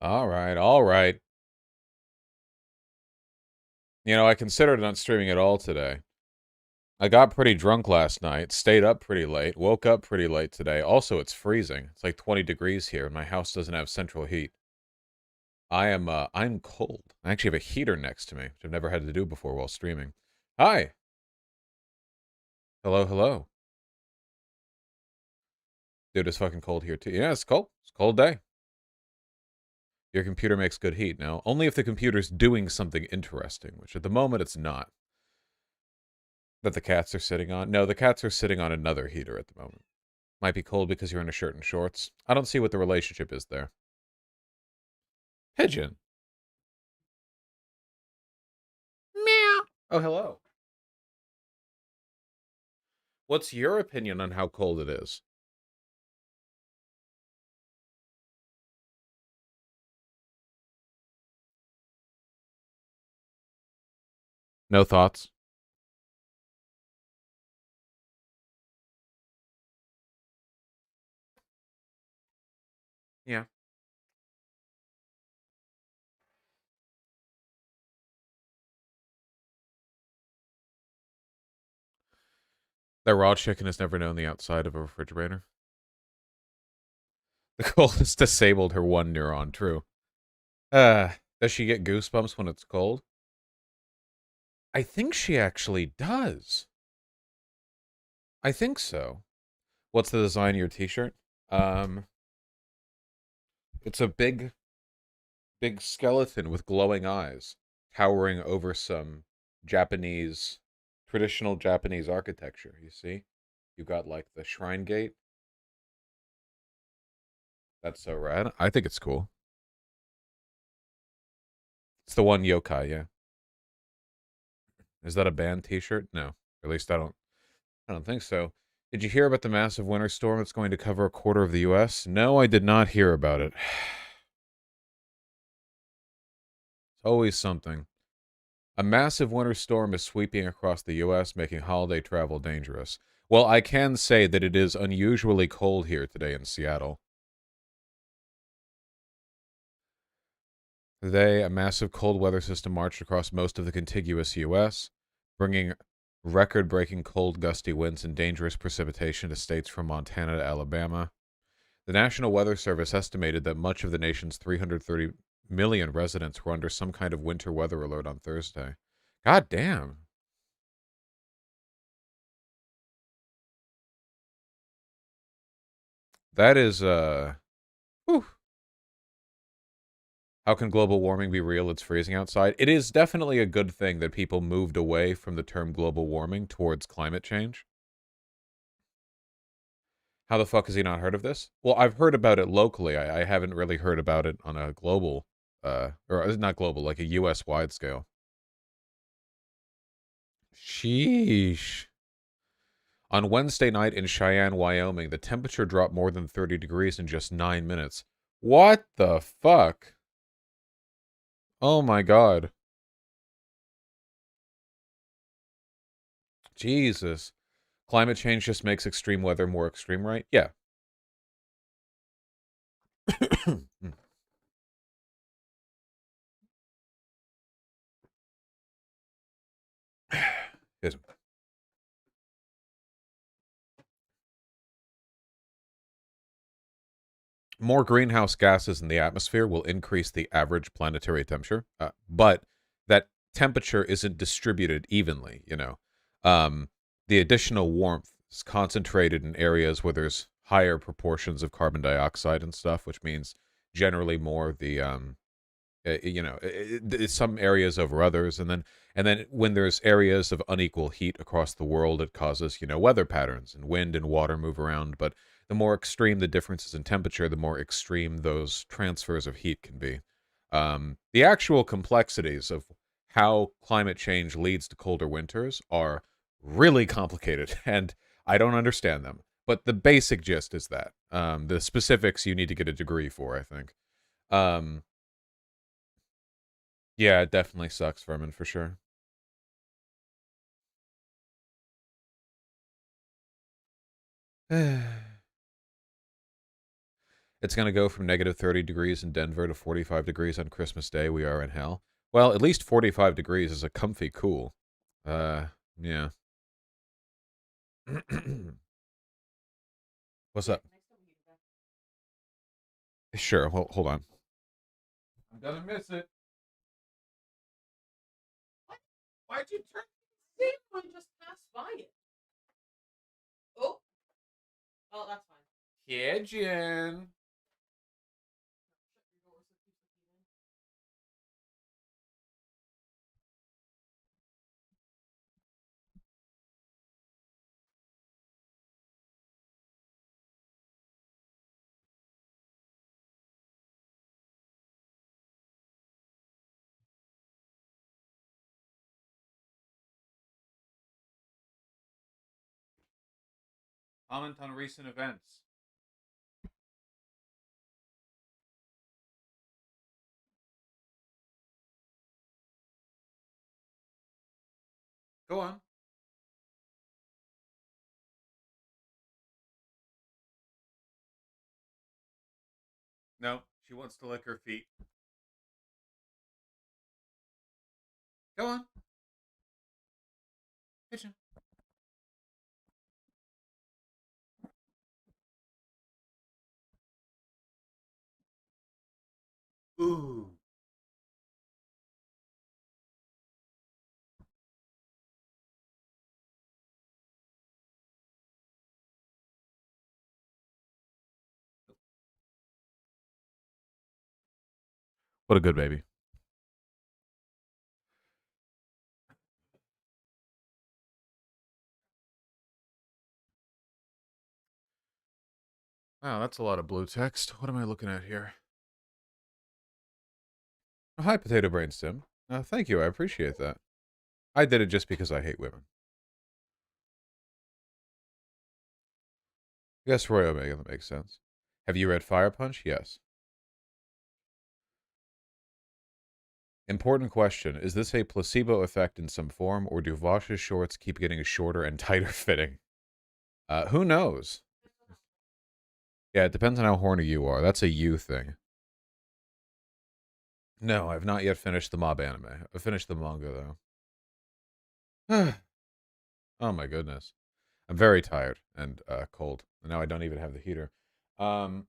All right, all right. You know, I considered not streaming at all today. I got pretty drunk last night, stayed up pretty late, woke up pretty late today. Also, it's freezing. It's like 20 degrees here, and my house doesn't have central heat. I'm cold. I actually have a heater next to me, which I've never had to do before while streaming. Hi. Hello, hello. Dude, it's fucking cold here too. Yeah, it's cold. It's a cold day. Your computer makes good heat. Now, only if the computer's doing something interesting, which at the moment it's not. That the cats are sitting on. No, the cats are sitting on another heater at the moment. Might be cold because you're in a shirt and shorts. I don't see what the relationship is there. Pigeon. Meow. Oh, hello. What's your opinion on how cold it is? No thoughts? Yeah. That raw chicken has never known the outside of a refrigerator. The cold has disabled her one neuron, true. Does she get goosebumps when it's cold? I think she actually does. I think so. What's the design of your t-shirt? Um, it's a big skeleton with glowing eyes towering over some Japanese, traditional Japanese architecture. You see? You got like the shrine gate. That's so rad. I think it's cool. It's the one yokai, yeah. Is that a band t-shirt? No. Or at least I don't think so. Did you hear about the massive winter storm that's going to cover a quarter of the US? No, I did not hear about it. It's always something. A massive winter storm is sweeping across the U.S., making holiday travel dangerous. Well, I can say that it is unusually cold here today in Seattle. Today, a massive cold weather system marched across most of the contiguous U.S., bringing record-breaking cold, gusty winds and dangerous precipitation to states from Montana to Alabama. The National Weather Service estimated that much of the nation's 330 million residents were under some kind of winter weather alert on Thursday. God damn. That is, whew. How can global warming be real? It's freezing outside. It is definitely a good thing that people moved away from the term global warming towards climate change. How the fuck has he not heard of this? Well, I've heard about it locally. I haven't really heard about it on a global, or not global, like a US wide scale. Sheesh. On Wednesday night in Cheyenne, Wyoming, the temperature dropped more than 30 degrees in just 9 minutes. What the fuck? Oh my god. Jesus. Climate change just makes extreme weather more extreme, right? Yeah. Yes. More greenhouse gases in the atmosphere will increase the average planetary temperature, but that temperature isn't distributed evenly, you know. The additional warmth is concentrated in areas where there's higher proportions of carbon dioxide and stuff, which means generally more the some areas over others, and then when there's areas of unequal heat across the world, it causes weather patterns, and wind and water move around. But the more extreme the differences in temperature, the more extreme those transfers of heat can be. The actual complexities of how climate change leads to colder winters are really complicated, and I don't understand them. But the basic gist is that the specifics you need to get a degree for, I think. Um, yeah, it definitely sucks, Vermin, for sure. It's going to go from negative 30 degrees in Denver to 45 degrees on Christmas Day. We are in hell. Well, at least 45 degrees is a comfy cool. Yeah. What's up? Sure. Hold on. I'm gonna miss it. What? Why'd you turn? See, I just passed by it. Oh, oh, that's fine. Yeah, Jen. Comment on recent events. Go on. No, she wants to lick her feet. Go on. Kitchen. Ooh. What a good baby. Wow, that's a lot of blue text. What am I looking at here? Oh, hi, Potato Brain Sim. Thank you. I appreciate that. I did it just because I hate women. Yes, Roy Omega. That makes sense. Have you read Fire Punch? Yes. Important question. Is this a placebo effect in some form, or do Vosh's shorts keep getting shorter and tighter fitting? Who knows? Yeah, it depends on how horny you are. That's a you thing. No, I've not yet finished the mob anime. I've finished the manga, though. Oh my goodness. I'm very tired and cold. And now I don't even have the heater. Um,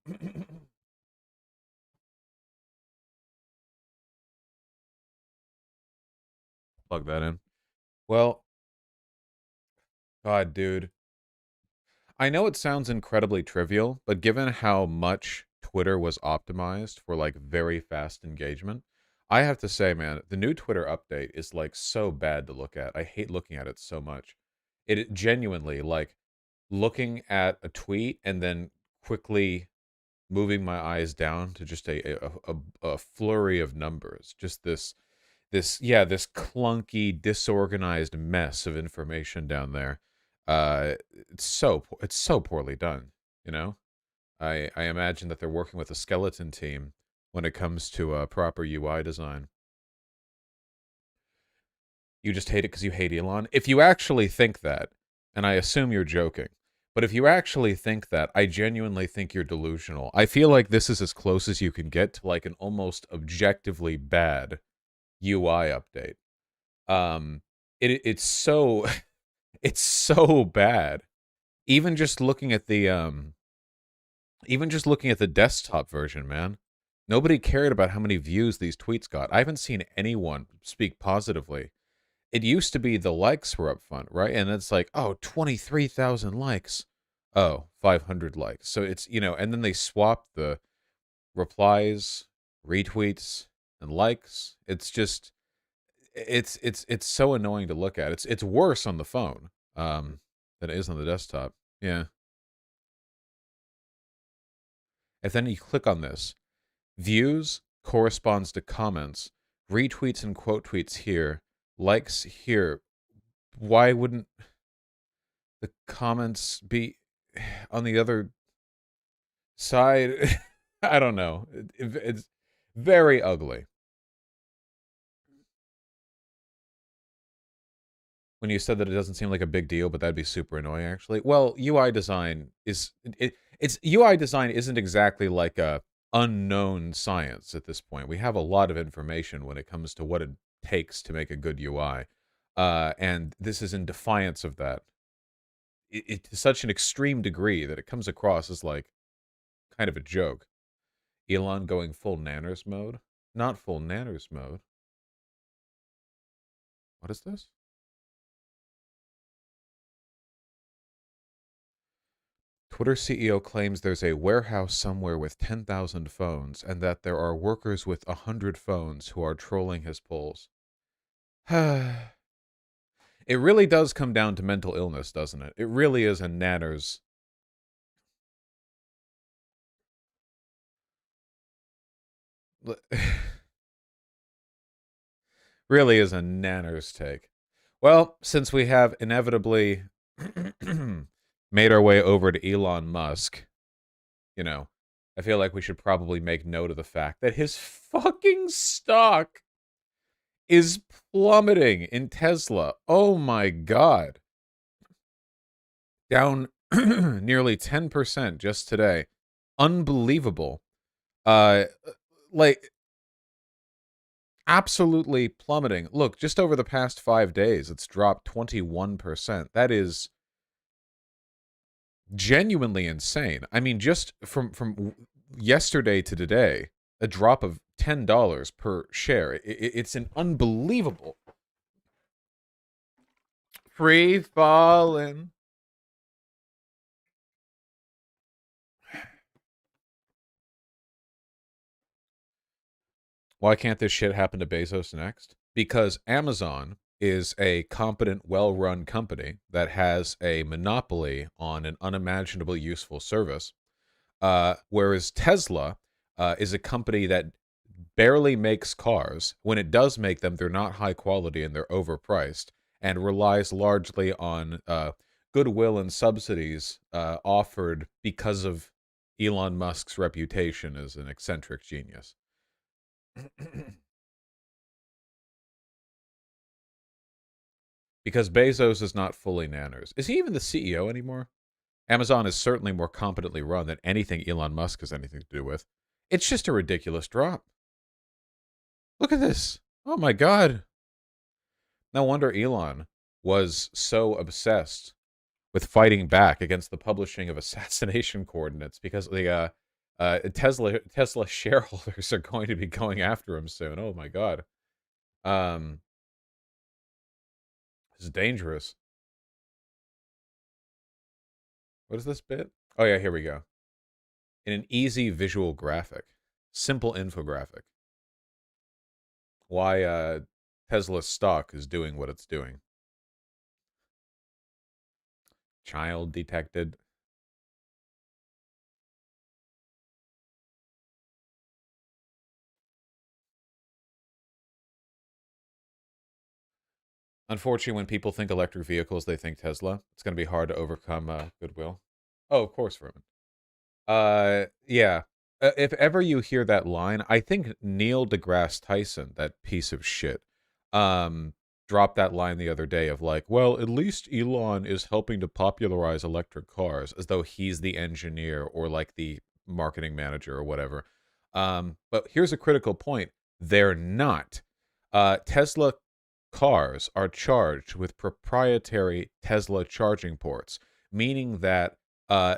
plug that in. Well, God, dude. I know it sounds incredibly trivial, but given how much Twitter was optimized for like very fast engagement, I have to say, man, the new Twitter update is like so bad to look at. I hate looking at it so much. It genuinely like looking at a tweet and then quickly moving my eyes down to just a flurry of numbers. Just this clunky, disorganized mess of information down there. It's so poorly done. You know, I imagine that they're working with a skeleton team when it comes to proper UI design. You just hate it because you hate Elon. If you actually think that, and I assume you're joking, but if you actually think that, I genuinely think you're delusional. I feel like this is as close as you can get to like an almost objectively bad UI update. Um, it's so it's so bad. Even just looking at the even just looking at the desktop version, man. Nobody cared about how many views these tweets got. I haven't seen anyone speak positively. It used to be the likes were up front, right? And it's like, oh, 23,000 likes. Oh, 500 likes. So it's, and then they swapped the replies, retweets, and likes. It's just it's so annoying to look at. It's worse on the phone than it is on the desktop. Yeah. If then you click on this, views corresponds to comments, retweets and quote tweets here, likes here. Why wouldn't the comments be on the other side? I don't know. It's very ugly. When you said that it doesn't seem like a big deal, but that'd be super annoying, actually. Well, UI design is It's UI design isn't exactly like a unknown science at this point. We have a lot of information when it comes to what it takes to make a good UI. And this is in defiance of that. It to such an extreme degree that it comes across as like kind of a joke. Elon going full nanners mode? Not full nanners mode. What is this? Twitter CEO claims there's a warehouse somewhere with 10,000 phones and that there are workers with 100 phones who are trolling his polls. It really does come down to mental illness, doesn't it? It really is a nanners. Really is a nanners take. Well, since we have inevitably made our way over to Elon Musk, you know, I feel like we should probably make note of the fact that his fucking stock is plummeting in Tesla. Oh my God. Down nearly 10% just today. Unbelievable. Uh, like, absolutely plummeting. Look, just over the past 5 days, it's dropped 21%. That is genuinely insane. I mean, just from yesterday to today, a drop of $10 per share. It's an unbelievable free falling. Why can't this shit happen to Bezos next? Because Amazon is a competent, well-run company that has a monopoly on an unimaginable useful service, whereas Tesla is a company that barely makes cars. When it does make them, they're not high quality and they're overpriced, and relies largely on goodwill and subsidies offered because of Elon Musk's reputation as an eccentric genius. Because Bezos is not fully nanners. Is he even the CEO anymore? Amazon is certainly more competently run than anything Elon Musk has anything to do with. It's just a ridiculous drop. Look at this. Oh my God. No wonder Elon was so obsessed with fighting back against the publishing of assassination coordinates because the Tesla shareholders are going to be going after him soon. Oh my God. Um, this is dangerous. What is this bit? Oh yeah, here we go. In an easy visual graphic, simple infographic. Why Tesla stock is doing what it's doing. Child detected. Unfortunately, when people think electric vehicles, they think Tesla. It's going to be hard to overcome goodwill. Oh, of course, Roman. Yeah. If ever you hear that line, I think Neil deGrasse Tyson, that piece of shit, um, dropped that line the other day of like, well, at least Elon is helping to popularize electric cars, as though he's the engineer or like the marketing manager or whatever. But here's a critical point: they're not. Tesla cars are charged with proprietary Tesla charging ports, meaning that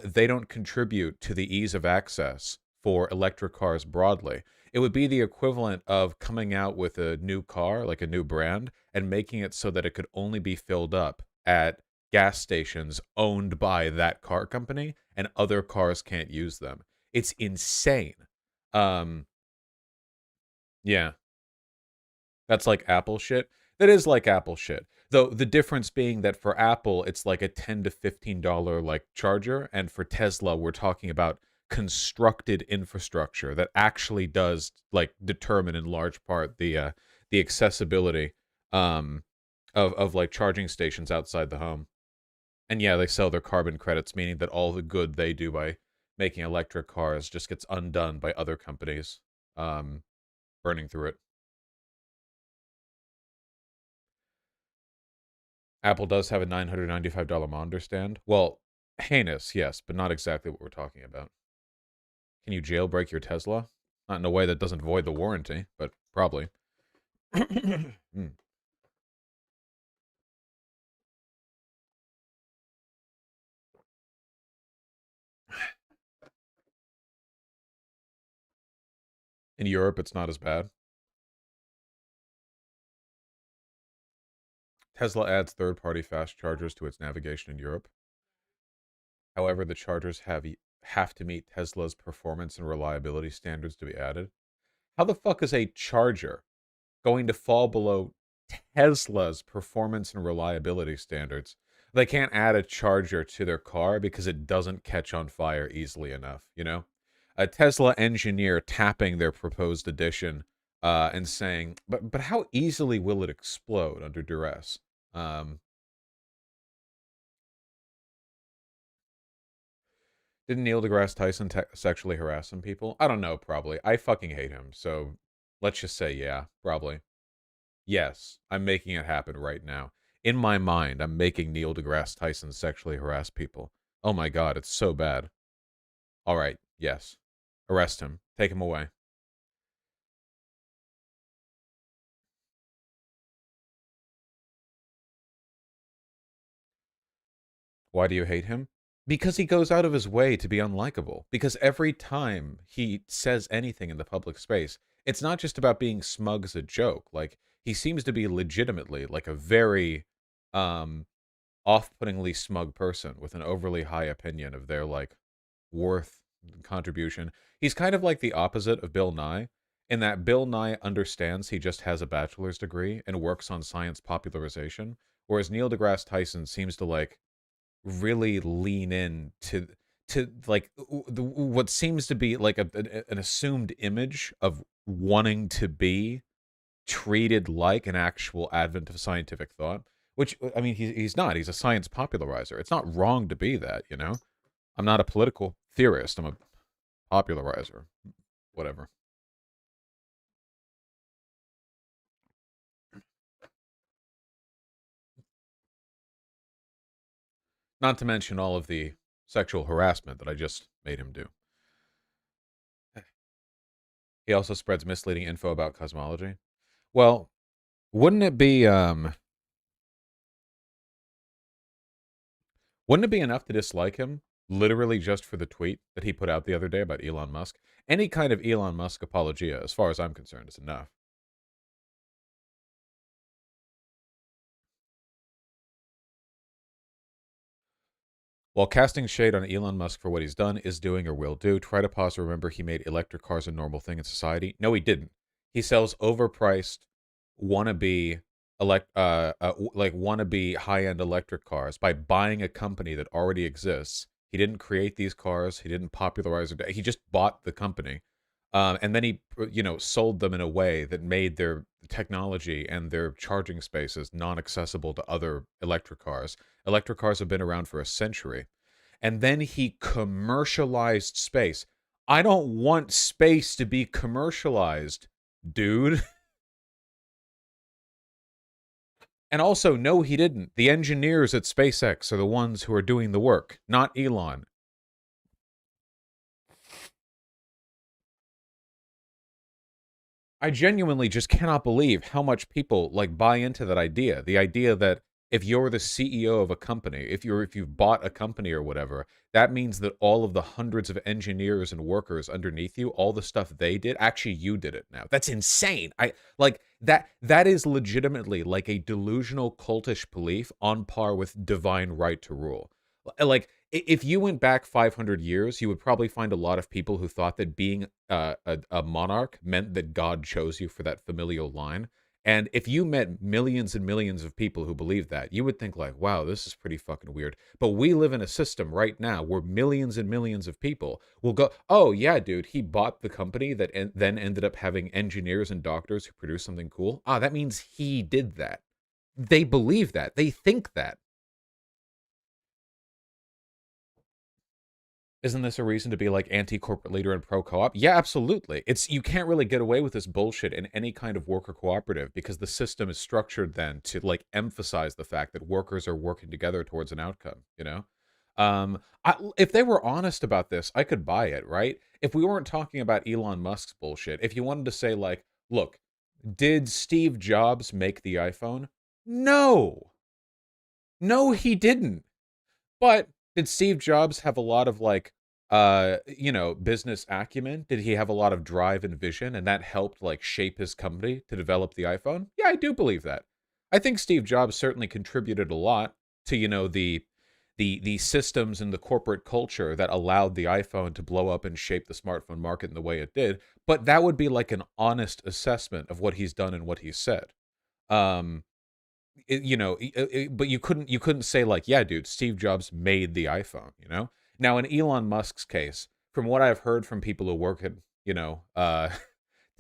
they don't contribute to the ease of access for electric cars broadly. It would be the equivalent of coming out with a new car, like a new brand, and making it so that it could only be filled up at gas stations owned by that car company, and other cars can't use them. It's insane. Um, yeah. That's like Apple shit. That is like Apple shit. Though the difference being that for Apple, it's like a $10 to $15 like charger, and for Tesla, we're talking about constructed infrastructure that actually does like determine in large part the accessibility um of like charging stations outside the home. And yeah, they sell their carbon credits, meaning that all the good they do by making electric cars just gets undone by other companies um burning through it. Apple does have a $995 monitor stand. Well, Heinous, yes, but not exactly what we're talking about. Can you jailbreak your Tesla? Not in a way that doesn't void the warranty, but probably. Hmm. In Europe, it's not as bad. Tesla adds third-party fast chargers to its navigation in Europe. However, the chargers have to meet Tesla's performance and reliability standards to be added. How the fuck is a charger going to fall below Tesla's performance and reliability standards? They can't add a charger to their car because it doesn't catch on fire easily enough, you know? A Tesla engineer tapping their proposed addition and saying, but how easily will it explode under duress? Um, didn't Neil deGrasse Tyson sexually harass some people? I don't know, probably. I fucking hate him, so let's just say yeah, probably. Yes, I'm making it happen right now. In my mind, I'm making Neil deGrasse Tyson sexually harass people. Oh my god, it's so bad. All right, yes. Arrest him. Take him away. Why do you hate him? Because he goes out of his way to be unlikable. Because every time he says anything in the public space, it's not just about being smug as a joke. Like, he seems to be legitimately like a very um off-puttingly smug person with an overly high opinion of their like worth contribution. He's kind of like the opposite of Bill Nye, in that Bill Nye understands he just has a bachelor's degree and works on science popularization, whereas Neil deGrasse Tyson seems to like really lean in to like what seems to be like an assumed image of wanting to be treated like an actual advent of scientific thought, which I mean he's not. He's a science popularizer. It's not wrong to be that, you know. I'm not a political theorist. I'm a popularizer. Whatever. Not to mention all of the sexual harassment that I just made him do. He also spreads misleading info about cosmology. Well, wouldn't it be wouldn't it be enough to dislike him literally just for the tweet that he put out the other day about Elon Musk? Any kind of Elon Musk apologia, as far as I'm concerned, is enough. While casting shade on Elon Musk for what he's done, is doing, or will do, try to pause to remember he made electric cars a normal thing in society. No, he didn't. He sells overpriced, wannabe, like wannabe high-end electric cars by buying a company that already exists. He didn't create these cars. He didn't popularize it. He just bought the company, and then he, sold them in a way that made their technology and their charging spaces non-accessible to other electric cars. Electric cars have been around for a century. And then he commercialized space. I don't want space to be commercialized, dude. And also, no, he didn't. The engineers at SpaceX are the ones who are doing the work, not Elon. I genuinely just cannot believe how much people like buy into that idea. The idea that if you're the CEO of a company, if you've bought a company or whatever, that means that all of the hundreds of engineers and workers underneath you, all the stuff they did, actually you did it now. That's insane. I like that is legitimately like a delusional cultish belief on par with divine right to rule. Like if you went back 500 years, you would probably find a lot of people who thought that being a monarch meant that God chose you for that familial line. And if you met millions and millions of people who believe that, you would think like, wow, this is pretty fucking weird. But we live in a system right now where millions and millions of people will go, oh, yeah, dude, he bought the company that then ended up having engineers and doctors who produce something cool. Ah, that means he did that. They believe that. They think that. Isn't this a reason to be like anti-corporate leader and pro-co-op? Yeah, absolutely. It's you can't really get away with this bullshit in any kind of worker cooperative because the system is structured then to like emphasize the fact that workers are working together towards an outcome, you know? If they were honest about this, I could buy it, right? If we weren't talking about Elon Musk's bullshit, if you wanted to say like, look, did Steve Jobs make the iPhone? No. No, he didn't. But did Steve Jobs have a lot of like business acumen? Did he have a lot of drive and vision and that helped like shape his company to develop the iPhone? Yeah, I do believe that. I think Steve Jobs certainly contributed a lot to, the systems and the corporate culture that allowed the iPhone to blow up and shape the smartphone market in the way it did, but that would be like an honest assessment of what he's done and what he's said. Um but you couldn't say like, yeah, dude, Steve Jobs made the iPhone. Now in Elon Musk's case, from what I've heard from people who work at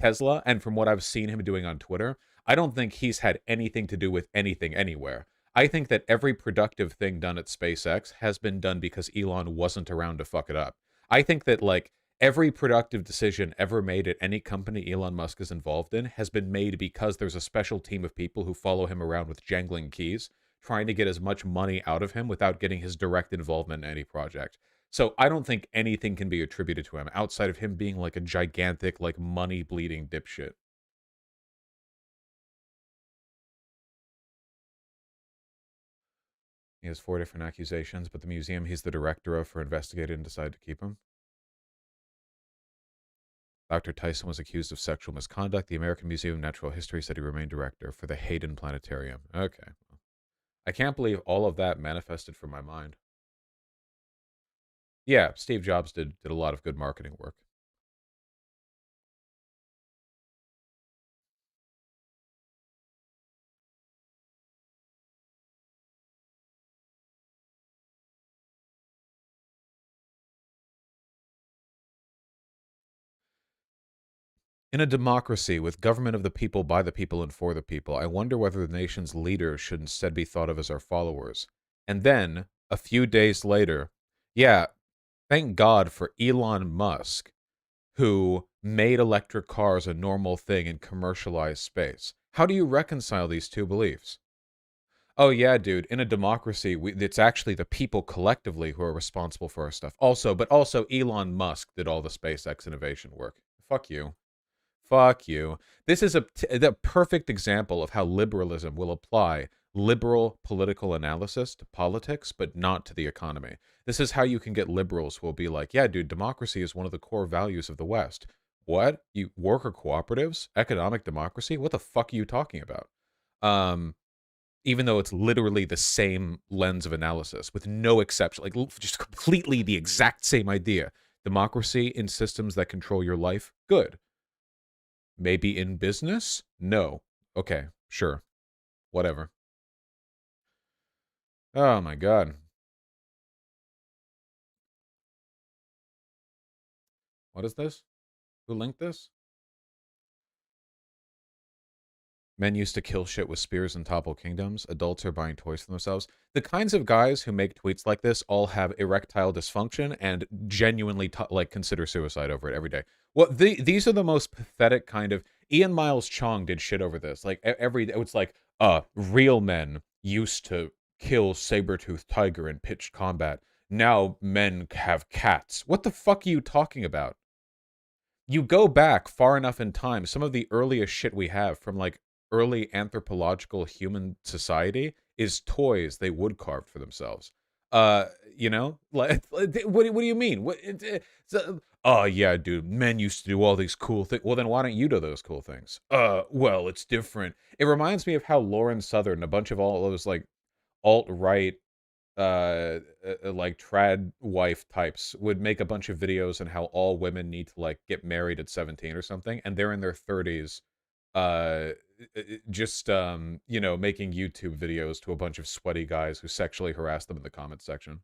Tesla, and from what I've seen him doing on Twitter, I don't think he's had anything to do with anything anywhere. I think that every productive thing done at SpaceX has been done because Elon wasn't around to fuck it up. I think that like every productive decision ever made at any company Elon Musk is involved in has been made because there's a special team of people who follow him around with jangling keys, trying to get as much money out of him without getting his direct involvement in any project. So I don't think anything can be attributed to him outside of him being like a gigantic, like money bleeding dipshit. He has 4 different accusations, but the museum he's the director of for investigated and decided to keep him. Dr. Tyson was accused of sexual misconduct. The American Museum of Natural History said he remained director for the Hayden Planetarium. Okay. I can't believe all of that manifested from my mind. Yeah, Steve Jobs did a lot of good marketing work. In a democracy with government of the people, by the people, and for the people, I wonder whether the nation's leaders should instead be thought of as our followers. And then, a few days later, yeah, thank God for Elon Musk, who made electric cars a normal thing in commercialized space. How do you reconcile these two beliefs? Oh yeah, dude. In a democracy, it's actually the people collectively who are responsible for our stuff. Also, Elon Musk did all the SpaceX innovation work. Fuck you. Fuck you. This is the perfect example of how liberalism will apply liberal political analysis to politics, but not to the economy. This is how you can get liberals who will be like, yeah, dude, democracy is one of the core values of the West. What? You worker cooperatives? Economic democracy? What the fuck are you talking about? Um, even though it's literally the same lens of analysis with no exception, like just completely the exact same idea. Democracy in systems that control your life, good. Maybe in business? No. Okay, sure. Whatever. Oh my god. What is this? Who linked this? Men used to kill shit with spears and topple kingdoms. Adults are buying toys for themselves. The kinds of guys who make tweets like this all have erectile dysfunction and genuinely like consider suicide over it every day. Well, these are the most pathetic kind of. Ian Miles Chong did shit over this. Like every it's like real men used to kill saber-toothed tiger in pitched combat. Now men have cats. What the fuck are you talking about? You go back far enough in time, some of the earliest shit we have from like early anthropological human society is toys they wood carved for themselves. Like what do you mean? Oh yeah, dude, men used to do all these cool things. Well, then why don't you do those cool things? Well, it's different. It reminds me of how Lauren Southern, a bunch of all those like alt-right like trad wife types would make a bunch of videos on how all women need to like get married at 17 or something, and they're in their 30s uh just making YouTube videos to a bunch of sweaty guys who sexually harass them in the comment section.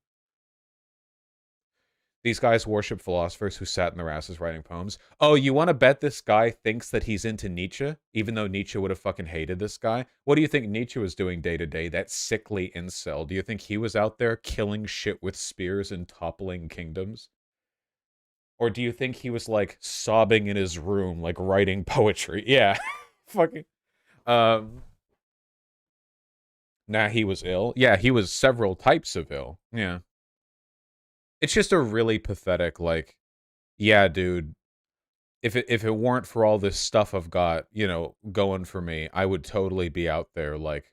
These guys worship philosophers who sat in their asses writing poems. Oh, you want to bet this guy thinks that he's into Nietzsche, even though Nietzsche would have fucking hated this guy? What do you think Nietzsche was doing day to day? That sickly incel. Do you think he was out there killing shit with spears and toppling kingdoms? Or do you think he was like sobbing in his room, like writing poetry? Yeah. Fucking. Um. Nah, he was ill. Yeah, he was several types of ill. Yeah. It's just a really pathetic, like, yeah, dude, if it weren't for all this stuff I've got, going for me, I would totally be out there, like,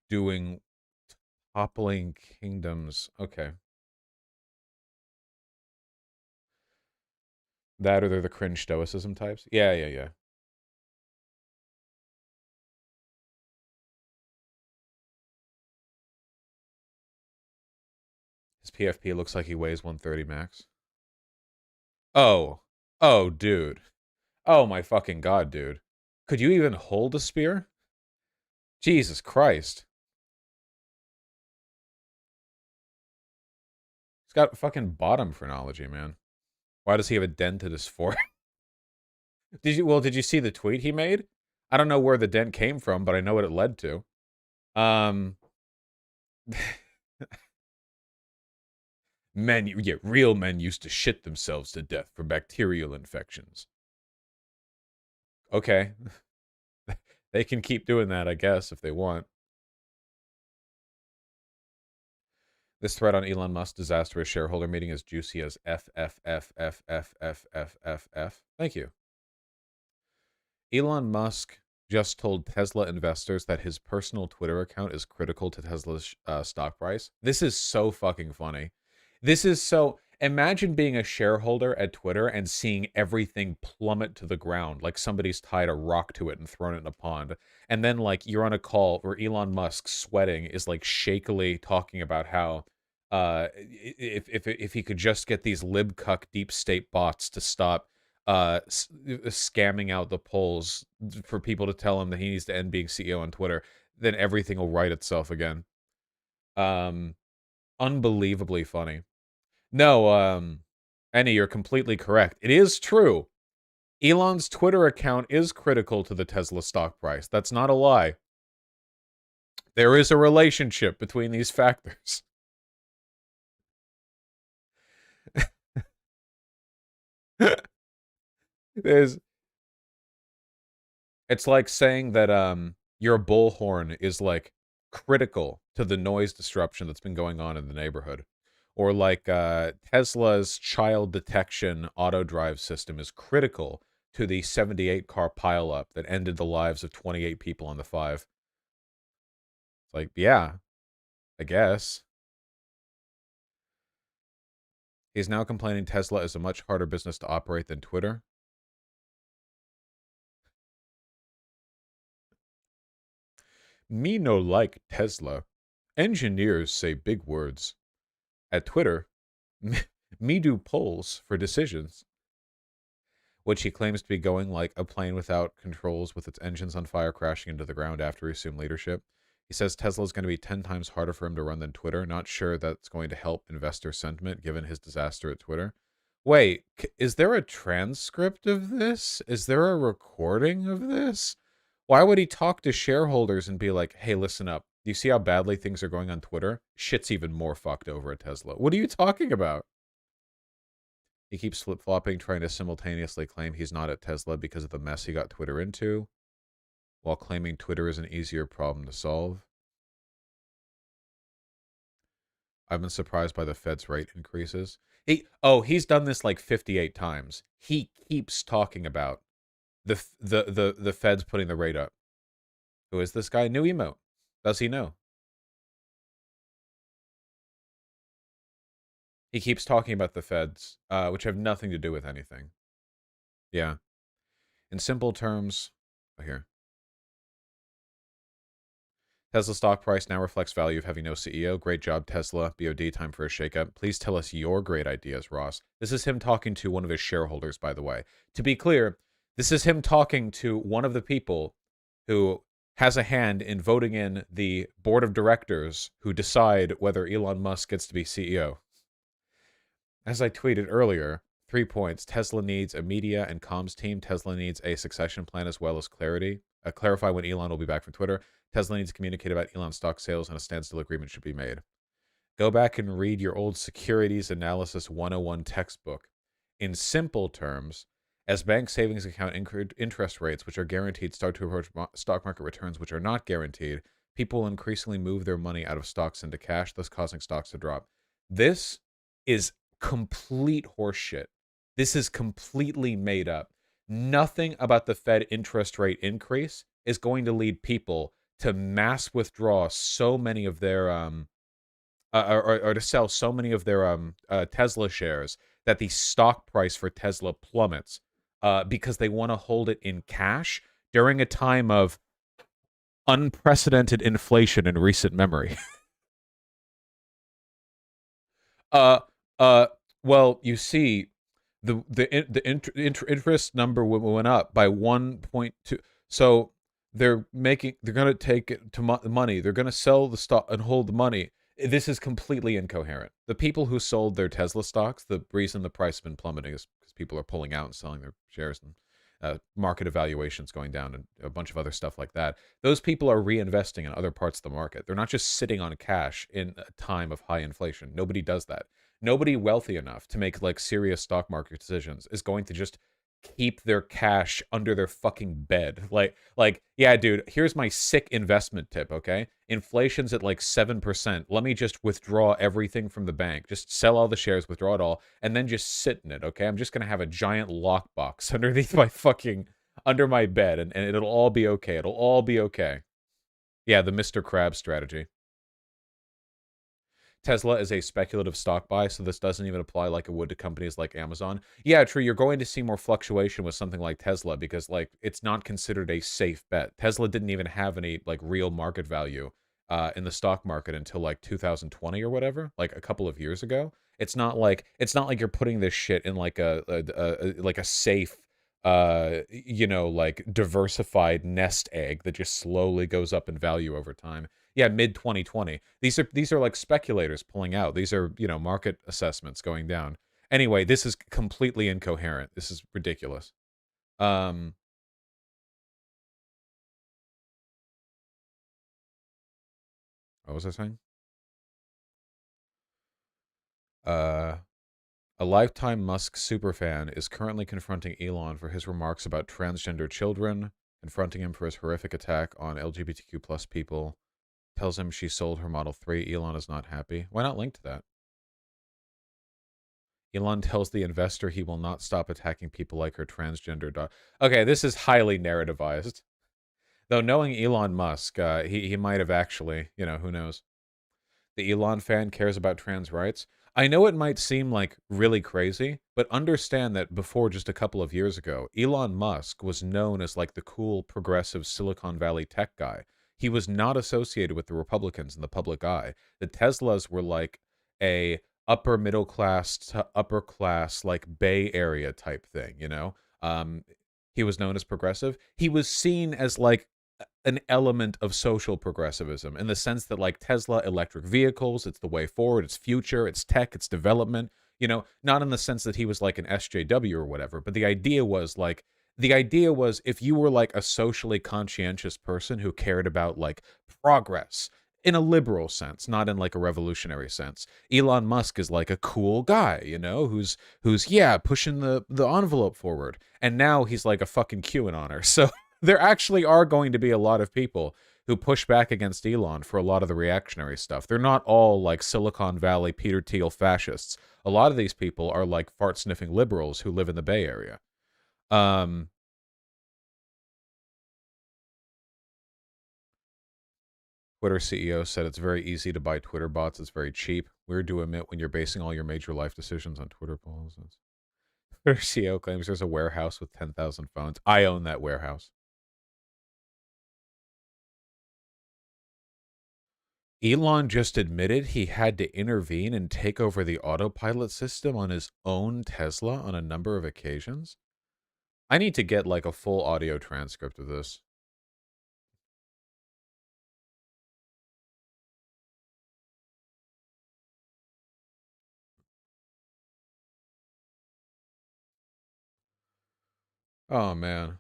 doing toppling kingdoms. Okay. That or they're the cringe stoicism types. Yeah, yeah, yeah. His PFP looks like he weighs 130 max. Oh. Oh, dude. Oh my fucking god, dude. Could you even hold a spear? Jesus Christ. He's got fucking bottom phrenology, man. Why does he have a dent in his forehead? Did you see the tweet he made? I don't know where the dent came from, but I know what it led to. Um real men used to shit themselves to death for bacterial infections. Okay. They can keep doing that, I guess, if they want. This thread on Elon Musk's disastrous shareholder meeting is juicy as F F F F F F F F F. Thank you. Elon Musk just told Tesla investors that his personal Twitter account is critical to Tesla's stock price. This is so fucking funny. This is so. Imagine being a shareholder at Twitter and seeing everything plummet to the ground, like somebody's tied a rock to it and thrown it in a pond. And then, like, you're on a call where Elon Musk, sweating, is like shakily talking about how if he could just get these libcuck deep state bots to stop scamming out the polls for people to tell him that he needs to end being CEO on Twitter, then everything will right itself again. Unbelievably funny. No, Annie, you're completely correct. It is true. Elon's Twitter account is critical to the Tesla stock price. That's not a lie. There is a relationship between these factors. There's It's like saying that your bullhorn is like critical to the noise disruption that's been going on in the neighborhood. Or like Tesla's child detection auto drive system is critical to the 78 car pileup that ended the lives of 28 people on the 5. It's like, yeah, I guess. He's now complaining Tesla is a much harder business to operate than Twitter. Me no like Tesla. Engineers say big words. At Twitter, me do polls for decisions, which he claims to be going like a plane without controls with its engines on fire crashing into the ground after he assumed leadership. He says Tesla is going to be 10 times harder for him to run than Twitter. Not sure that's going to help investor sentiment given his disaster at Twitter. Wait, is there a transcript of this? Is there a recording of this? Why would he talk to shareholders and be like, hey, listen up. Do you see how badly things are going on Twitter? Shit's even more fucked over at Tesla. What are you talking about? He keeps flip-flopping, trying to simultaneously claim he's not at Tesla because of the mess he got Twitter into, while claiming Twitter is an easier problem to solve. I've been surprised by the Fed's rate increases. He's done this like 58 times. He keeps talking about the Fed's putting the rate up. Who is this guy? New emote. Does he know? He keeps talking about the Feds, which have nothing to do with anything. Yeah. In simple terms, here. Tesla stock price now reflects value of having no CEO. Great job, Tesla. BOD, time for a shakeup. Please tell us your great ideas, Ross. This is him talking to one of his shareholders, by the way. To be clear, this is him talking to one of the people who has a hand in voting in the board of directors who decide whether Elon Musk gets to be CEO. As I tweeted earlier, 3 points. Tesla needs a media and comms team. Tesla needs a succession plan as well as clarity. Clarify when Elon will be back from Twitter. Tesla needs to communicate about Elon stock sales and a standstill agreement should be made. Go back and read your old Securities Analysis 101 textbook. In simple terms, as bank savings account interest rates, which are guaranteed, start to approach stock market returns, which are not guaranteed, people will increasingly move their money out of stocks into cash, thus causing stocks to drop. This is complete horseshit. This is completely made up. Nothing about the Fed interest rate increase is going to lead people to mass withdraw so many of their or to sell so many of their Tesla shares that the stock price for Tesla plummets because they want to hold it in cash during a time of unprecedented inflation in recent memory. uh, uh, well, you see, the interest number went up by 1.2. So they're going to take it to money. They're going to sell the stock and hold the money. This is completely incoherent. The people who sold their Tesla stocks, the reason the price has been plummeting is because people are pulling out and selling their shares, and market evaluations going down, and a bunch of other stuff like that. Those people are reinvesting in other parts of the market. They're not just sitting on cash in a time of high inflation. Nobody does that. Nobody wealthy enough to make like serious stock market decisions is going to just keep their cash under their fucking bed. Yeah, dude, here's my sick investment tip, okay? Inflation's at like 7%. Let me just withdraw everything from the bank. Just sell all the shares, withdraw it all, and then just sit in it, okay? I'm just gonna have a giant lockbox underneath my fucking under my bed, and it'll all be okay. It'll all be okay. Yeah, the Mr. Krabs strategy. Tesla is a speculative stock buy, so this doesn't even apply like it would to companies like Amazon. Yeah, true. You're going to see more fluctuation with something like Tesla because like it's not considered a safe bet. Tesla didn't even have any like real market value in the stock market until like 2020 or whatever, like a couple of years ago. It's not like you're putting this shit in like a safe like diversified nest egg that just slowly goes up in value over time. Yeah, mid 2020. These are like speculators pulling out. These are, market assessments going down. Anyway, this is completely incoherent. This is ridiculous. Um, what was I saying? Uh, a lifetime Musk superfan is currently confronting Elon for his remarks about transgender children, confronting him for his horrific attack on LGBTQ plus people. Tells him she sold her Model 3. Elon is not happy. Why not link to that? Elon tells the investor he will not stop attacking people like her transgender daughter. Okay, this is highly narrativized. Though knowing Elon Musk, he might have actually, who knows. The Elon fan cares about trans rights. I know it might seem like really crazy, but understand that before just a couple of years ago, Elon Musk was known as like the cool, progressive Silicon Valley tech guy. He was not associated with the Republicans in the public eye. The Teslas were like a upper middle class to upper class, like Bay Area type thing, he was known as progressive. He was seen as like an element of social progressivism in the sense that like Tesla electric vehicles, it's the way forward, it's future, it's tech, it's development, not in the sense that he was like an SJW or whatever, but the idea was if you were like a socially conscientious person who cared about like progress in a liberal sense, not in like a revolutionary sense. Elon Musk is like a cool guy, who's yeah, pushing the envelope forward. And now he's like a fucking QAnoner. So there actually are going to be a lot of people who push back against Elon for a lot of the reactionary stuff. They're not all like Silicon Valley Peter Thiel fascists. A lot of these people are like fart sniffing liberals who live in the Bay Area. Um, Twitter CEO said it's very easy to buy Twitter bots. It's very cheap. Weird to admit when you're basing all your major life decisions on Twitter polls. Twitter CEO claims there's a warehouse with 10,000 phones. I own that warehouse. Elon just admitted he had to intervene and take over the autopilot system on his own Tesla on a number of occasions. I need to get like a full audio transcript of this. Oh man.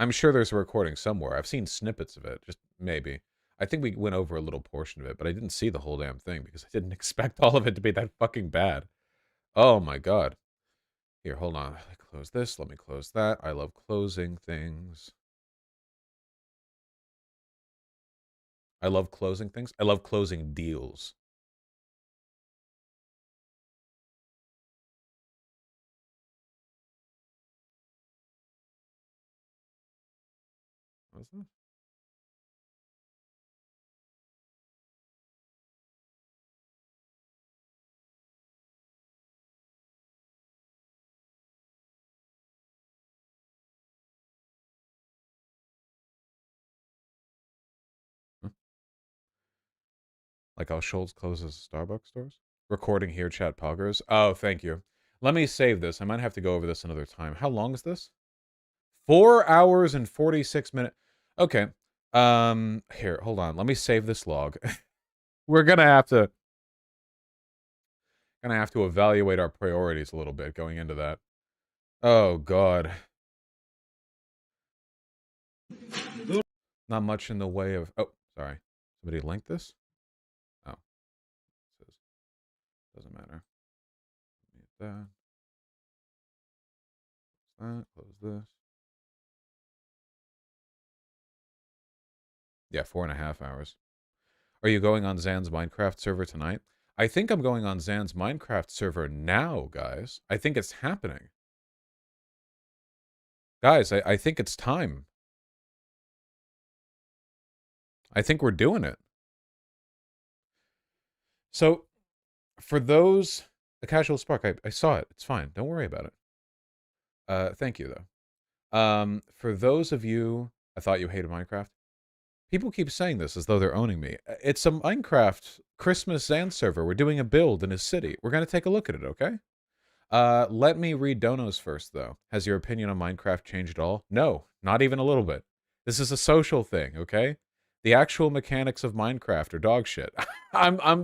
I'm sure there's a recording somewhere. I've seen snippets of it, just maybe. I think we went over a little portion of it, but I didn't see the whole damn thing because I didn't expect all of it to be that fucking bad. Oh my god. Here, hold on. Let me close this. Let me close that. I love closing things. I love closing things. I love closing deals. What's this? Huh? Like how Schultz closes Starbucks stores? Recording here, chat poggers. Oh, thank you. Let me save this. I might have to go over this another time. How long is this? 4 hours and 46 minutes. Okay. Here, hold on. Let me save this log. We're gonna have to evaluate our priorities a little bit going into that. Oh God. Not much in the way of. Oh, sorry. Somebody linked this. Oh, it says doesn't matter. Mute that. Close this. Yeah, 4.5 hours. Are you going on Zan's Minecraft server tonight? I think I'm going on Zan's Minecraft server now, guys. I think it's happening. Guys, I think it's time. I think we're doing it. So, for those... A casual spark, I saw it. It's fine. Don't worry about it. Thank you, though. For those of you... I thought you hated Minecraft. People keep saying this as though they're owning me. It's a Minecraft Christmas Zan server. We're doing a build in his city. We're going to take a look at it, okay? Let me read Donos first, though. Has your opinion on Minecraft changed at all? No, not even a little bit. This is a social thing, okay? The actual mechanics of Minecraft are dog shit.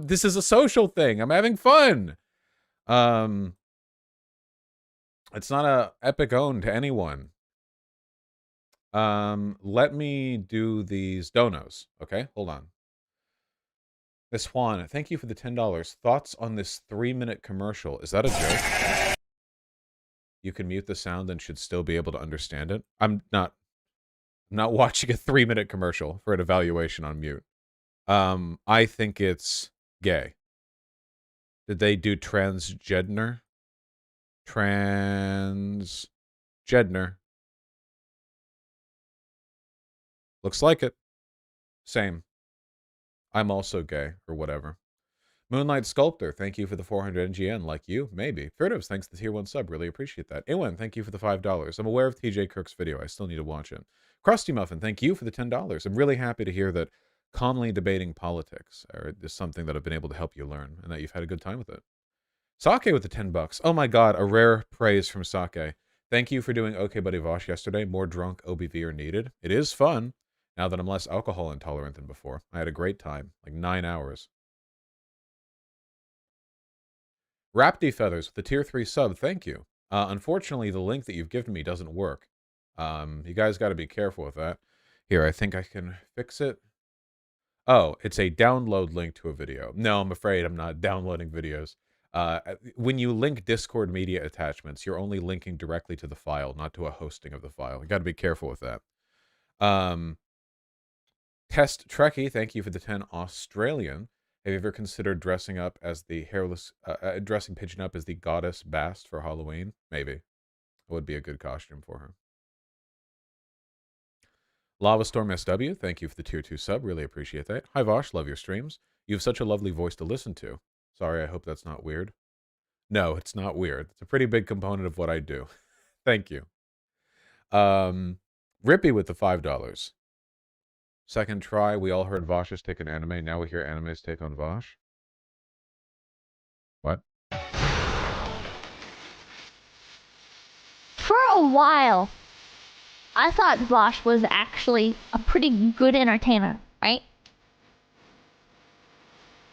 This is a social thing. I'm having fun. It's not a epic own to anyone. Let me do these donos, okay? Hold on. Miss Juan, thank you for the $10. Thoughts on this 3-minute commercial? Is that a joke? You can mute the sound and should still be able to understand it. I'm not watching a 3-minute commercial for an evaluation on mute. I think it's gay. Did they do transgender? Transgender. Looks like it. Same. I'm also gay, or whatever. Moonlight Sculptor, thank you for the 400 NGN. Like you, maybe. Ferdos, thanks for the tier 1 sub. Really appreciate that. Ewan, thank you for the $5. I'm aware of TJ Kirk's video. I still need to watch it. Krusty Muffin, thank you for the $10. I'm really happy to hear that calmly debating politics is something that I've been able to help you learn, and that you've had a good time with it. Sake with the $10. Oh my god, a rare praise from Sake. Thank you for doing OK Buddy Vosh yesterday. More drunk OBV are needed. It is fun, now that I'm less alcohol intolerant than before. I had a great time, like 9 hours. Rapty Feathers with the tier 3 sub, thank you. Unfortunately, the link that you've given me doesn't work. You guys got to be careful with that. Here, I think I can fix it. Oh, it's a download link to a video. No, I'm afraid I'm not downloading videos. When you link Discord media attachments, you're only linking directly to the file, not to a hosting of the file. You got to be careful with that. Test Trekkie, thank you for the 10 Australian. Have you ever considered dressing up as the hairless, dressing Pigeon up as the goddess Bast for Halloween? Maybe. It would be a good costume for her. Lava Storm SW, thank you for the tier 2 sub. Really appreciate that. Hi Vosh, love your streams. You have such a lovely voice to listen to. Sorry, I hope that's not weird. No, it's not weird. It's a pretty big component of what I do. Thank you. Rippy with the $5. Second try, we all heard Vosh's take on anime. Now we hear anime's take on Vosh. What? For a while, I thought Vosh was actually a pretty good entertainer, right?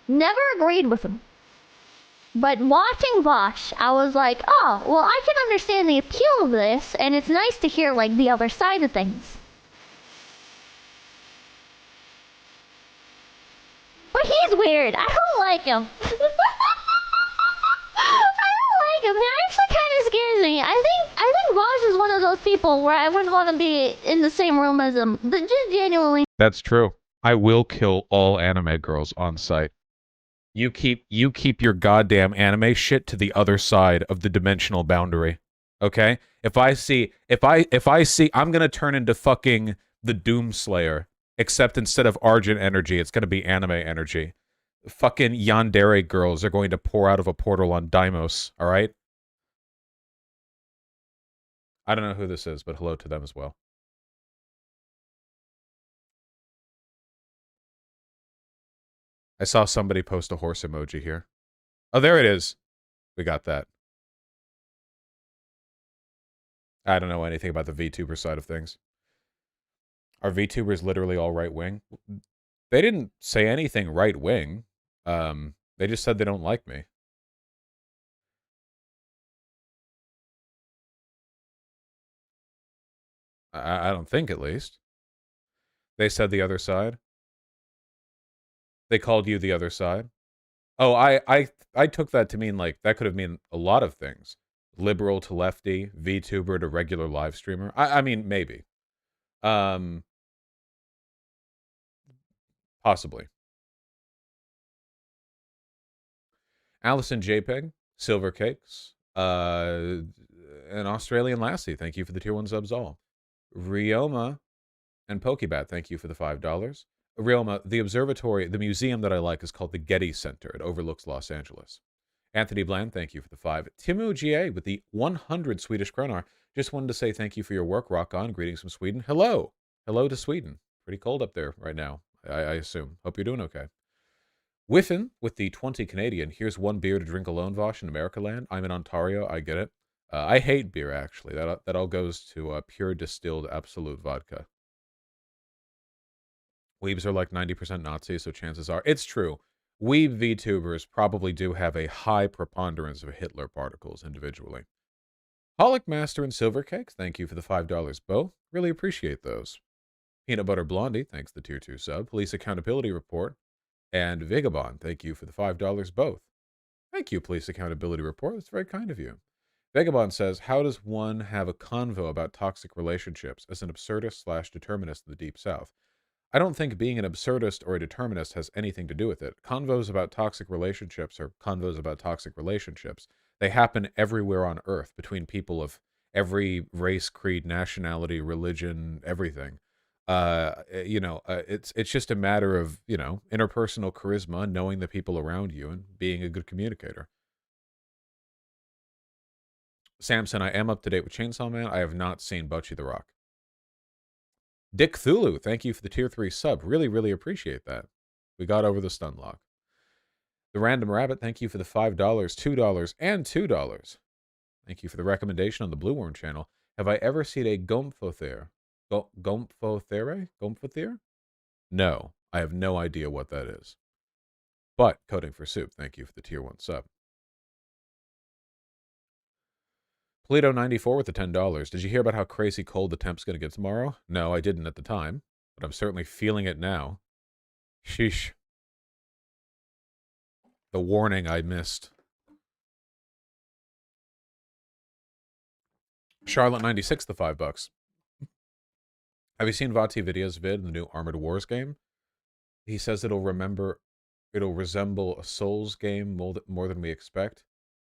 Never agreed with him. But watching Vosh, I was like, oh, well, I can understand the appeal of this, and it's nice to hear, like, the other side of things. But he's weird. I don't like him. I don't like him. He actually kind of scares me. I think Vosh is one of those people where I wouldn't want to be in the same room as him. Just genuinely. That's true. I will kill all anime girls on sight. You keep your goddamn anime shit to the other side of the dimensional boundary. Okay? If I see I'm gonna turn into fucking the Doomslayer, except instead of Argent energy, it's gonna be anime energy. Fucking yandere girls are going to pour out of a portal on Deimos, alright? I don't know who this is, but hello to them as well. I saw somebody post a horse emoji here. Oh, there it is. We got that. I don't know anything about the VTuber side of things. Are VTubers literally all right-wing? They didn't say anything right-wing. They just said they don't like me. I don't think, at least. They said the other side. They called you the other side. Oh, I took that to mean, like, that could have mean a lot of things. Liberal to lefty, VTuber to regular live streamer. I mean, maybe. Possibly. Allison JPEG, Silver Cakes, an Australian Lassie, thank you for the tier 1 subs all. Rioma and Pokebat, thank you for the $5. Rioma, the observatory, the museum that I like is called the Getty Center. It overlooks Los Angeles. Anthony Bland, thank you for the 5. Timo GA with the 100 Swedish kronar. Just wanted to say thank you for your work. Rock on. Greetings from Sweden. Hello. Hello to Sweden. Pretty cold up there right now, I assume. Hope you're doing okay. Whiffin with the 20 Canadian. Here's one beer to drink alone, Vosh, in America land. I'm in Ontario. I get it. I hate beer, actually. That all goes to pure distilled absolute vodka. Weebs are like 90% Nazi, so chances are... It's true. Weeb VTubers probably do have a high preponderance of Hitler particles individually. Holic Master and Silver Cakes, thank you for the $5 both. Really appreciate those. Peanut Butter Blondie, thanks the tier 2 sub. Police Accountability Report. And Vagabond, thank you for the $5 both. Thank you, Police Accountability Report. That's very kind of you. Vagabond says, how does one have a convo about toxic relationships as an absurdist/determinist in the Deep South? I don't think being an absurdist or a determinist has anything to do with it. Convos about toxic relationships are convos about toxic relationships. They happen everywhere on Earth between people of every race, creed, nationality, religion, everything. It's just a matter of, interpersonal charisma, knowing the people around you, and being a good communicator. Samson, I am up to date with Chainsaw Man. I have not seen Bocce the Rock. Dick Thulu, thank you for the tier 3 sub. Really, really appreciate that. We got over the stun lock. The Random Rabbit, thank you for the $5, $2, and $2. Thank you for the recommendation on the Blue Worm channel. Have I ever seen a Gomphothere? Gomphothere? No, I have no idea what that is. But, Coding for Soup, thank you for the tier 1 sub. Polito94 with the $10. Did you hear about how crazy cold the temp's going to get tomorrow? No, I didn't at the time, but I'm certainly feeling it now. Sheesh. The warning I missed. Charlotte96, the $5. Have you seen Vati Video's vid in the new Armored Wars game? He says it'll resemble a Souls game more than we expect.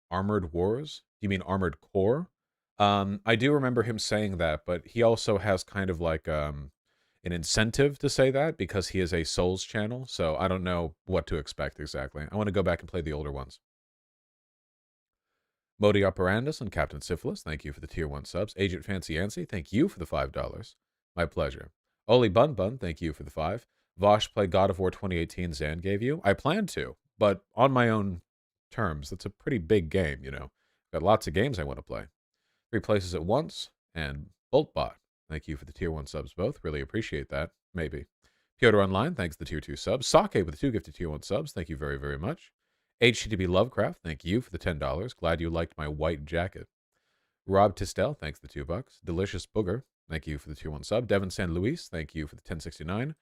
Armored Wars? Do you mean Armored Core? I do remember him saying that, but he also has kind of like an incentive to say that because he is a Souls channel, so I don't know what to expect exactly. I want to go back and play the older ones. Modi Operandus and Captain Syphilis, thank you for the tier 1 subs. Agent Fancy Yancy, thank you for the $5. My pleasure. Oli Bun Bun, thank you for the 5. Vosh, play God of War 2018 Zan gave you. I plan to, but on my own terms. That's a pretty big game, Got lots of games I want to play. 3 places at once, and Boltbot. Thank you for the tier 1 subs both. Really appreciate that. Maybe. Piotr Online, thanks the tier 2 subs. Sake with the 2 gifted tier 1 subs. Thank you very, very much. HTTP Lovecraft, thank you for the $10. Glad you liked my white jacket. Rob Tistel, thanks the $2. Delicious Booger, thank you for the tier 1 sub. Devin San Luis, thank you for the 1069.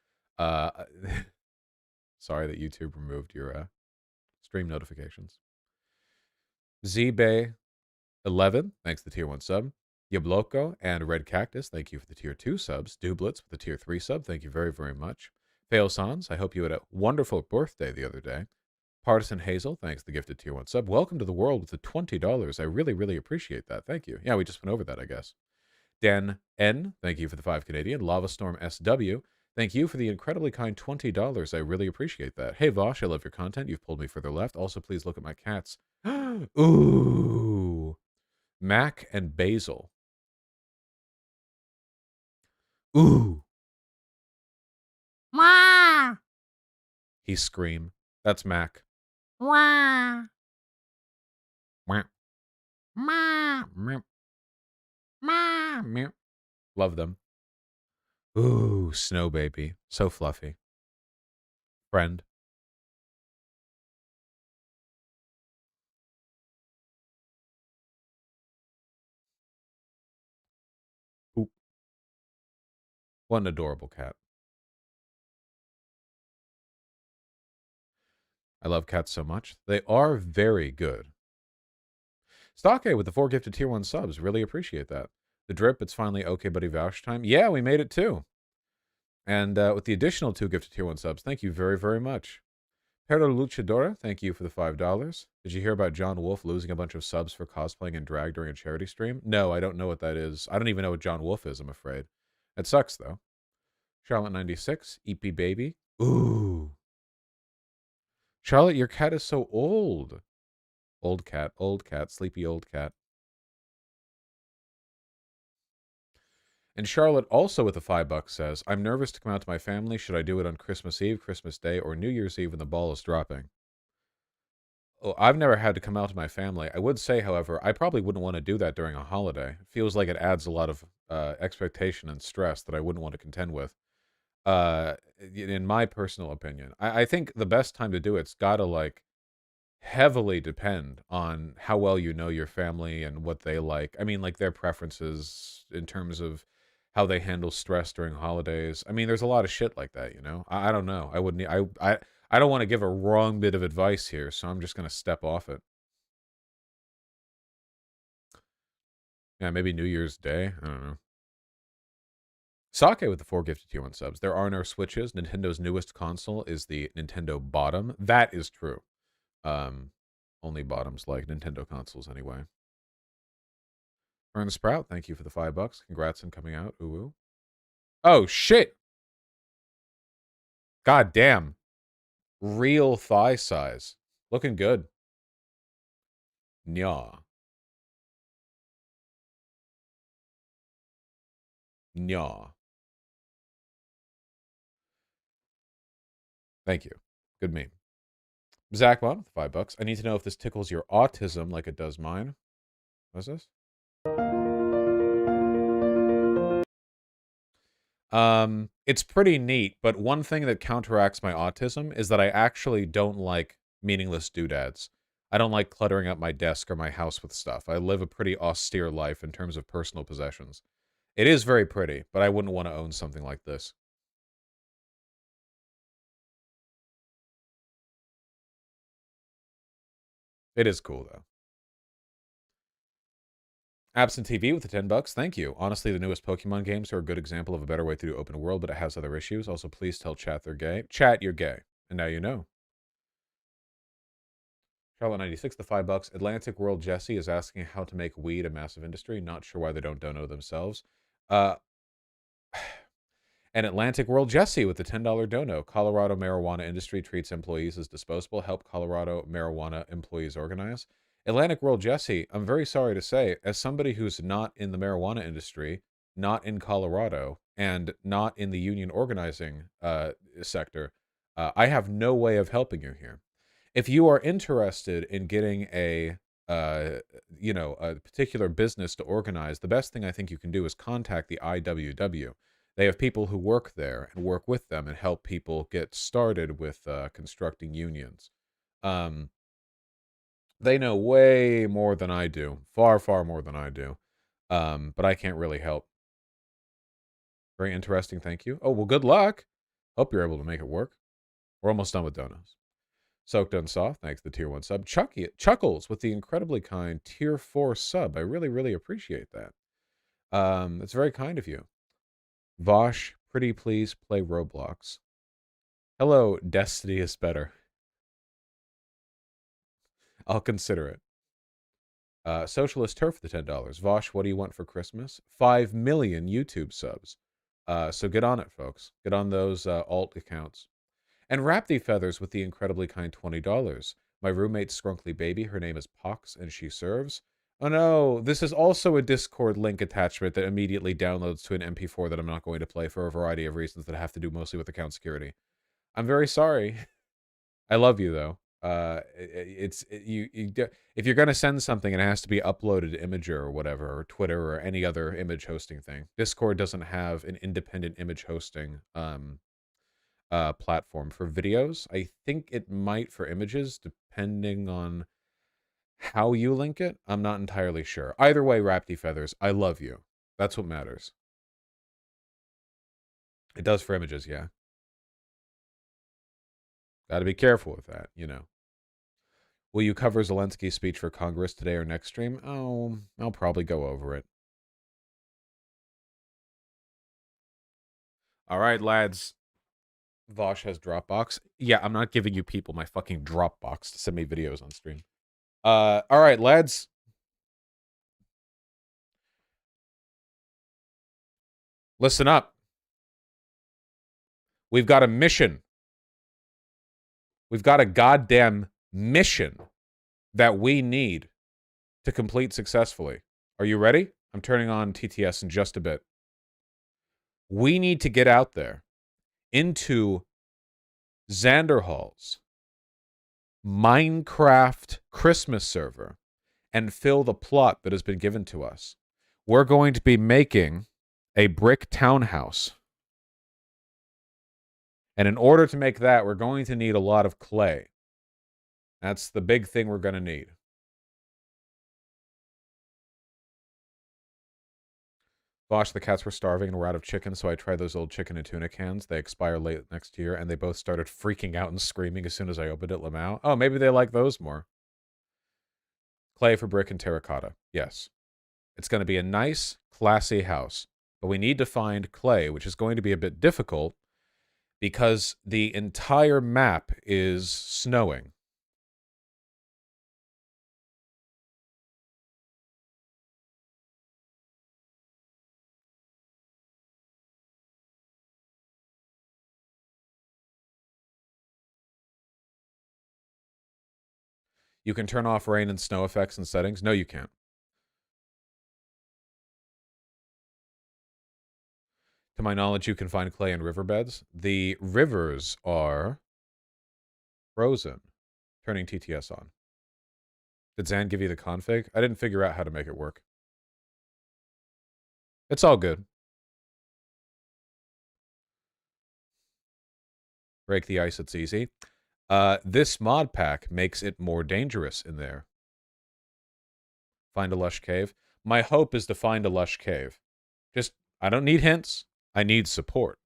Sorry that YouTube removed your stream notifications. ZBay 11, thanks for the tier 1 sub. Yabloko and Red Cactus, thank you for the tier 2 subs. Dublitz with the tier 3 sub, thank you very, very much. Fail Sans, I hope you had a wonderful birthday the other day. Partisan Hazel, thanks for the gifted tier 1 sub. Welcome to the world with the $20. I really, really appreciate that. Thank you. Yeah, we just went over that, I guess. Dan N, thank you for the 5 Canadian. Lava Storm SW, thank you for the incredibly kind $20. I really appreciate that. Hey, Vosh, I love your content. You've pulled me further left. Also, please look at my cats. Ooh. Mac and Basil. Ooh. Wah! He scream. That's Mac. Wah! Wah. Ma! Meow. Ma! Meow. Love them. Ooh, Snow Baby. So fluffy. Friend. Oop. What an adorable cat. I love cats so much. They are very good. Stock A with the 4 gifted tier 1 subs. Really appreciate that. The drip, it's finally okay buddy vouch time. Yeah, we made it too. And with the additional 2 gifted tier 1 subs, thank you very, very much. Perro Luchadora, thank you for the $5. Did you hear about John Wolf losing a bunch of subs for cosplaying in drag during a charity stream? No, I don't know what that is. I don't even know what John Wolf is, I'm afraid. It sucks, though. Charlotte96, EP Baby. Ooh. Charlotte, your cat is so old. Old cat, sleepy old cat. And Charlotte, also with the $5, says, I'm nervous to come out to my family. Should I do it on Christmas Eve, Christmas Day, or New Year's Eve when the ball is dropping? Oh, I've never had to come out to my family. I would say, however, I probably wouldn't want to do that during a holiday. It feels like it adds a lot of expectation and stress that I wouldn't want to contend with. In my personal opinion, I think the best time to do it's got to like heavily depend on how well you know your family and what they like. I mean, like their preferences in terms of how they handle stress during holidays. I mean, there's a lot of shit like that, you know. I don't know. I wouldn't. I don't want to give a wrong bit of advice here, so I'm just gonna step off it. Yeah, maybe New Year's Day. I don't know. Sake with the 4 gifted tier 1 subs. There are no Switches. Nintendo's newest console is the Nintendo Bottom. That is true. Only bottoms like Nintendo consoles anyway. Earn Sprout, thank you for the $5. Congrats on coming out. Ooh, ooh. Oh shit! God damn. Real thigh size. Looking good. Nya. Nya. Thank you. Good meme. Zachbot, $5. I need to know if this tickles your autism like it does mine. What's this? It's pretty neat, but one thing that counteracts my autism is that I actually don't like meaningless doodads. I don't like cluttering up my desk or my house with stuff. I live a pretty austere life in terms of personal possessions. It is very pretty, but I wouldn't want to own something like this. It is cool, though. Absent TV with the $10. Thank you. Honestly, the newest Pokemon games are a good example of a better way to do open world, but it has other issues. Also, please tell chat they're gay. Chat, you're gay. And now you know. Charlotte96, the $5. Atlantic World Jesse is asking how to make weed a massive industry. Not sure why they don't dono themselves. And Atlantic World Jesse with the $10 dono. Colorado marijuana industry treats employees as disposable. Help Colorado marijuana employees organize. Atlantic World Jesse, I'm very sorry to say, as somebody who's not in the marijuana industry, not in Colorado, and not in the union organizing sector, I have no way of helping you here. If you are interested in getting a particular business to organize, the best thing I think you can do is contact the IWW. They have people who work there and work with them and help people get started with constructing unions. They know way more than I do. Far, far more than I do. But I can't really help. Very interesting, thank you. Oh, well, good luck. Hope you're able to make it work. We're almost done with donuts. Soaked Unsaw, thanks the tier 1 sub. Chuckles with the incredibly kind tier 4 sub. I really, really appreciate that. It's very kind of you. Vosh, pretty please play Roblox. Hello, Destiny is better. I'll consider it. Socialist Turf the $10. Vosh, what do you want for Christmas? 5 million YouTube subs. So get on it, folks. Get on those alt accounts. And Wrap Thee Feathers with the incredibly kind $20. My roommate's scrunkly baby. Her name is Pox, and she serves. Oh no, this is also a Discord link attachment that immediately downloads to an MP4 that I'm not going to play for a variety of reasons that have to do mostly with account security. I'm very sorry. I love you though. If you're gonna send something, it has to be uploaded to Imager or whatever, or Twitter or any other image hosting thing. Discord doesn't have an independent image hosting platform for videos. I think it might for images, depending on how you link it. I'm not entirely sure. Either way, Rapty Feathers, I love you. That's what matters. It does for images, yeah. Got to be careful with that, you know. Will you cover Zelensky's speech for Congress today or next stream? Oh, I'll probably go over it. All right, lads. Vosh has Dropbox. Yeah, I'm not giving you people my fucking Dropbox to send me videos on stream. All right, lads. Listen up. We've got a mission. We've got a goddamn mission that we need to complete successfully. Are you ready? I'm turning on TTS in just a bit. We need to get out there into Xanderhall's Minecraft Christmas server and fill the plot that has been given to us. We're going to be making a brick townhouse. And in order to make that, we're going to need a lot of clay. That's the big thing we're going to need. Bosh, the cats were starving and were out of chicken, so I tried those old chicken and tuna cans. They expire late next year, and they both started freaking out and screaming as soon as I opened it. Lamau. Oh, maybe they like those more. Clay for brick and terracotta. Yes. It's going to be a nice, classy house. But we need to find clay, which is going to be a bit difficult because the entire map is snowing. You can turn off rain and snow effects and settings. No, you can't. To my knowledge, you can find clay in riverbeds. The rivers are frozen. Turning TTS on. Did Zan give you the config? I didn't figure out how to make it work. It's all good. Break the ice, it's easy. This mod pack makes it more dangerous in there. Find a lush cave. My hope is to find a lush cave. Just, I don't need hints. I need support.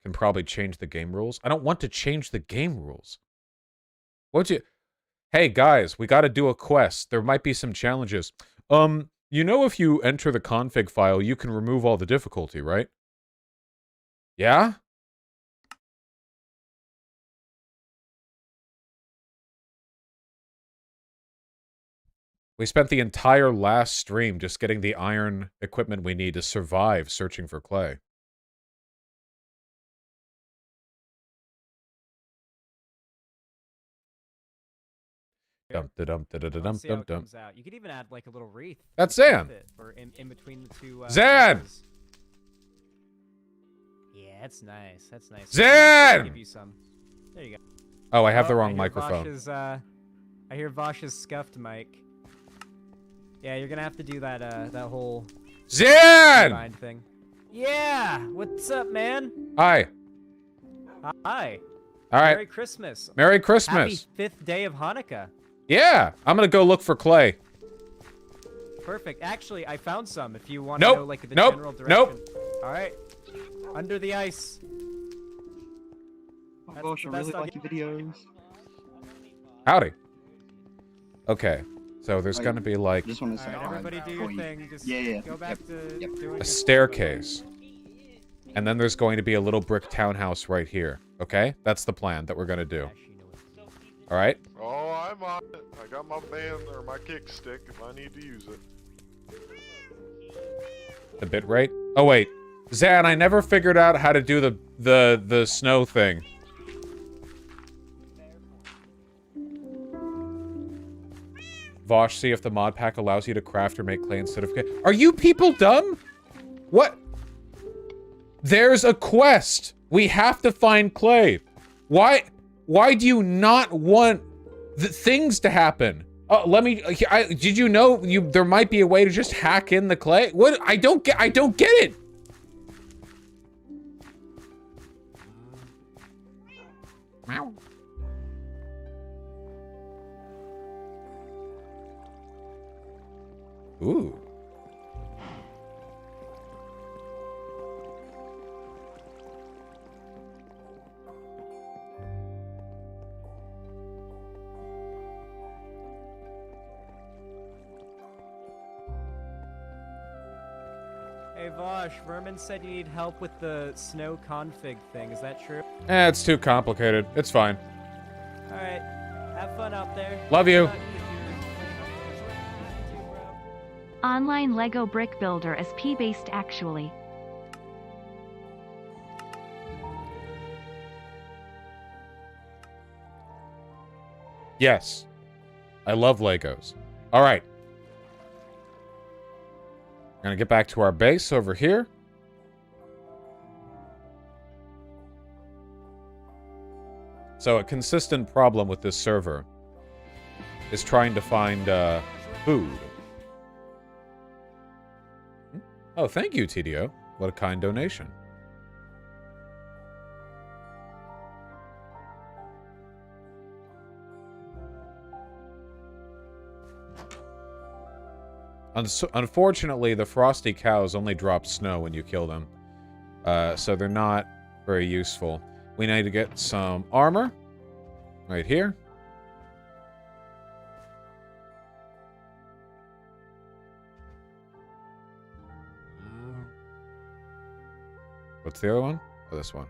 Can probably change the game rules. I don't want to change the game rules. What'd you... Hey, guys, we got to do a quest. There might be some challenges. You know if you enter the config file, you can remove all the difficulty, right? Yeah? We spent the entire last stream just getting the iron equipment we need to survive searching for clay. Dum-da-dum-da-da-dum-dum-dum. You could even add like a little wreath. That's Zan. Or in between the two. Zan! Pieces. Yeah, that's nice. That's nice. Zan! Give you some. There you go. Oh, I have the Oh, wrong I hear microphone. I hear Vosh's scuffed mic. Yeah, you're gonna have to do that that whole Zan! grind thing. Yeah, what's up, man? Hi. Hi. All right. Merry Christmas. Merry Christmas. Happy 5th day of Hanukkah. Yeah, I'm gonna go look for clay. Perfect. Actually, I found some. If you want to know like the general direction. Nope. All right. Under the ice. Oh That's gosh, the I best really I'll like your videos. Howdy. Okay, so there's I gonna be like I just want to say Alright, hi everybody do for your you. thing. Just Yeah, go back to yep. doing a your staircase. And then there's going to be a little brick townhouse right here. Okay? That's the plan that we're gonna do. Alright? Oh, I'm on it. I got my band or my kickstick if I need to use it. The bit rate? Oh wait. Zan, I never figured out how to do the snow thing. Vosh, see if the mod pack allows you to craft or make clay instead of clay. Are you people dumb? What? There's a quest. We have to find clay. Why do you not want the things to happen? Let me. Did you know there might be a way to just hack in the clay? What? I don't get it. Meow. Ooh. Hey Vosh, Vermin said you need help with the snow config thing. Is that true? It's too complicated. It's fine. Alright. Have fun out there. Love you. Good luck with your- bro. Online Lego brick builder is P-based actually. Yes. I love Legos. All right. Gonna get back to our base over here. So a consistent problem with this server is trying to find food. Oh, thank you, TDO. What a kind donation. Unfortunately, the frosty cows only drop snow when you kill them. So they're not very useful. We need to get some armor. Right here. What's the other one? Oh, this one.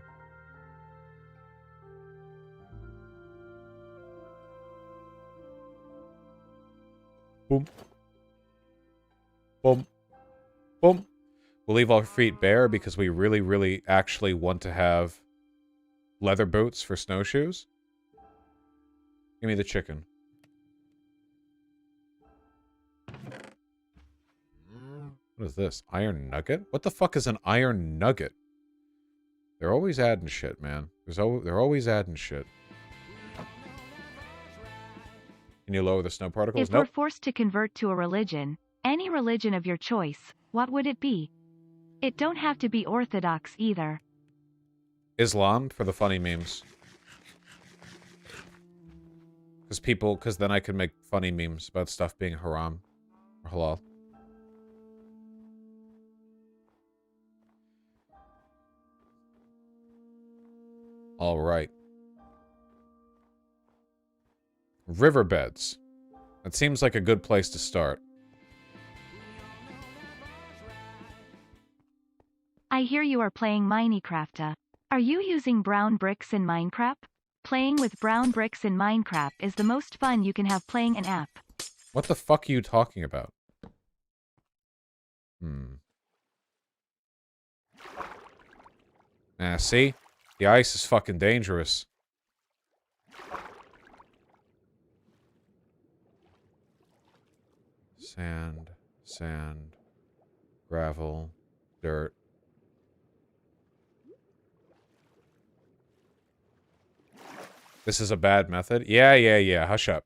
Boom. Boom. Boom. We'll leave our feet bare because we really, really actually want to have leather boots for snowshoes. Give me the chicken. What is this? Iron nugget? What the fuck is an iron nugget? They're always adding shit, man. They're always adding shit. Can you lower the snow particles? If we're Nope. forced to convert to a religion, any religion of your choice, what would it be? It don't have to be orthodox either. Islam for the funny memes. Because then I can make funny memes about stuff being haram or halal. All right. Riverbeds. That seems like a good place to start. I hear you are playing Minecraft. Are you using brown bricks in Minecraft? Playing with brown bricks in Minecraft is the most fun you can have playing an app. What the fuck are you talking about? See? The ice is fucking dangerous. Sand, sand, gravel, dirt. This is a bad method? Yeah. Hush up.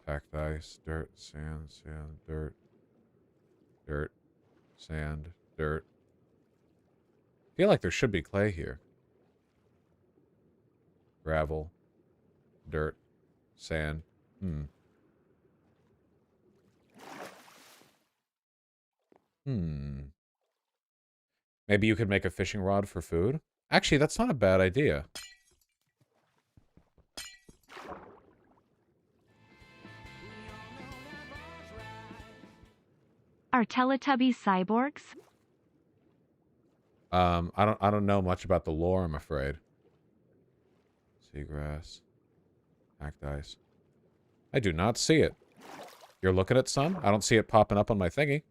Packed ice, dirt, sand, dirt. Dirt, sand, dirt. I feel like there should be clay here. Gravel, dirt, sand. Hmm. Hmm. Maybe you could make a fishing rod for food? Actually, that's not a bad idea. Are Teletubbies cyborgs? I don't know much about the lore, I'm afraid. Seagrass. Cacti. I do not see it. You're looking at some? I don't see it popping up on my thingy.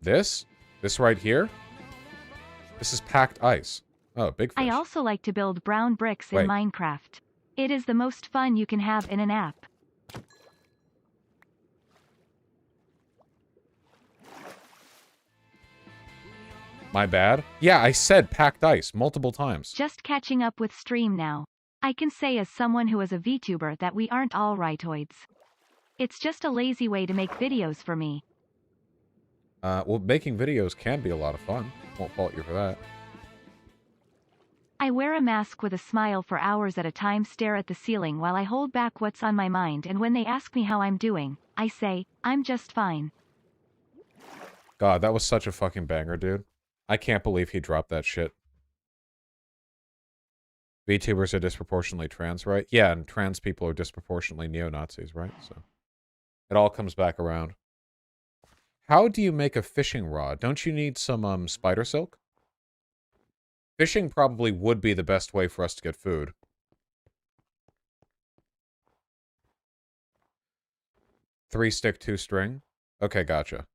This? This right here? This is packed ice. Oh, big fish. I also like to build brown bricks in Wait. Minecraft. It is the most fun you can have in an app. My bad? Yeah, I said packed ice multiple times. Just catching up with stream now. I can say as someone who is a VTuber that we aren't all rightoids. It's just a lazy way to make videos for me. Well, making videos can be a lot of fun. Won't fault you for that. I wear a mask with a smile for hours at a time, stare at the ceiling while I hold back what's on my mind, and when they ask me how I'm doing, I say, I'm just fine. God, that was such a fucking banger, dude. I can't believe he dropped that shit. VTubers are disproportionately trans, right? Yeah, and trans people are disproportionately neo-Nazis, right? So it all comes back around. How do you make a fishing rod? Don't you need some spider silk? Fishing probably would be the best way for us to get food. Three stick, two string. Okay, gotcha.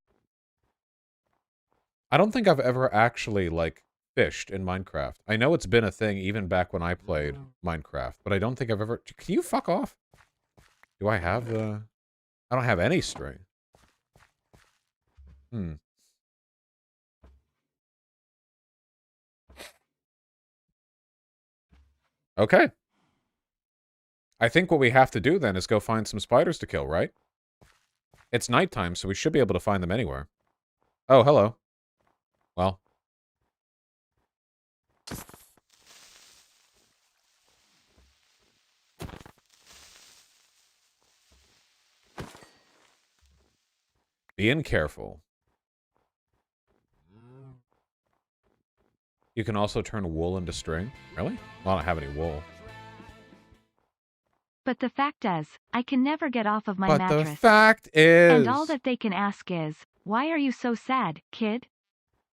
I don't think I've ever actually, like, fished in Minecraft. I know it's been a thing even back when I played Minecraft, but I don't think I've ever... Can you fuck off? Do I have the... I don't have any string. Okay. I think what we have to do then is go find some spiders to kill, right? It's nighttime, so we should be able to find them anywhere. Oh, hello. Well. Being careful. You can also turn wool into string. Really? Well, I don't have any wool. But the fact is, I can never get off of my But mattress. the fact is... And all that they can ask is, why are you so sad, kid?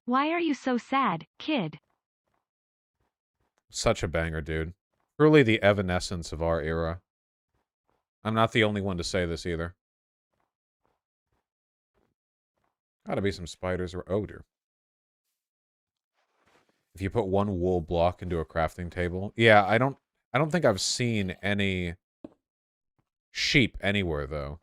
Why are you so sad, kid? Such a banger, dude. Truly the evanescence of our era. I'm not the only one to say this either. Gotta be some spiders or... Oh, dear. If you put one wool block into a crafting table... Yeah, I don't think I've seen any sheep anywhere, though.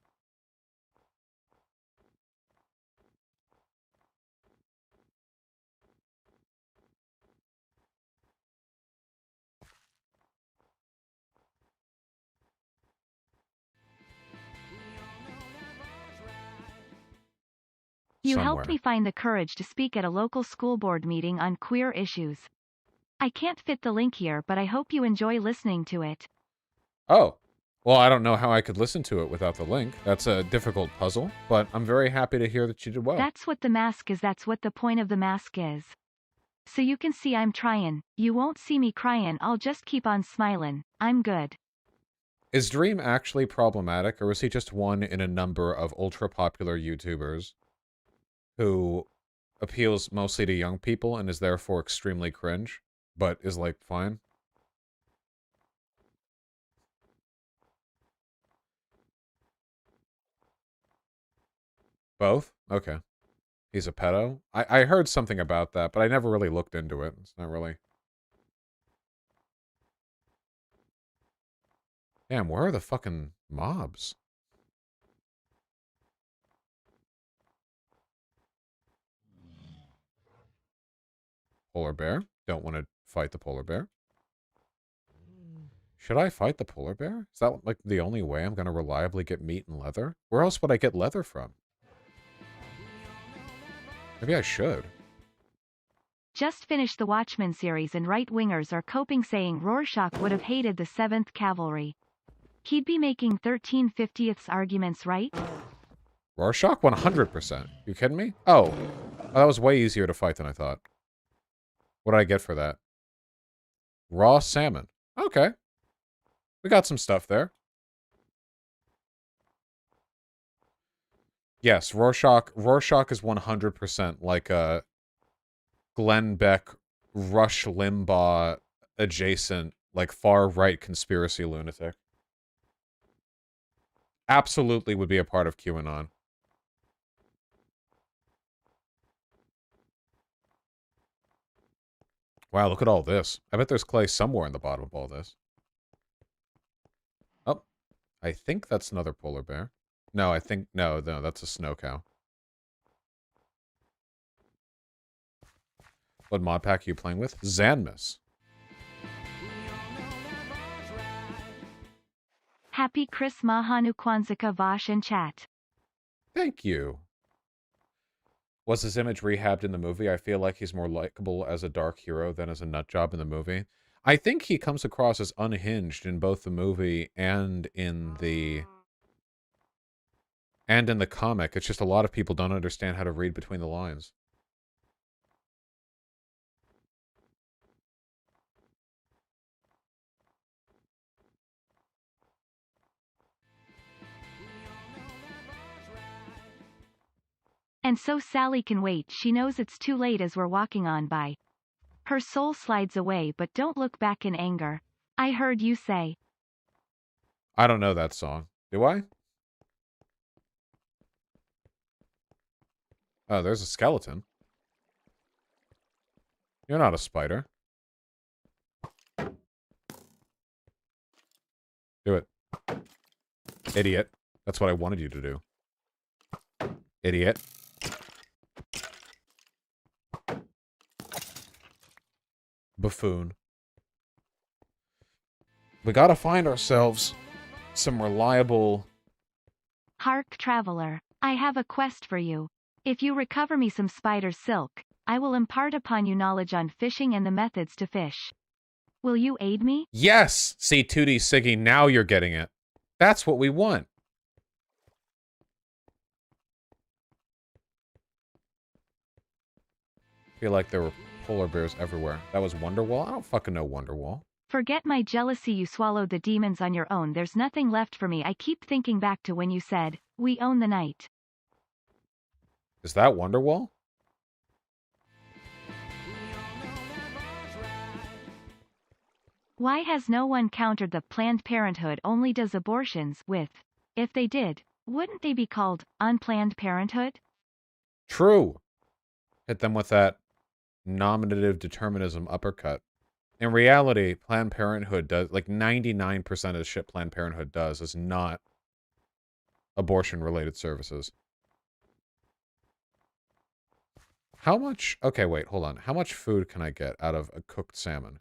You Somewhere. helped me find the courage to speak at a local school board meeting on queer issues. I can't fit the link here, but I hope you enjoy listening to it. Oh. Well, I don't know how I could listen to it without the link. That's a difficult puzzle, but I'm very happy to hear that you did well. That's what the mask is. That's what the point of the mask is. So you can see I'm trying. You won't see me crying. I'll just keep on smiling. I'm good. Is Dream actually problematic, or is he just one in a number of ultra-popular YouTubers who appeals mostly to young people and is therefore extremely cringe, but is, like, fine? Both? Okay. He's a pedo? I heard something about that, but I never really looked into it. It's not really... Damn, where are the fucking mobs? Polar bear? Don't want to fight the polar bear. Should I fight the polar bear? Is that, like, the only way I'm going to reliably get meat and leather? Where else would I get leather from? Maybe I should. Just finished the Watchmen series and right-wingers are coping saying Rorschach would have hated the 7th Cavalry. He'd be making 13/50ths arguments, right? Rorschach? 100%. You kidding me? Oh. That was way easier to fight than I thought. What did I get for that? Raw salmon. Okay. We got some stuff there. Yes, Rorschach is 100% like a Glenn Beck, Rush Limbaugh adjacent, like far-right conspiracy lunatic. Absolutely would be a part of QAnon. Wow, look at all this. I bet there's clay somewhere in the bottom of all this. Oh, I think that's another polar bear. No, no, that's a snow cow. What mod pack are you playing with? Xanmas. Happy Chris Mahanu Kwanzaa Vosh in chat. Thank you. Was his image rehabbed in the movie? I feel like he's more likable as a dark hero than as a nutjob in the movie. I think he comes across as unhinged in both the movie and in the comic. It's just a lot of people don't understand how to read between the lines. And so Sally can wait. She knows it's too late as we're walking on by. Her soul slides away, but don't look back in anger. I heard you say. I don't know that song. Do I? Oh, there's a skeleton. You're not a spider. Do it. Idiot. That's what I wanted you to do. Idiot. Buffoon. We gotta find ourselves some reliable... Hark, traveler. I have a quest for you. If you recover me some spider silk, I will impart upon you knowledge on fishing and the methods to fish. Will you aid me? Yes! See, 2D Siggy, now you're getting it. That's what we want. I feel like there were polar bears everywhere. That was Wonderwall? I don't fucking know Wonderwall. Forget my jealousy, you swallowed the demons on your own. There's nothing left for me. I keep thinking back to when you said, we own the night. Is that Wonderwall? Why has no one countered the Planned Parenthood only does abortions with, if they did, wouldn't they be called Unplanned Parenthood? True. Hit them with that nominative determinism uppercut. In reality, Planned Parenthood does, like 99% of the shit Planned Parenthood does is not abortion-related services. How much... Okay, wait, hold on. How much food can I get out of a cooked salmon?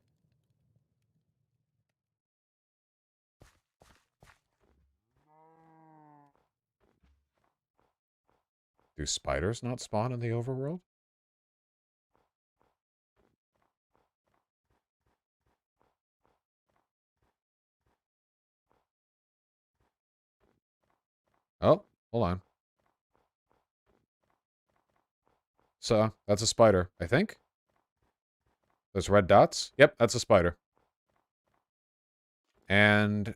Do spiders not spawn in the overworld? Oh, hold on. So, that's a spider, I think. Those red dots? Yep, that's a spider. And,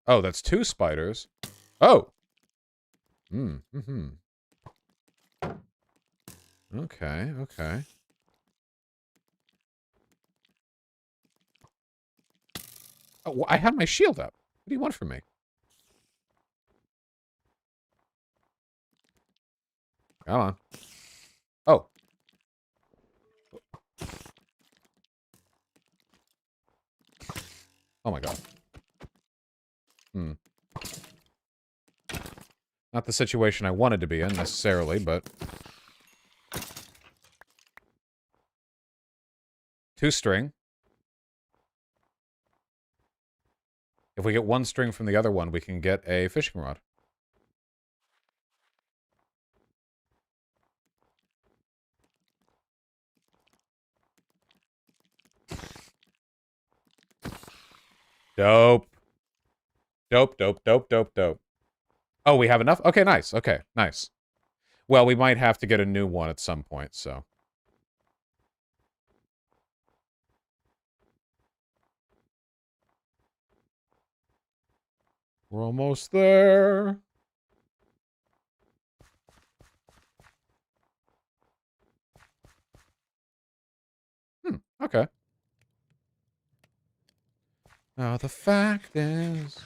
oh, that's 2 spiders. Oh! Mm-hmm. Okay, okay. Oh, well, I have my shield up. What do you want from me? Come on. Oh. Oh my god. Not the situation I wanted to be in, necessarily, but... 2 string. If we get 1 string from the other one, we can get a fishing rod. Dope. Dope, dope, dope, dope, dope. Oh, we have enough? Okay, nice. Okay, nice. Well, we might have to get a new one at some point, so. We're almost there. Okay. Now, the fact is...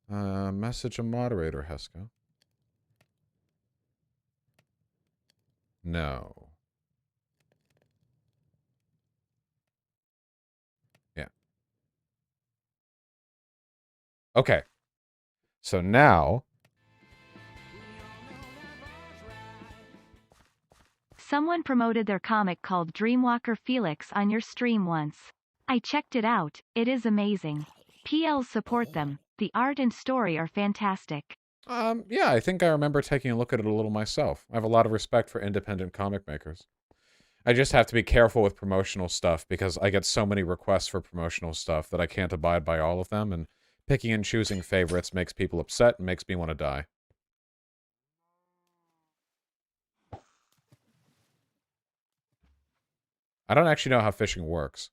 message a moderator, Heska. No. Yeah. Okay. So now... Someone promoted their comic called Dreamwalker Felix on your stream once. I checked it out, it is amazing. PLs support them, the art and story are fantastic. Yeah, I think I remember taking a look at it a little myself. I have a lot of respect for independent comic makers. I just have to be careful with promotional stuff because I get so many requests for promotional stuff that I can't abide by all of them, and picking and choosing favorites makes people upset and makes me want to die. I don't actually know how fishing works.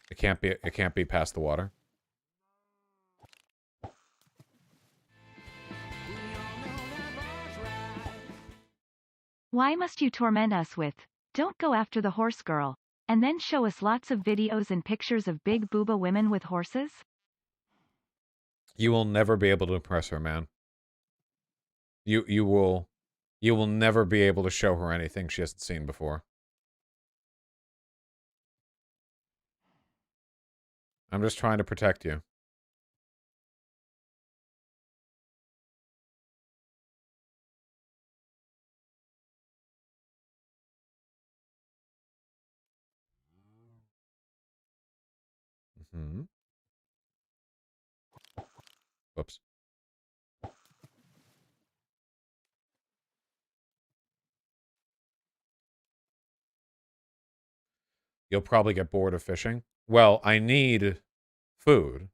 It can't be past the water. Why must you torment us with, don't go after the horse girl, and then show us lots of videos and pictures of big booba women with horses? You will never be able to impress her, man. You will never be able to show her anything she hasn't seen before. I'm just trying to protect you. Mm-hmm. Whoops. You'll probably get bored of fishing. Well, I need food.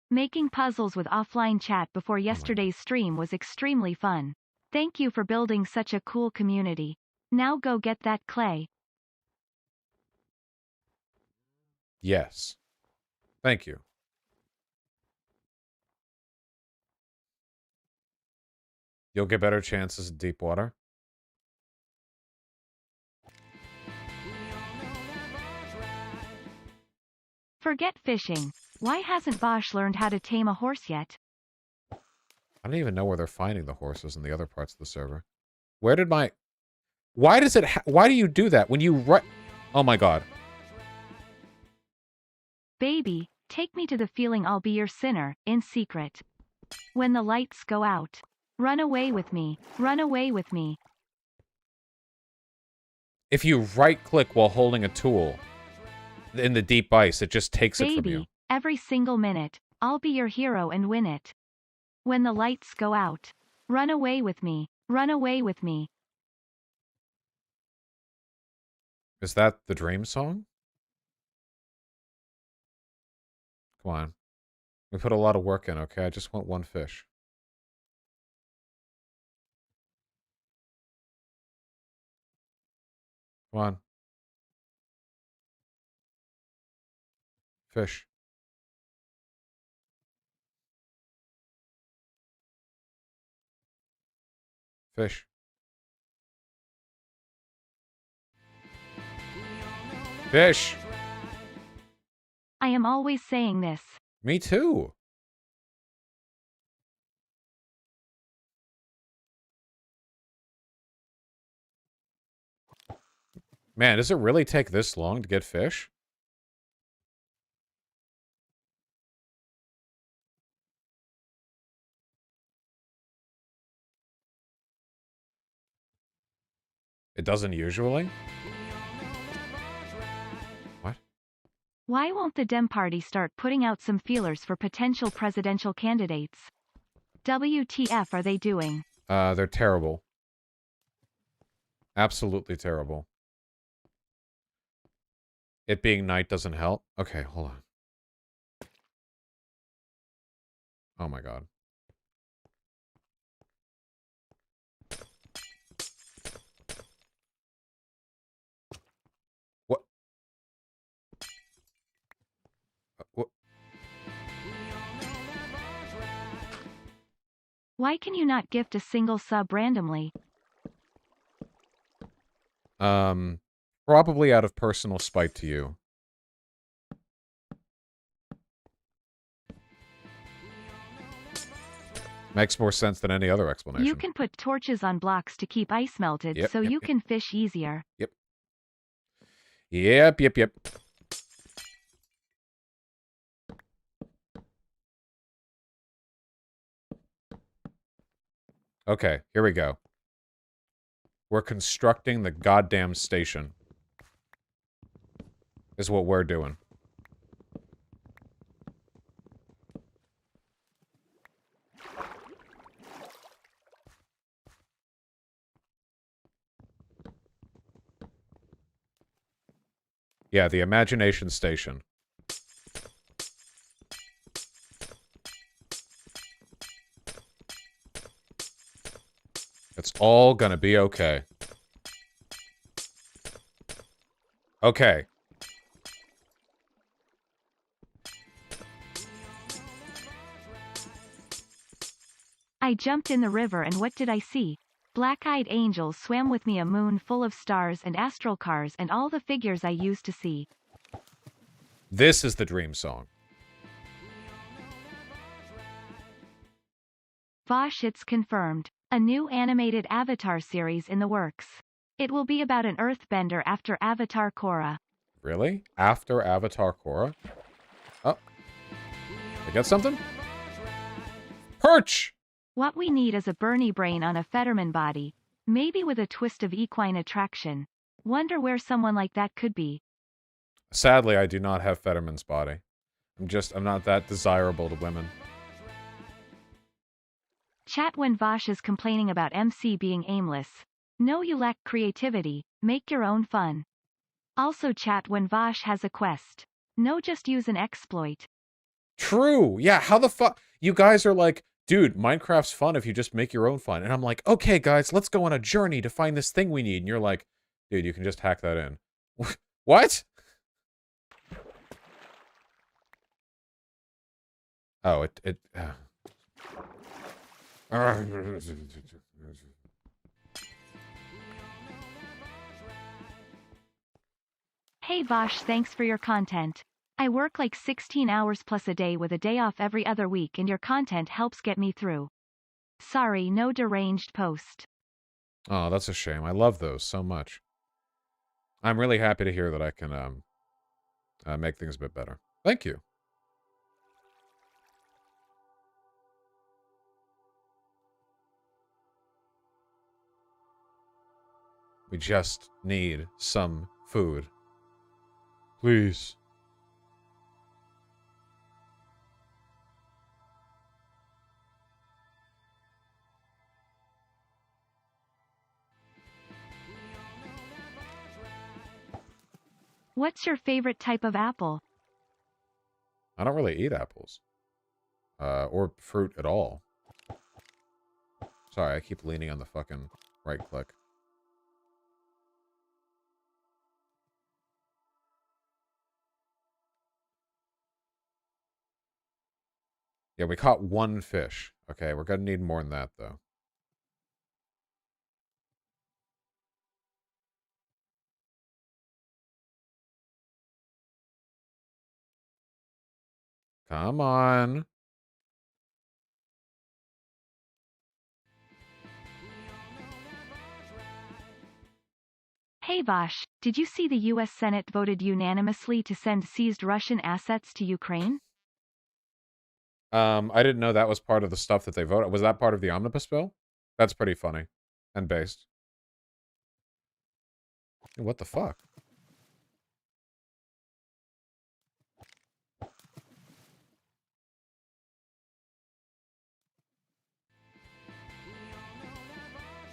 Making puzzles with offline chat before my yesterday's stream was extremely fun. Thank you for building such a cool community. Now go get that clay. Yes. Thank you. You'll get better chances in deep water. Forget fishing. Why hasn't Bosch learned how to tame a horse yet? I don't even know where they're finding the horses in the other parts of the server. Where did my... Why does it... Why do you do that? When you... Oh my god. Baby, take me to the feeling I'll be your sinner, in secret. When the lights go out. Run away with me. Run away with me. If you right-click while holding a tool in the deep ice, it just takes it from you. Baby, every single minute, I'll be your hero and win it. When the lights go out. Run away with me. Run away with me. Is that the dream song? Come on. We put a lot of work in, okay? I just want one fish. Come on. Fish. Fish. Fish! I am always saying this. Me too. Man, does it really take this long to get fish? It doesn't usually? What? Why won't the Dem Party start putting out some feelers for potential presidential candidates? WTF are they doing? They're terrible. Absolutely terrible. It being night doesn't help. Okay, hold on. Oh my god. What? What? Why can you not gift a single sub randomly? Probably out of personal spite to you. Makes more sense than any other explanation. You can put torches on blocks to keep ice melted Yep, so yep, you yep. can fish easier. Yep. Yep, yep, yep. Okay, here we go. We're constructing the goddamn station. Is what we're doing. Yeah, the imagination station. It's all gonna be okay. Okay. I jumped in the river and what did I see? Black-eyed angels swam with me, a moon full of stars and astral cars and all the figures I used to see. This is the dream song. Vosh, it's confirmed. A new animated Avatar series in the works. It will be about an earthbender after Avatar Korra. Really? After Avatar Korra? Oh. I get something? Perch! What we need is a Bernie brain on a Fetterman body. Maybe with a twist of equine attraction. Wonder where someone like that could be. Sadly, I do not have Fetterman's body. I'm not that desirable to women. Chat when Vosh is complaining about MC being aimless. Know you lack creativity, make your own fun. Also chat when Vosh has a quest. No, just use an exploit. True! Yeah, how the fuck? You guys are like, dude, Minecraft's fun if you just make your own fun. And I'm like, okay, guys, let's go on a journey to find this thing we need. And you're like, dude, you can just hack that in. What? Oh, Hey Vosh, thanks for your content. I work like 16 hours plus a day with a day off every other week and your content helps get me through. Sorry, no deranged post. Oh, that's a shame. I love those so much. I'm really happy to hear that I can make things a bit better. Thank you. We just need some food. Please. What's your favorite type of apple? I don't really eat apples. Or fruit at all. Sorry, I keep leaning on the fucking right click. Yeah, we caught one fish. Okay, we're gonna need more than that, though. Come on. Hey Vosh, did you see the US Senate voted unanimously to send seized Russian assets to Ukraine? I didn't know that was part of the stuff that they voted. Was that part of the omnibus bill? That's pretty funny. And based. What the fuck?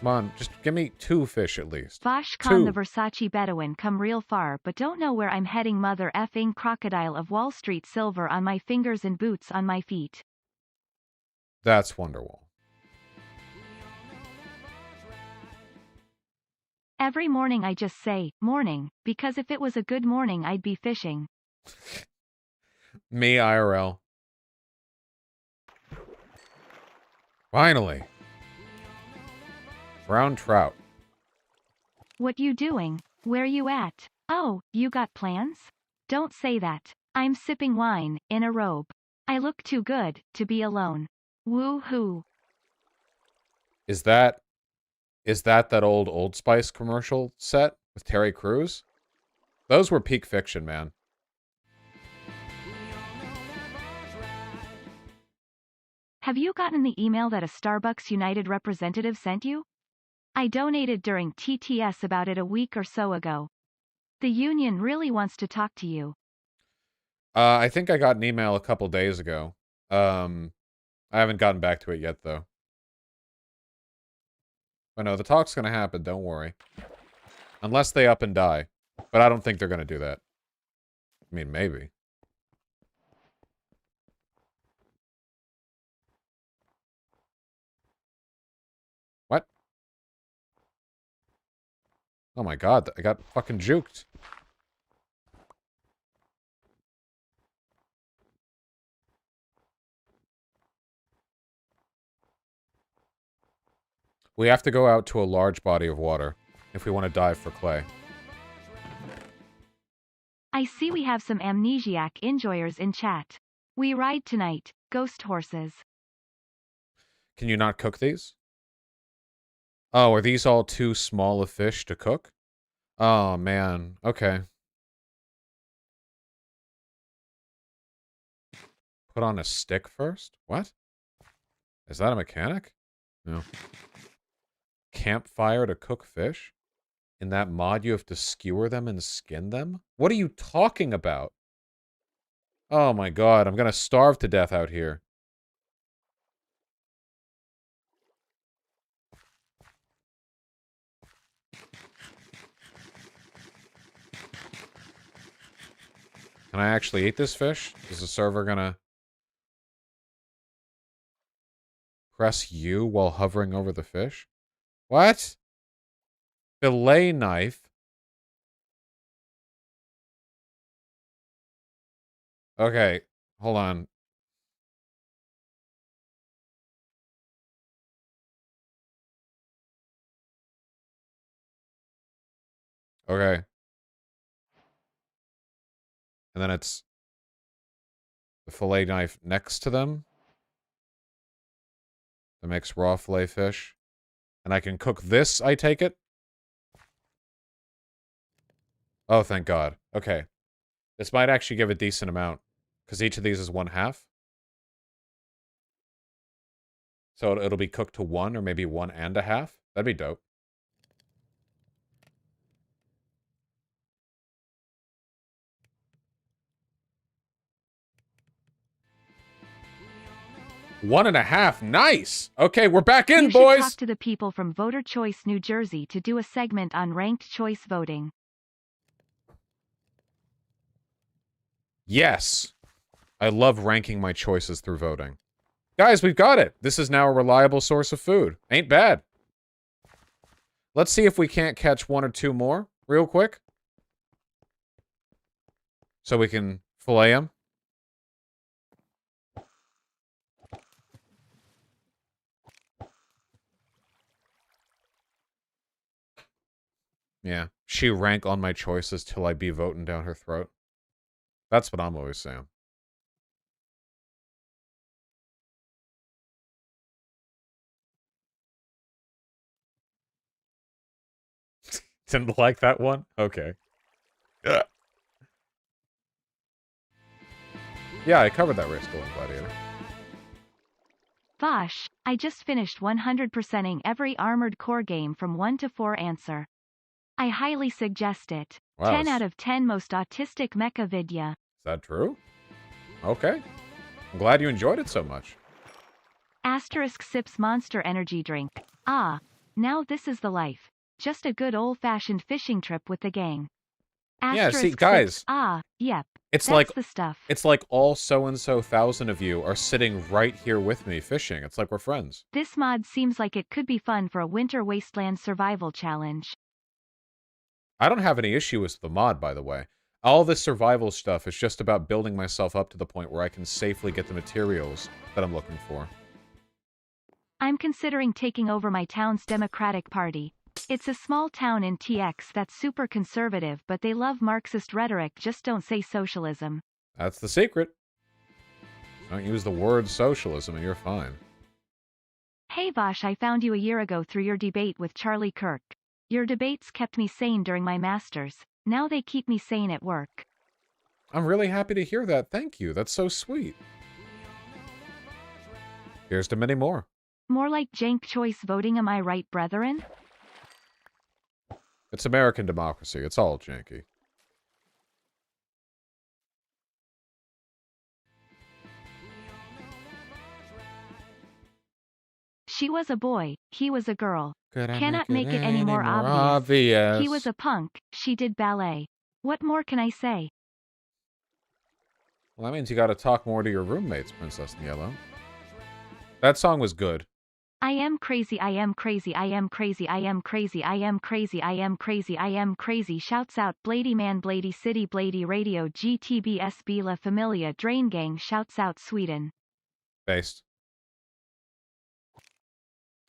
Come on, just give me 2 fish at least. Vosh Khan the 2. Versace Bedouin come real far but don't know where I'm heading mother effing crocodile of Wall Street silver on my fingers and boots on my feet. That's Wonderwall. Every morning I just say, morning, because if it was a good morning I'd be fishing. Me, IRL. Finally. Brown trout. What you doing? Where you at? Oh, you got plans? Don't say that. I'm sipping wine, in a robe. I look too good, to be alone. Woo-hoo. Is that that Old Spice commercial set with Terry Crews? Those were peak fiction, man. Have you gotten the email that a Starbucks United representative sent you? I donated during TTS about it a week or so ago. The union really wants to talk to you. I think I got an email a couple days ago. I haven't gotten back to it yet, though. But no, the talk's gonna happen, don't worry. Unless they up and die. But I don't think they're gonna do that. I mean, maybe. What? Oh my god, I got fucking juked. We have to go out to a large body of water if we want to dive for clay. I see we have some amnesiac enjoyers in chat. We ride tonight, ghost horses. Can you not cook these? Oh, are these all too small a fish to cook? Oh, man. Okay. Put on a stick first? What? Is that a mechanic? No. Campfire to cook fish? In that mod, you have to skewer them and skin them? What are you talking about? Oh my god, I'm gonna starve to death out here. Can I actually eat this fish? Is the server gonna press U while hovering over the fish? What? Fillet knife? Okay, hold on. Okay. And then it's the fillet knife next to them. That makes raw fillet fish. And I can cook this, I take it? Oh, thank God. Okay. This might actually give a decent amount. Because each of these is 1/2. So it'll be cooked to 1 or maybe 1.5. That'd be dope. One and a half. Nice. Okay, we're back in, you should boys. talk to the people from Voter Choice New Jersey to do a segment on ranked choice voting. Yes. I love ranking my choices through voting. Guys, we've got it. This is now a reliable source of food. Ain't bad. Let's see if we can't catch 1 or 2 more real quick. So we can fillet them. Yeah. She rank on my choices till I be voting down her throat. That's what I'm always saying. Didn't like that one? Okay. Yeah, I covered that race going Gladiator. Vosh, I just finished 100%ing every Armored Core game from 1 to 4 answer. I highly suggest it. Wow. 10 out of 10 most autistic mecha vidya. Is that true? Okay. I'm glad you enjoyed it so much. Asterisk sips Monster Energy drink. Ah. Now this is the life. Just a good old-fashioned fishing trip with the gang. Yeah, see, Asterisk guys. 6. Ah, yep. It's That's like the stuff. it's like all so-and-so thousand of you are sitting right here with me fishing. It's like we're friends. This mod seems like it could be fun for a winter wasteland survival challenge. I don't have any issue with the mod, by the way. All this survival stuff is just about building myself up to the point where I can safely get the materials that I'm looking for. I'm considering taking over my town's Democratic Party. It's a small town in TX that's super conservative, but they love Marxist rhetoric, just don't say socialism. That's the secret. Don't use the word socialism and you're fine. Hey Vosh, I found you a year ago through your debate with Charlie Kirk. Your debates kept me sane during my masters. Now they keep me sane at work. I'm really happy to hear that. Thank you. That's so sweet. Here's to many more. More like jank choice voting, am I right, brethren? It's American democracy. It's all janky. She was a boy, he was a girl. Could I Cannot make it any more obvious. He was a punk, she did ballet. What more can I say? Well, that means you gotta talk more to your roommates, Princess in Yellow. That song was good. I am crazy, I am crazy, I am crazy, I am crazy, I am crazy, I am crazy, I am crazy. Shouts out Blady Man, Blady City, Blady Radio, GTBSB La Familia, Drain Gang. Shouts out Sweden. Based.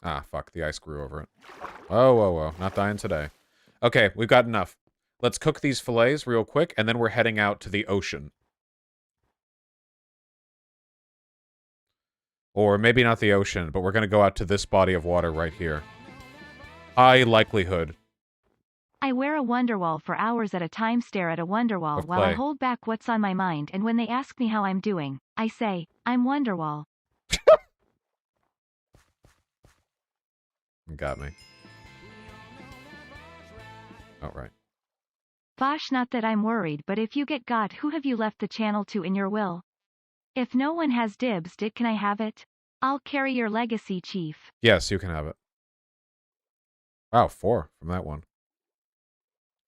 Ah, fuck. The ice grew over it. Whoa, whoa, whoa. Not dying today. Okay, we've got enough. Let's cook these fillets real quick, and then we're heading out to the ocean. Or maybe not the ocean, but we're going to go out to this body of water right here. High likelihood. I wear a Wonderwall for hours at a time, stare at a Wonderwall Of while I clay. hold back what's on my mind, and when they ask me how I'm doing, I say, I'm Wonderwall. Got me. All right. Vosh, not that I'm worried, but if you get got, who have you left the channel to in your will? If no one has dibs, can I have it? I'll carry your legacy, Chief. Yes, you can have it. Wow, 4 from that one.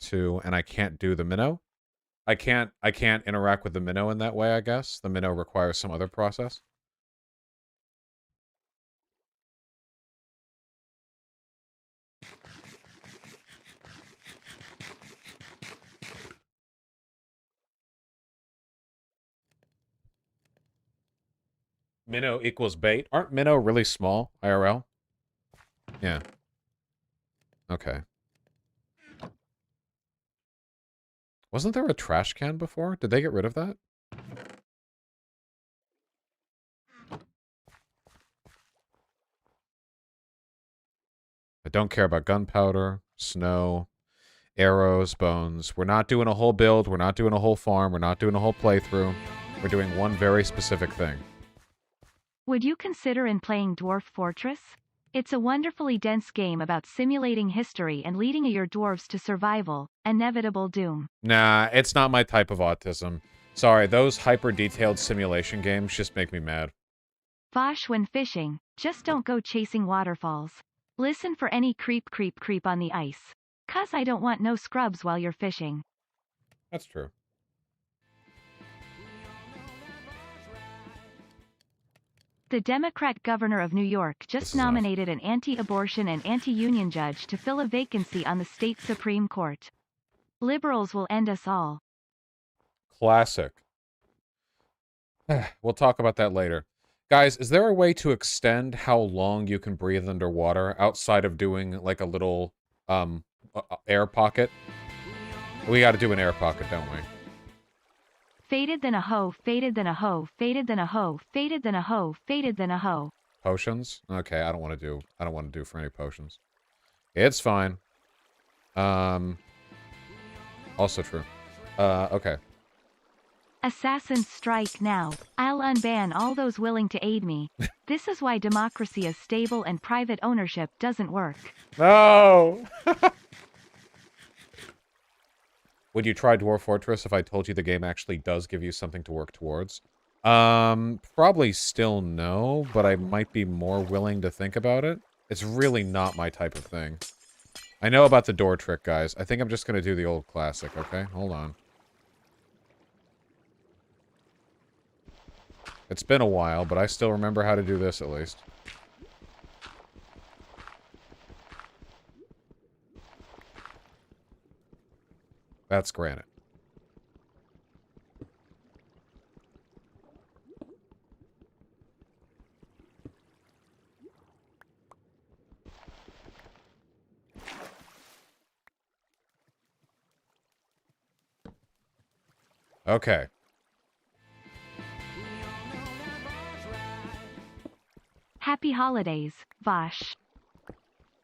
2, and I can't do the minnow? I can't interact with the minnow in that way, I guess. The minnow requires some other process. Minnow equals bait. Aren't minnow really small, IRL? Yeah. Okay. Wasn't there a trash can before? Did they get rid of that? I don't care about gunpowder, snow, arrows, bones. We're not doing a whole build. We're not doing a whole farm. We're not doing a whole playthrough. We're doing one very specific thing. Would you consider in playing Dwarf Fortress? It's a wonderfully dense game about simulating history and leading your dwarves to survival, inevitable doom. Nah, it's not my type of autism. Sorry, those hyper-detailed simulation games just make me mad. Vosh, when fishing, just don't go chasing waterfalls. Listen for any creep on the ice. 'Cause I don't want no scrubs while you're fishing. That's true. The Democrat governor of New York This just is enough. nominated an anti-abortion and anti-union judge to fill a vacancy on the state Supreme Court. Liberals will end us all. Classic. We'll talk about that later. Guys, is there a way to extend how long you can breathe underwater outside of doing like a little air pocket? We got to do an air pocket, don't we? Faded than a hoe, faded than a hoe, faded than a hoe, faded than a hoe, faded than a hoe. Potions? Okay, I don't want to do for any potions. It's fine. Also true. Okay. Assassins strike now. I'll unban all those willing to aid me. This is why democracy is stable and private ownership doesn't work. No! Would you try Dwarf Fortress if I told you the game actually does give you something to work towards? Probably still no, but I might be more willing to think about it. It's really not my type of thing. I know about the door trick, guys. I think I'm just going to do the old classic, okay? Hold on. It's been a while, but I still remember how to do this, at least. That's granite. Okay. Happy holidays, Vosh.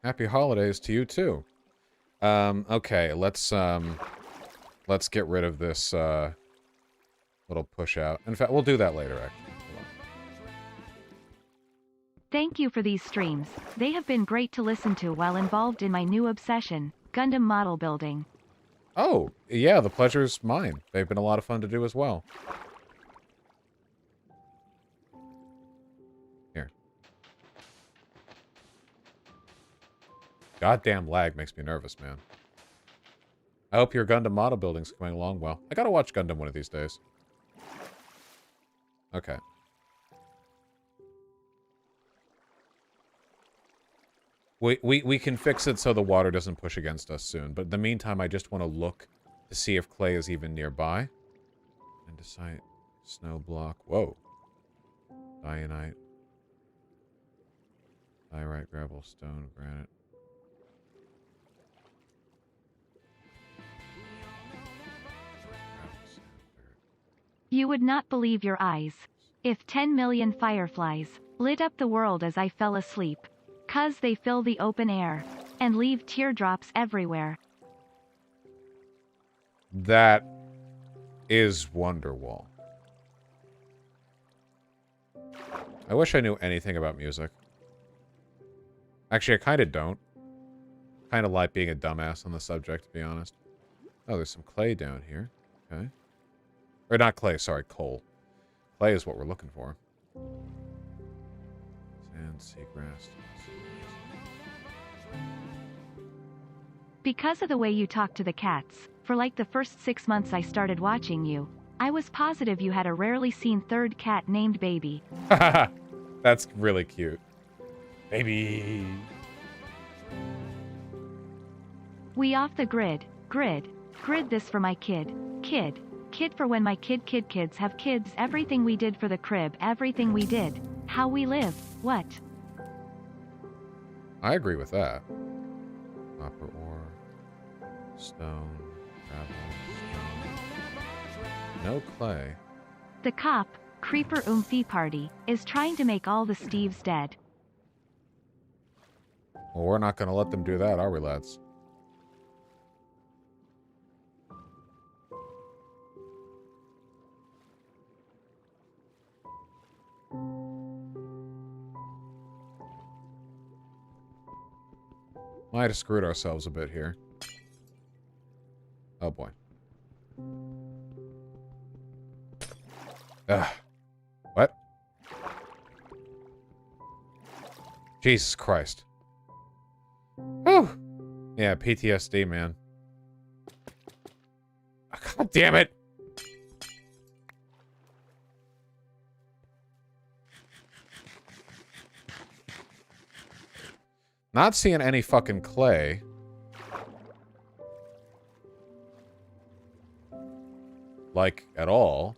Happy holidays to you, too. Okay, let's get rid of this, little push out. In fact, we'll do that later, actually. Hold on. Thank you for these streams. They have been great to listen to while involved in my new obsession, Gundam model building. Oh, yeah, the pleasure's mine. They've been a lot of fun to do as well. Here. Goddamn lag makes me nervous, man. I hope your Gundam model building's coming along well. I gotta watch Gundam one of these days. Okay. We can fix it so the water doesn't push against us soon. But in the meantime, I just want to look to see if clay is even nearby. Andesite, snow block. Whoa. Dianite. Diorite, gravel, stone, granite. You would not believe your eyes. If 10 million fireflies lit up the world as I fell asleep. 'Cause they fill the open air and leave teardrops everywhere. That is Wonderwall. I wish I knew anything about music. Actually, I kind of don't. Kind of like being a dumbass on the subject, to be honest. Oh, there's some clay down here. Okay. Or not clay, sorry, coal. Clay is what we're looking for. Sand, seagrass. Because of the way you talk to the cats, for like the first 6 months I started watching you, I was positive you had a rarely seen third cat named Baby. That's really cute. Baby. We off the grid this for my kid for when my kids have kids, everything we did for the crib, everything we did, how we live, what? I agree with that. Copper ore, stone, gravel, stone. No clay. The cop, Creeper Oomphy Party, is trying to make all the Steves dead. Well, we're not going to let them do that, are we, lads? Might have screwed ourselves a bit here. Oh, boy. Ugh. What? Jesus Christ. Whew. Yeah, PTSD, man. God damn it! Not seeing any fucking clay. Like, at all.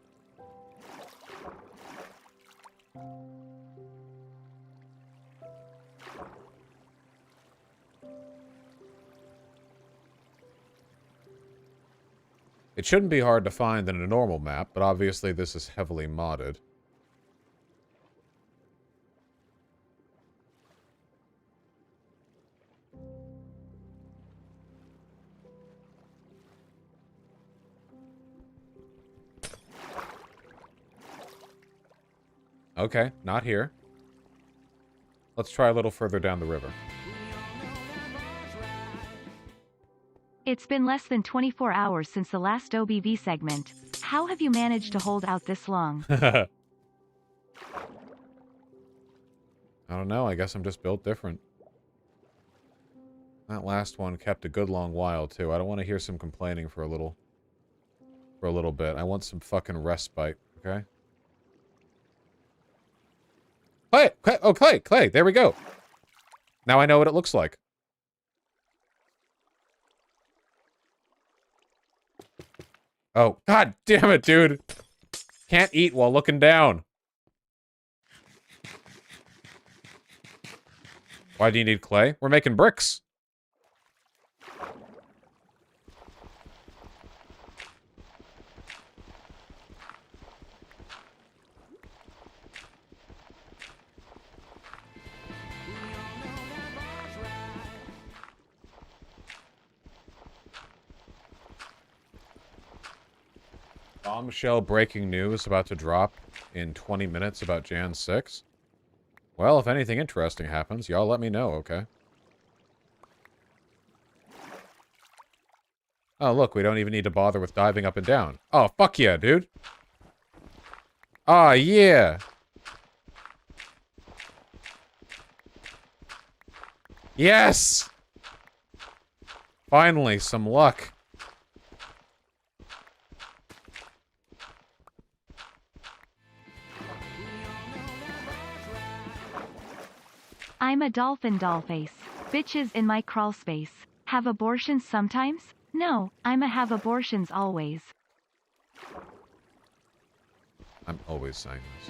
It shouldn't be hard to find in a normal map, but obviously this is heavily modded. Okay, not here. Let's try a little further down the river. It's been less than 24 hours since the last OBV segment. How have you managed to hold out this long? I don't know, I guess I'm just built different. That last one kept a good long while, too. I don't want to hear some complaining for a little bit. I want some fucking respite, okay? Clay! Clay! Oh, Clay! Clay! There we go! Now I know what it looks like. Oh, god damn it, dude! Can't eat while looking down. Why do you need clay? We're making bricks. Bombshell breaking news about to drop in 20 minutes about Jan 6. Well, if anything interesting happens, y'all let me know, okay? Oh, look, we don't even need to bother with diving up and down. Oh, fuck yeah, dude. Ah, yeah. Yes! Finally, some luck. I'm a dolphin dollface. Bitches in my crawl space. Have abortions sometimes? No, I'm a have abortions always. I'm always saying this.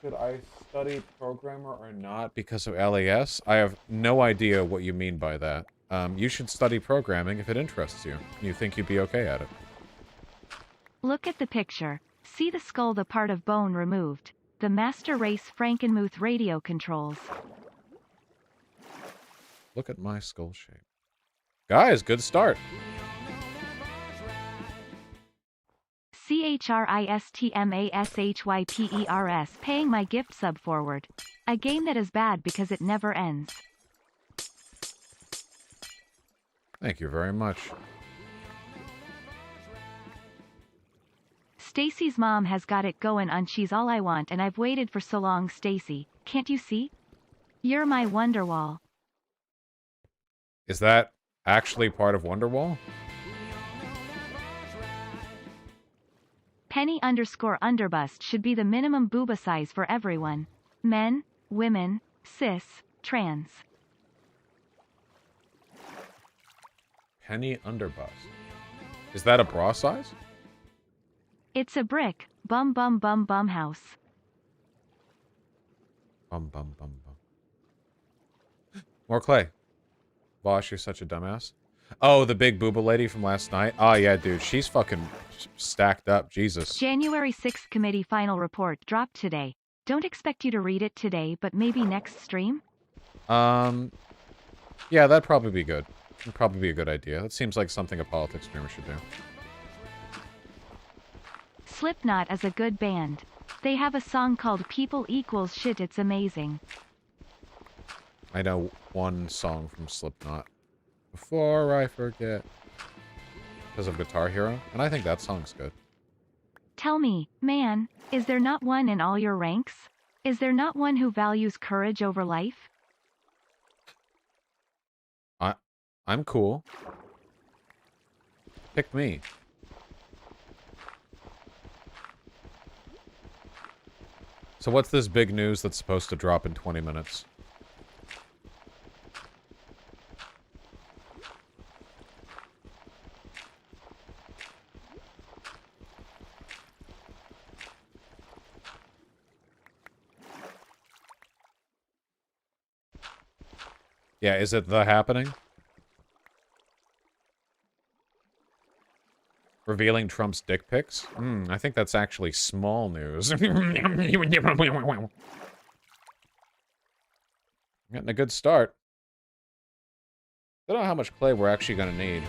Should I study programmer or not because of LAS? I have no idea what you mean by that. You should study programming if it interests you. You think you'd be okay at it. Look at the picture. See the skull, the part of bone removed. The master race Frankenmuth radio controls. Look at my skull shape. Guys, good start. CHRISTMASHYPERS paying my gift sub forward. A game that is bad because it never ends. Thank you very much. Stacy's mom has got it going on. She's all I want and I've waited for so long. Stacy, can't you see? You're my Wonderwall. Is that actually part of Wonderwall? Penny_underbust should be the minimum booba size for everyone. Men, women, cis, trans. Penny underbust. Is that a bra size? It's a brick, bum house. Bum. More clay. Bosh, you're such a dumbass. Oh, the big booba lady from last night? Oh, yeah, dude. She's fucking stacked up. Jesus. January 6th committee final report dropped today. Don't expect you to read it today, but maybe next stream? Yeah, that'd probably be good. That'd probably be a good idea. That seems like something a politics streamer should do. Slipknot is a good band. They have a song called People Equals Shit. It's amazing. I know one song from Slipknot. Before I forget. Because of Guitar Hero. And I think that song's good. Tell me, man, is there not one in all your ranks? Is there not one who values courage over life? I'm cool. Pick me. So what's this big news that's supposed to drop in 20 minutes? Yeah, is it the happening? Revealing Trump's dick pics? I think that's actually small news. Getting a good start. I don't know how much clay we're actually gonna need.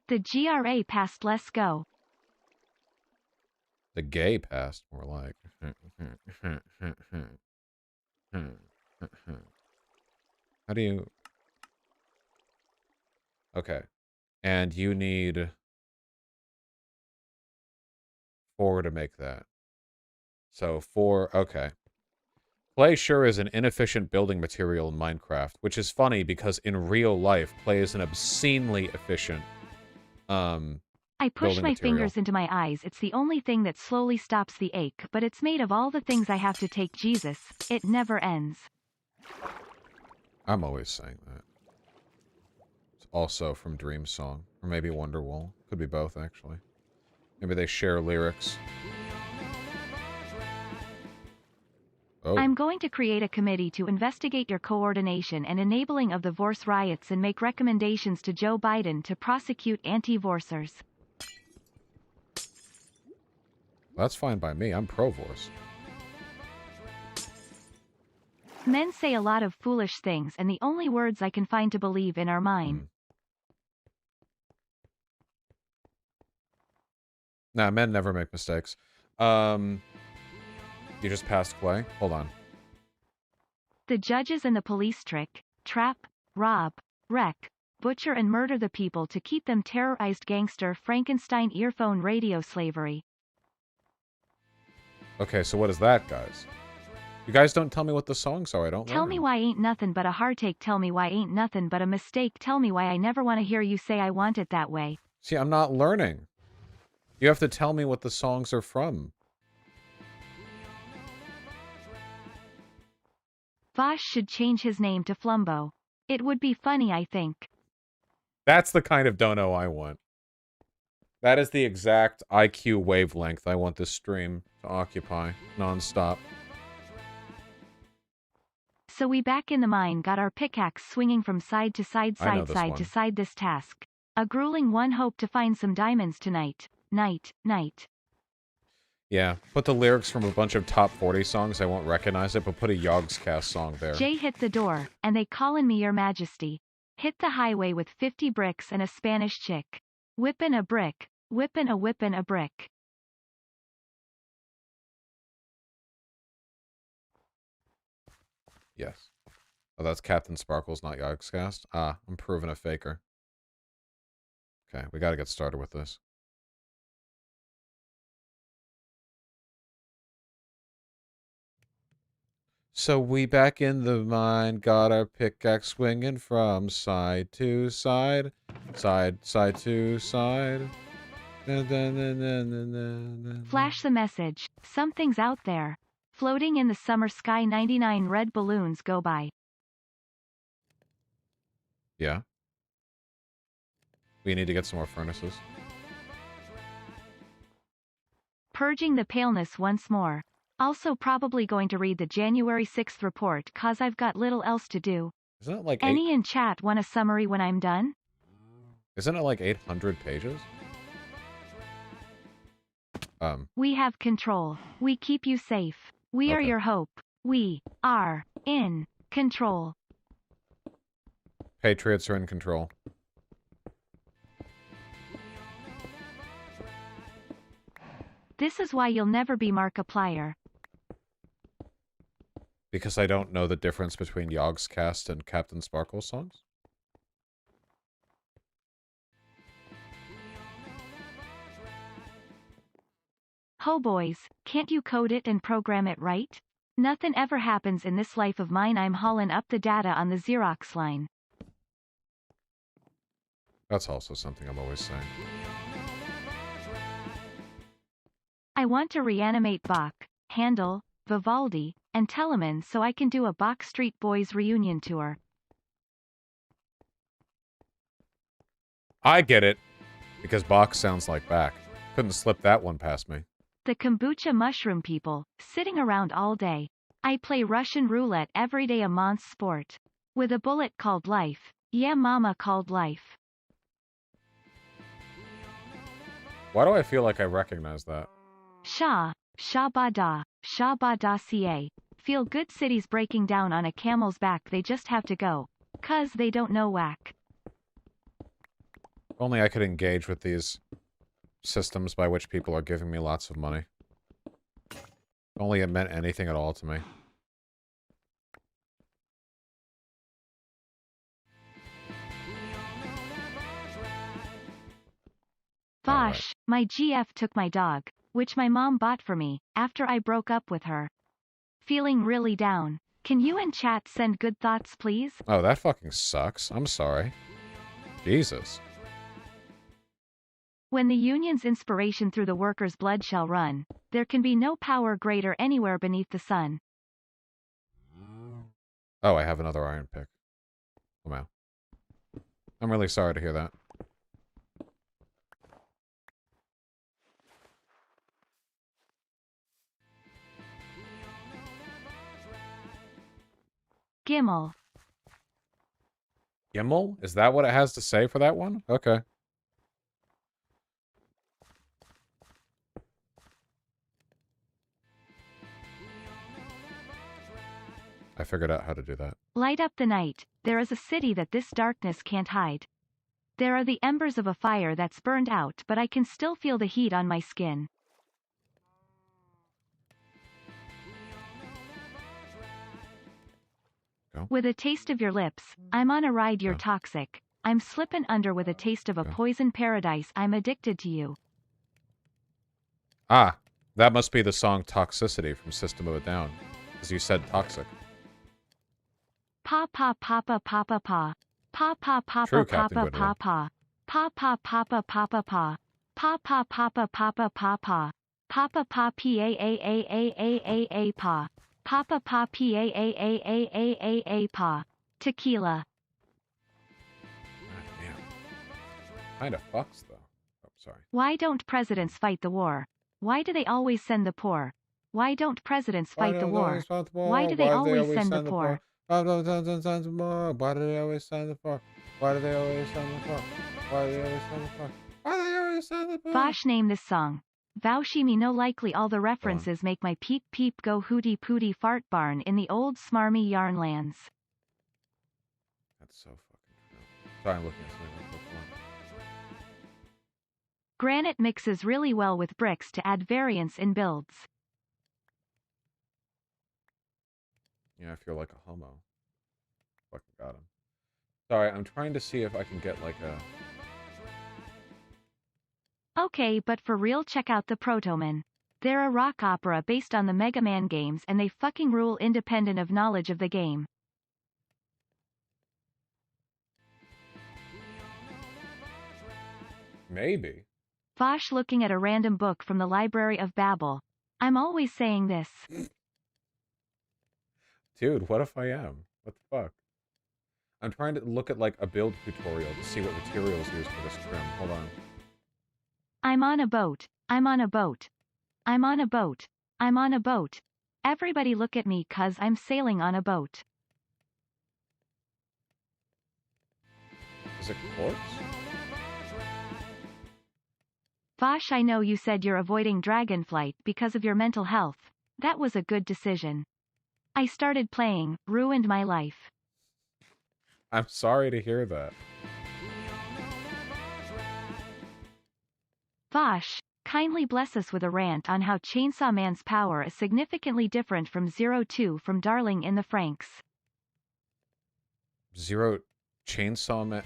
The GRA passed. Let's go. The gay passed, more like. How do you... Okay. And you need 4 to make that. So 4, okay. Clay sure is an inefficient building material in Minecraft, which is funny because in real life, clay is an obscenely efficient I push building my material. fingers into my eyes. It's the only thing that slowly stops the ache, but it's made of all the things I have to take. Jesus, it never ends. I'm always saying that. It's also from Dream Song, or maybe Wonderwall. Could be both, actually. Maybe they share lyrics. Oh. I'm going to create a committee to investigate your coordination and enabling of the Vorse riots and make recommendations to Joe Biden to prosecute anti-Vorsers. That's fine by me. I'm pro-Vorse. Men say a lot of foolish things and the only words I can find to believe in are mine. Nah, men never make mistakes. You just passed Clay? Hold on. The judges and the police trick, trap, rob, wreck, butcher and murder the people to keep them terrorized. Gangster Frankenstein earphone radio slavery. Okay, so what is that, guys? You guys don't tell me what the songs are. I don't Tell learn me them. why ain't nothing but a heartache. Tell me why ain't nothing but a mistake. Tell me why I never want to hear you say I want it that way. See, I'm not learning. You have to tell me what the songs are from. Vosh should change his name to Flumbo. It would be funny, I think. That's the kind of dono I want. That is the exact IQ wavelength I want this stream to occupy, non-stop. So we back in the mine got our pickaxe swinging from side to side I know side this side one. to side. This task. A grueling one. Hope to find some diamonds tonight. Night, night. Yeah, put the lyrics from a bunch of top 40 songs. I won't recognize it, but put a Yogscast song there. Jay hit the door, and they callin' me your majesty. Hit the highway with 50 bricks and a Spanish chick. Whippin' a brick, whippin' a brick. Yes. Oh, that's Captain Sparkles, not Yogscast. Ah, I'm proving a faker. Okay, we gotta get started with this. So we back in the mine, got our pickaxe swinging from side to side, side to side. Flash the message. Something's out there. Floating in the summer sky. 99 red balloons go by. Yeah. We need to get some more furnaces. Purging the paleness once more. Also probably going to read the January 6th report cause I've got little else to do. Isn't it like Any in chat want a summary when I'm done? Isn't it like 800 pages? We have control. We keep you safe. We are Okay. your hope. We are in control. Patriots are in control. This is why you'll never be Markiplier. Because I don't know the difference between Yogscast and Captain Sparkle songs? Ho boys, can't you code it and program it right? Nothing ever happens in this life of mine. I'm hauling up the data on the Xerox line. That's also something I'm always saying. I want to reanimate Bach, Handel, Vivaldi, and Telemann so I can do a Backstreet Boys reunion tour. I get it. Because Bach sounds like back. Couldn't slip that one past me. The kombucha mushroom people, sitting around all day. I play Russian roulette every day, a month sport. With a bullet called life. Yeah, mama called life. Why do I feel like I recognize that? Shah, Shabada, Shabada. Feel good cities breaking down on a camel's back. They just have to go. 'Cause they don't know whack. If only I could engage with these systems by which people are giving me lots of money. If only it meant anything at all to me. Vosh, my GF took my dog. which my mom bought for me, after I broke up with her. Feeling really down. Can you and chat send good thoughts, please? Oh, that fucking sucks. I'm sorry. Jesus. When the union's inspiration through the workers' blood shall run, there can be no power greater anywhere beneath the sun. Oh, I have another iron pick. Oh, wow. I'm really sorry to hear that. Gimel. Gimel? Is that what it has to say for that one? Okay. I figured out how to do that. Light up the night, there is a city that this darkness can't hide. There are the embers of a fire that's burned out, but I can still feel the heat on my skin. Go. With a taste of your lips, I'm on a ride, you're Go. toxic. I'm slipping under with a taste of a Go. poison paradise, I'm addicted to you. Ah, that must be the song Toxicity from System of a Down. Because you said toxic. Pa pa papa papa pa. Pa pa papa True, Captain papa Goodwin. papa. Pa pa papa papa pa. Pa pa papa papa papa. Papa pa p a a a a a a a pa. Papa pa p a a a a a a a pa. Tequila. God damn. Kinda fucks, though. Oh, sorry. Why don't presidents fight the war? Why do they always send the poor? Why don't presidents fight the war? Why do they always send the poor? Why do they always send the poor? Why do they always send the poor? Why do they always send the poor? Why do they always send the poor? Why do they always send the poor? Vosh, name this song. Vouchie me no likely all the references make my peep peep go hooty pooty fart barn in the old smarmy yarn lands. That's so fucking true. Sorry, I'm looking at something real quick. Hold on. Granite mixes really well with bricks to add variance in builds. Yeah, if you're like a homo. Fucking got him. Sorry, I'm trying to see if I can get like a... Okay, but for real, check out the Protoman. They're a rock opera based on the Mega Man games and they fucking rule independent of knowledge of the game. Maybe. Vosh, looking at a random book from the Library of Babel. I'm always saying this. Dude, what if I am? What the fuck? I'm trying to look at like a build tutorial to see what materials used for this trim. Hold on. I'm on a boat. I'm on a boat. I'm on a boat. I'm on a boat. Everybody look at me 'cause I'm sailing on a boat. Is it quartz? Vosh, I know you said you're avoiding Dragonflight because of your mental health. That was a good decision. I started playing, ruined my life. I'm sorry to hear that. Vosh, kindly bless us with a rant on how Chainsaw Man's power is significantly different from Zero Two from Darling in the Franxx. Zero Chainsaw Man.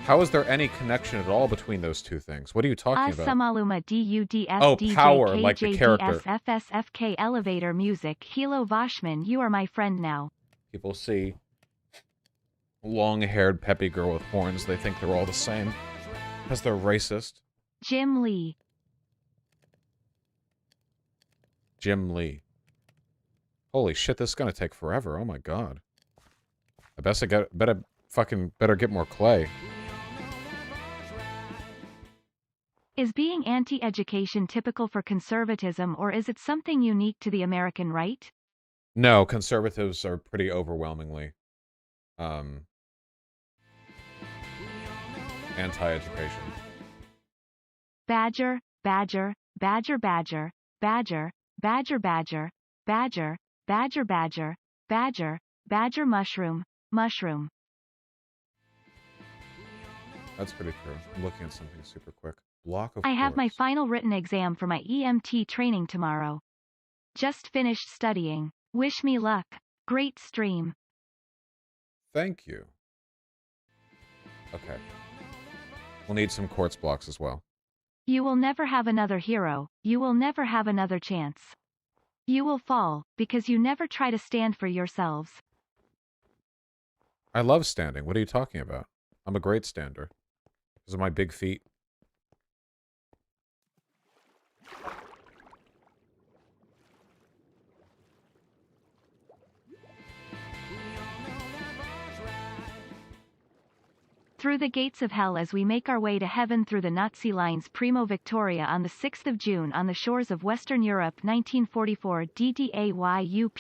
How is there any connection at all between those two things? What are you talking about? Samaluma DUDS Oh, DJ power, like the character. FSFK elevator music. Hilo Voshman, you are my friend now. People see long-haired peppy girl with horns. They think they're all the same. Because they're racist. Jim Lee. Jim Lee. Holy shit, this is gonna take forever. Oh my god. I better get more clay. Is being anti-education typical for conservatism or is it something unique to the American right? No, conservatives are pretty overwhelmingly anti-education. Badger, badger, badger, badger, badger, badger, badger, badger, badger, badger, badger, badger, mushroom, mushroom. That's pretty true. I'm looking at something super quick. Block of I have my quartz. final written exam for my EMT training tomorrow. Just finished studying. Wish me luck. Great stream. Thank you. Okay. We'll need some quartz blocks as well. You will never have another hero, you will never have another chance. You will fall, because you never try to stand for yourselves. I love standing. What are you talking about? I'm a great stander. Those are my big feet. Through the gates of hell as we make our way to heaven through the Nazi lines. Primo Victoria on the 6th of June on the shores of Western Europe 1944 DDAYUPONUS.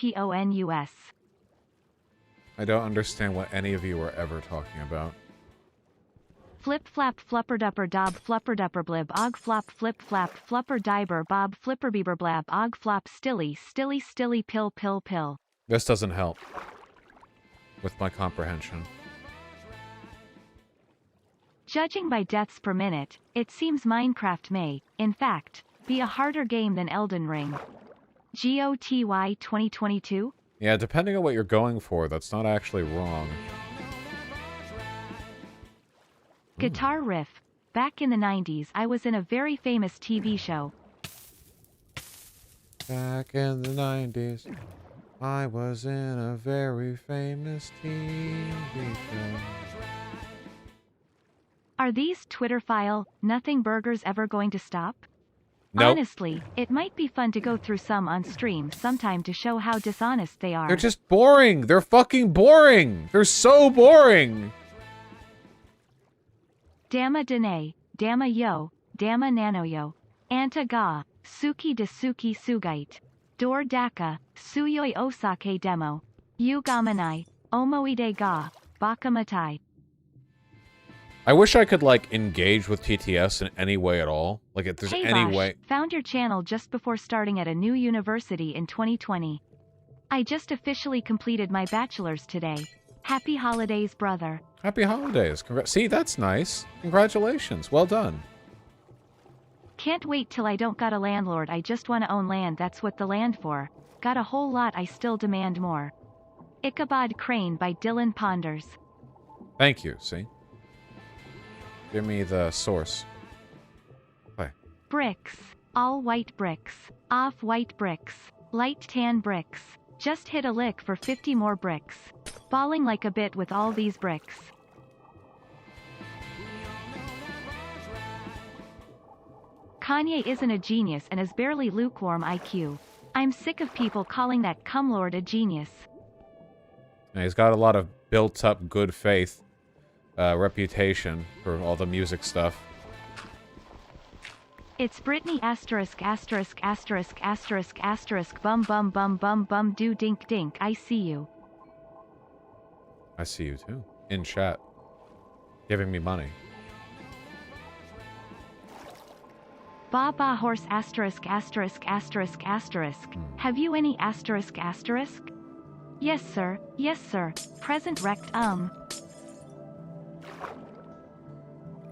I don't understand what any of you are ever talking about. Flip flap flupper dupper dob flupper dupper blib og flop flip flap flupper diber bob flipper beaver blab og flop stilly stilly stilly pill pill pill. This doesn't help with my comprehension. Judging by deaths per minute, it seems Minecraft may, in fact, be a harder game than Elden Ring. GOTY 2022? Yeah, depending on what you're going for, that's not actually wrong. Guitar riff. Back in the 90s I was in a very famous TV show. Back in the 90s, I was in a very famous TV show. Are these Twitter file, nothing burgers ever going to stop? Nope. Honestly, it might be fun to go through some on stream sometime to show how dishonest they are. They're just boring. They're fucking boring. They're so boring. Dama Dene, Dama Yo, Dama Nano Yo, Anta Ga, Suki de Suki Sugite, Dor Daka, Suyoi Osake Demo, Yu Gamanai, Omoide Ga, Baka Matai. I wish I could, like, engage with TTS in any way at all. Like, if there's Hey any Bosh, way... found your channel just before starting at a new university in 2020. I just officially completed my bachelor's today. Happy holidays, brother. Happy holidays. See, that's nice. Congratulations. Well done. Can't wait till I don't got a landlord. I just want to own land. That's what the land for. Got a whole lot. I still demand more. Ichabod Crane by Dylan Ponders. Thank you, see? Give me the source. Play. Bricks. All white bricks. Off-white bricks. Light tan bricks. Just hit a lick for 50 more bricks. Balling like a bit with all these bricks. Kanye isn't a genius and is barely lukewarm IQ. I'm sick of people calling that cumlord a genius. And he's got a lot of built-up good faith reputation for all the music stuff. It's Britney asterisk asterisk asterisk asterisk asterisk bum bum bum bum bum do dink dink. I see you. I see you too. In chat. Giving me money. Ba ba horse asterisk asterisk asterisk asterisk. Have you any asterisk asterisk? Yes sir, yes sir. Present rect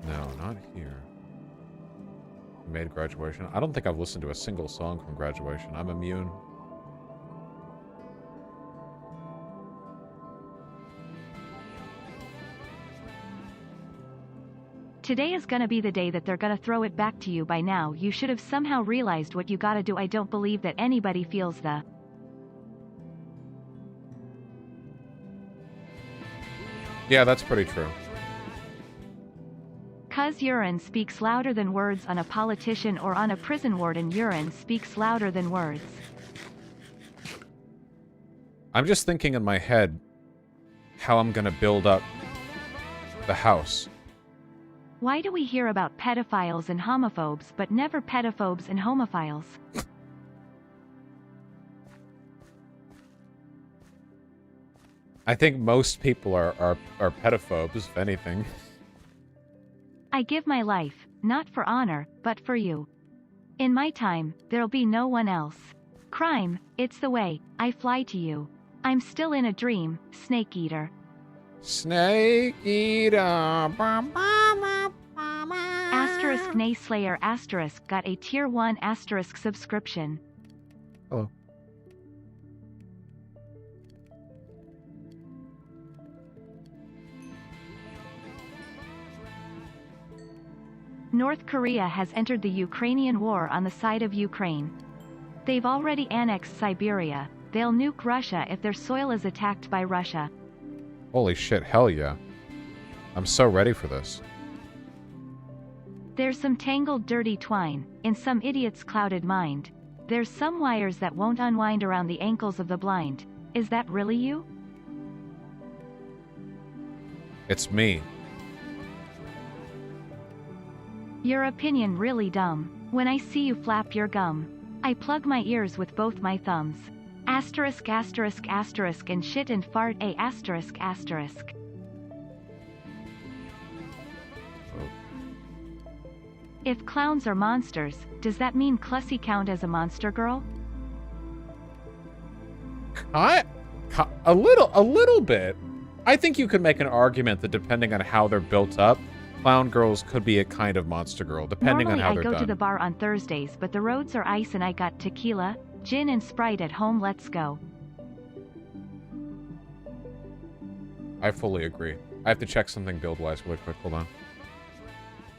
No, not here. Made graduation. I don't think I've listened to a single song from graduation. I'm immune. Today is gonna be the day that they're gonna throw it back to you. By now you should have somehow realized what you gotta do. I don't believe that anybody feels the Yeah, that's pretty true. Cuz urine speaks louder than words on a politician or on a prison warden. Urine speaks louder than words. I'm just thinking in my head how I'm gonna build up the house. Why do we hear about pedophiles and homophobes but never pedophobes and homophiles? I think most people are pedophobes, if anything. I give my life, not for honor, but for you. In my time, there'll be no one else. Crime, it's the way, I fly to you. I'm still in a dream, Snake Eater. Snake Eater. Asterisk Nay Slayer asterisk got a tier 1 asterisk subscription. Hello. North Korea has entered the Ukrainian war on the side of Ukraine. They've already annexed Siberia. They'll nuke Russia if their soil is attacked by Russia. Holy shit, hell yeah. I'm so ready for this. There's some tangled dirty twine, in some idiot's clouded mind. There's some wires that won't unwind around the ankles of the blind. Is that really you? It's me. Your opinion really dumb. When I see you flap your gum, I plug my ears with both my thumbs. Asterisk asterisk asterisk and shit and fart a asterisk asterisk. If clowns are monsters, does that mean Clussy count as a monster girl? A little bit. I think you could make an argument that depending on how they're built up, clown girls could be a kind of monster girl, depending Normally on how I they're go done. to the bar on Thursdays, but the roads are ice and I got tequila, gin and Sprite at home. Let's go. I fully agree. I have to check something build-wise really quick. Hold on.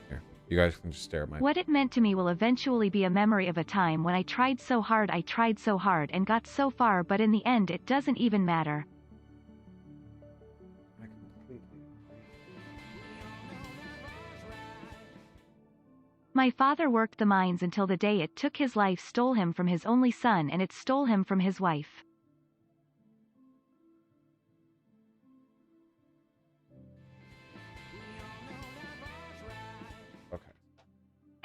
Here. You guys can just stare at my... What it meant to me will eventually be a memory of a time when I tried so hard and got so far, but in the end it doesn't even matter. My father worked the mines until the day it took his life, stole him from his only son, and it stole him from his wife.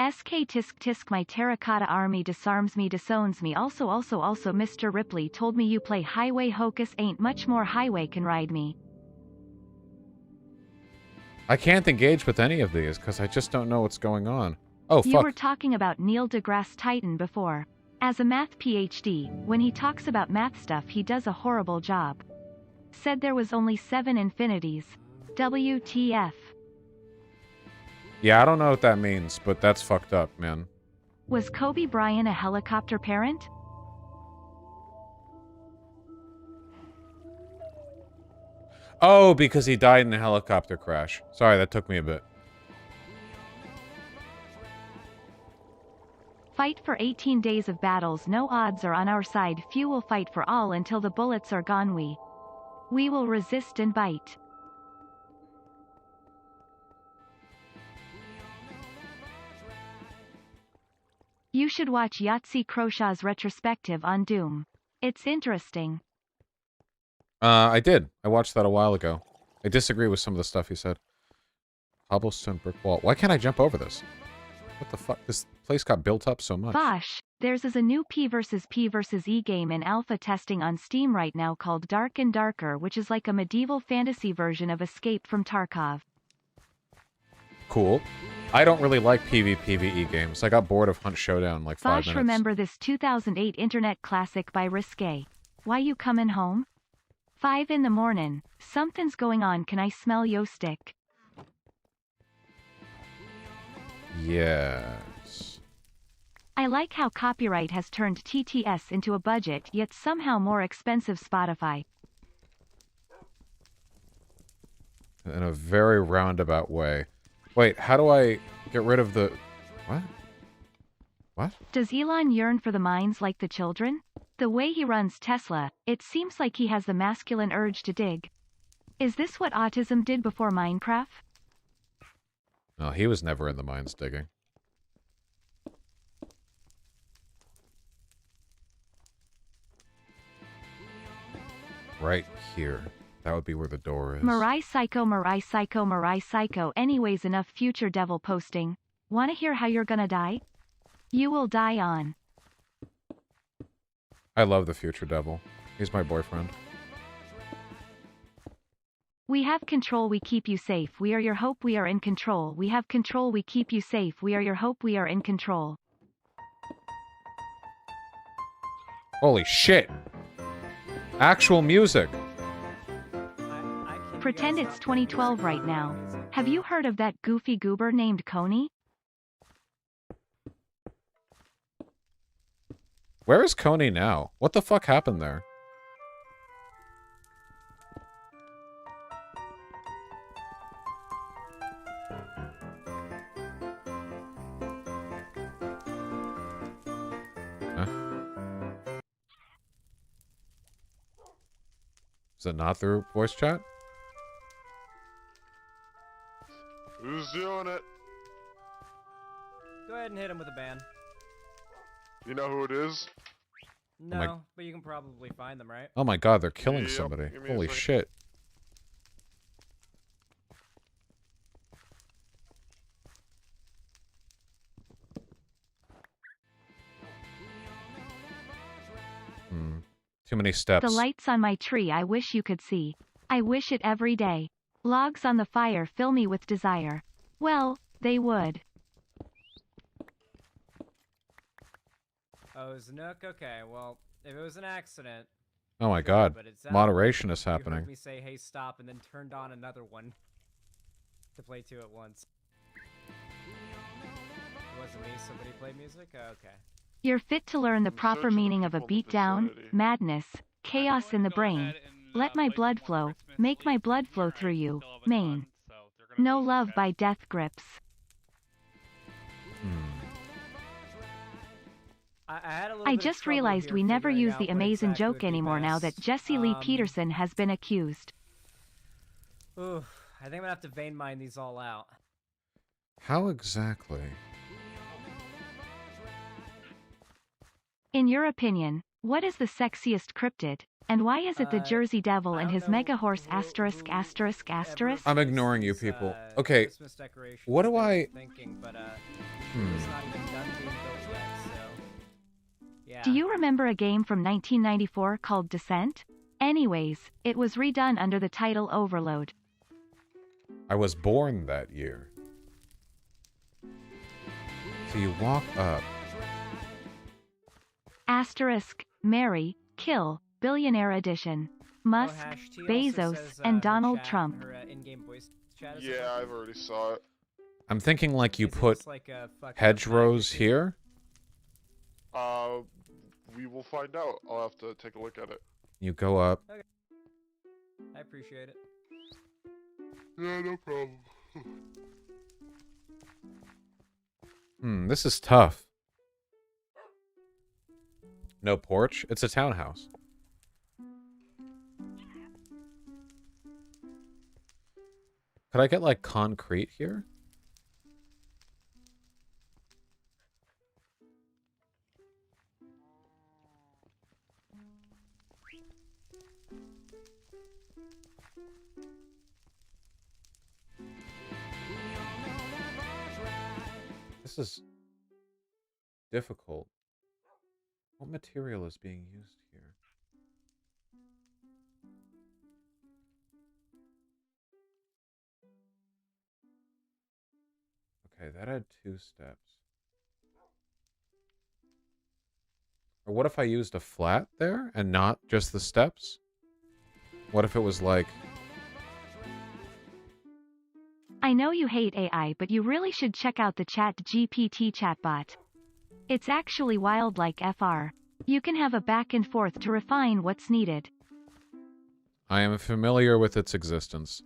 SK tisk tisk, my terracotta army disarms me, disowns me. Also Mr. Ripley told me you play highway hocus, ain't much more highway can ride me. I can't engage with any of these because I just don't know what's going on. Oh, fuck. You were talking about Neil deGrasse Tyson before. As a math PhD, when he talks about math stuff he does a horrible job. Said there was only 7 infinities. WTF. Yeah, I don't know what that means, but that's fucked up, man. Was Kobe Bryant a helicopter parent? Oh, because he died in a helicopter crash. Sorry, that took me a bit. Fight for 18 days of battles, no odds are on our side. Few will fight for all until the bullets are gone. We will resist and bite. You should watch Yahtzee Crowshaw's retrospective on Doom. It's interesting. I did. I watched that a while ago. I disagree with some of the stuff he said. Cobblestone brick wall. Why can't I jump over this? What the fuck? This place got built up so much. Vosh, there's a new P versus E game in alpha testing on Steam right now called Dark and Darker, which is like a medieval fantasy version of Escape from Tarkov. Cool. I don't really like PvE games. I got bored of Hunt Showdown in like 5 Vosh, minutes. remember this 2008 internet classic by Risque? Why you comin' home? 5 in the morning. Something's going on. Can I smell yo stick? Yes. I like how copyright has turned TTS into a budget yet somehow more expensive Spotify. In a very roundabout way. Wait, how do I get rid of the... What? What? Does Elon yearn for the mines like the children? The way he runs Tesla, it seems like he has the masculine urge to dig. Is this what autism did before Minecraft? No, he was never in the mines digging. Right here. That would be where the door is. Mirai Psycho. Anyways, enough future devil posting. Wanna hear how you're gonna die? You will die on. I love the future devil. He's my boyfriend. We have control, we keep you safe. We are your hope, we are in control. We have control, we keep you safe. We are your hope, we are in control. Holy shit! Actual music! Pretend it's 2012 right now. Have you heard of that goofy goober named Coney? Where is Coney now? What the fuck happened there? Is it not through voice chat? Who's doing it? Go ahead and hit him with a ban. You know who it is? No, but you can probably find them, right? Oh my god, they're killing Yep, somebody. give me a Holy second. shit. Too many steps. The lights on my tree I wish you could see. I wish it every day. Logs on the fire fill me with desire. Well, they would. Oh, it was Nook? Okay, well, if it was an accident... Oh my sure, god. but it sounded Moderation like is you heard happening. me say, hey, stop, and then turned on another one. To play two at once. It wasn't me, somebody played music? Oh, okay. You're fit to learn the I'm proper searching meaning of a people in the beatdown, vicinity. madness, chaos in the brain. Let my blood flow, make my blood flow through you, Maine. No love by death grips. I had a little I bit of just trouble realized here we never figuring use out the what amazing exactly joke would be anymore now that best. Jesse Lee Peterson has been accused. Ooh, I think I'm gonna have to vein mine these all out. How exactly? In your opinion, what is the sexiest cryptid? And why is it the Jersey Devil I and don't his know mega horse who asterisk asterisk ever asterisk? I'm placed ignoring you these, people. Okay, Christmas decorations what do they were I- thinking, but Hmm. it's not even done being built yet, so yeah. Do you remember a game from 1994 called Descent? Anyways, it was redone under the title Overload. I was born that year. So you walk up. Asterisk, marry, kill, billionaire edition. Musk, Hash T also Bezos, says, and her Donald chat, Trump. her, in-game voice chat is Yeah, I've already saw it. I'm thinking like you Is it put just like a fucking hedgerows package? here. We will find out. I'll have to take a look at it. You go up. I appreciate it. Yeah, no problem. This is tough. No porch? It's a townhouse. Could I get, like, concrete here? This is difficult. What material is being used here? Okay, that had 2 steps. Or what if I used a flat there and not just the steps? What if it was like... I know you hate AI, but you really should check out the ChatGPT chatbot. It's actually wild like FR. You can have a back and forth to refine what's needed. I am familiar with its existence.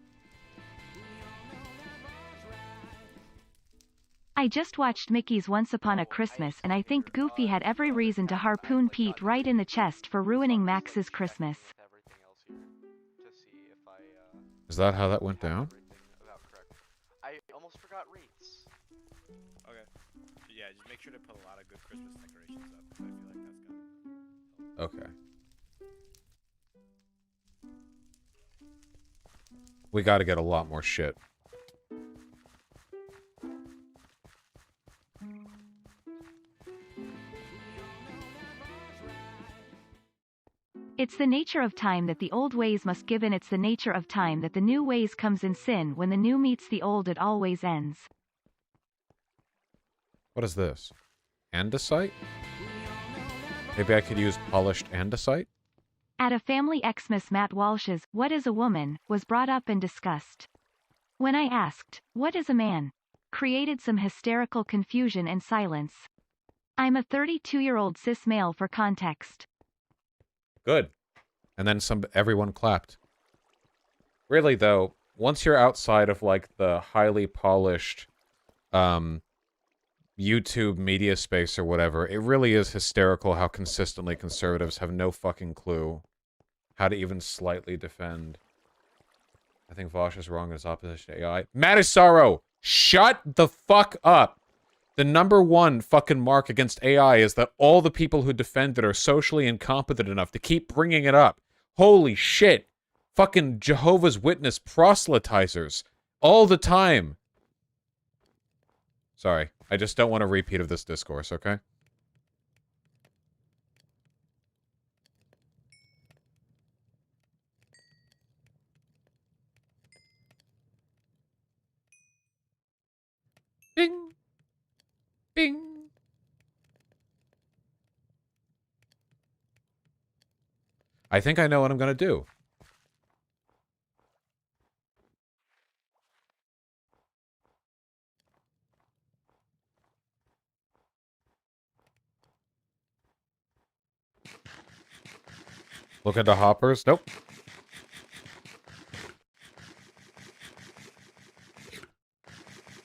I just watched Mickey's Once Upon a Christmas and I think Goofy had every reason to harpoon Pete right in the chest for ruining Max's Christmas. Is that how that went down? I almost forgot wreaths. Okay. Yeah, just make sure to put a lot of good Christmas decorations up, 'cause I feel like that's gonna... Okay. We gotta get a lot more shit. It's the nature of time that the old ways must give, and it's the nature of time that the new ways comes in sin. When the new meets the old, it always ends. What is this? Andesite? Maybe I could use polished andesite? At a family Xmas, Matt Walsh's "What is a Woman?" was brought up and discussed. When I asked, "What is a man?" created some hysterical confusion and silence. I'm a 32-year-old cis male for context. Good. And then everyone clapped. Really, though, once you're outside of, like, the highly polished, YouTube media space or whatever, it really is hysterical how consistently conservatives have no fucking clue How to even slightly defend. I think Vosh is wrong in his opposition to AI. Matisaro, shut the fuck up. The #1 fucking mark against AI is that all the people who defend it are socially incompetent enough to keep bringing it up. Holy shit. Fucking Jehovah's Witness proselytizers. All the time. Sorry. I just don't want a repeat of this discourse, okay? Bing. Bing. I think I know what I'm gonna do. Look into hoppers. Nope.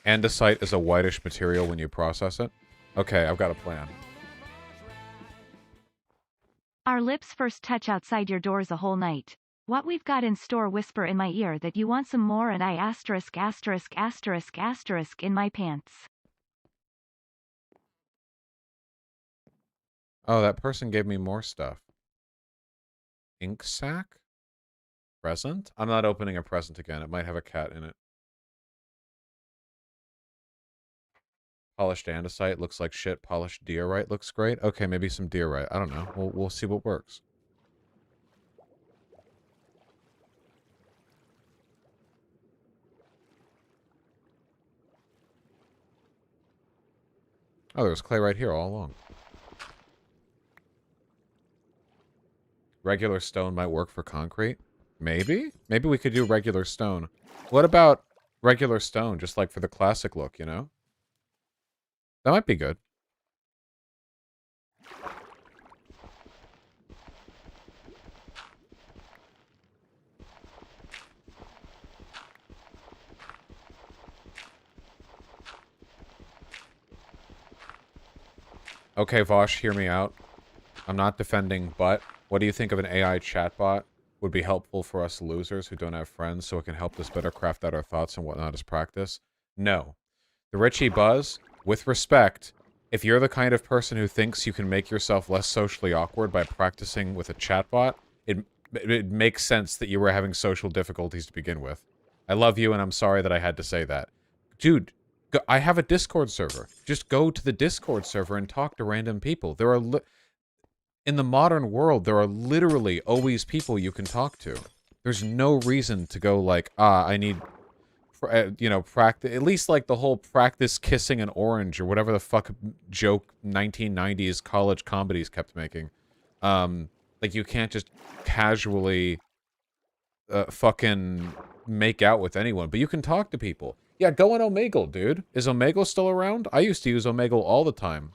Andesite is a whitish material when you process it. Okay, I've got a plan. Our lips first touch outside your doors a whole night. What we've got in store whisper in my ear that you want some more and I asterisk asterisk asterisk asterisk in my pants. Oh, that person gave me more stuff. Ink sac? Present? I'm not opening a present again. It might have a cat in it. Polished andesite looks like shit. Polished diorite looks great. Okay, maybe some diorite. I don't know. We'll see what works. Oh, there's clay right here all along. Regular stone might work for concrete. Maybe? Maybe we could do regular stone. What about regular stone, just like for the classic look, you know? That might be good. Okay, Vosh, hear me out. I'm not defending, but what do you think of an AI chatbot? Would be helpful for us losers who don't have friends so it can help us better craft out our thoughts and whatnot as practice? No. The Richie Buzz, with respect, if you're the kind of person who thinks you can make yourself less socially awkward by practicing with a chatbot, it makes sense that you were having social difficulties to begin with. I love you and I'm sorry that I had to say that. Dude, I have a Discord server. Just go to the Discord server and talk to random people. There are... In the modern world, there are literally always people you can talk to. There's no reason to go like, I need, you know, practice. At least like the whole practice kissing an orange or whatever the fuck joke 1990s college comedies kept making. Like you can't just casually fucking make out with anyone, but you can talk to people. Yeah, go on Omegle, dude. Is Omegle still around? I used to use Omegle all the time.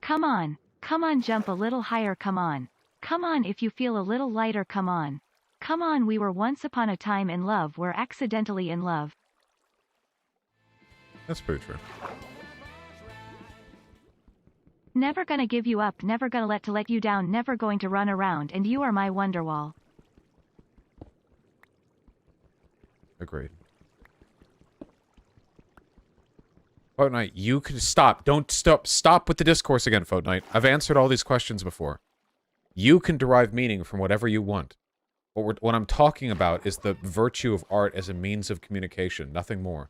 Come on. Come on, jump a little higher, come on. Come on, if you feel a little lighter, come on. Come on, we were once upon a time in love, we're accidentally in love. That's pretty true. Never gonna give you up, never gonna let you down, never going to run around, and you are my Wonderwall. Agreed. Fortnite, you can stop. Don't stop. Stop with the discourse again, Fortnite. I've answered all these questions before. You can derive meaning from whatever you want. What I'm talking about is the virtue of art as a means of communication, nothing more.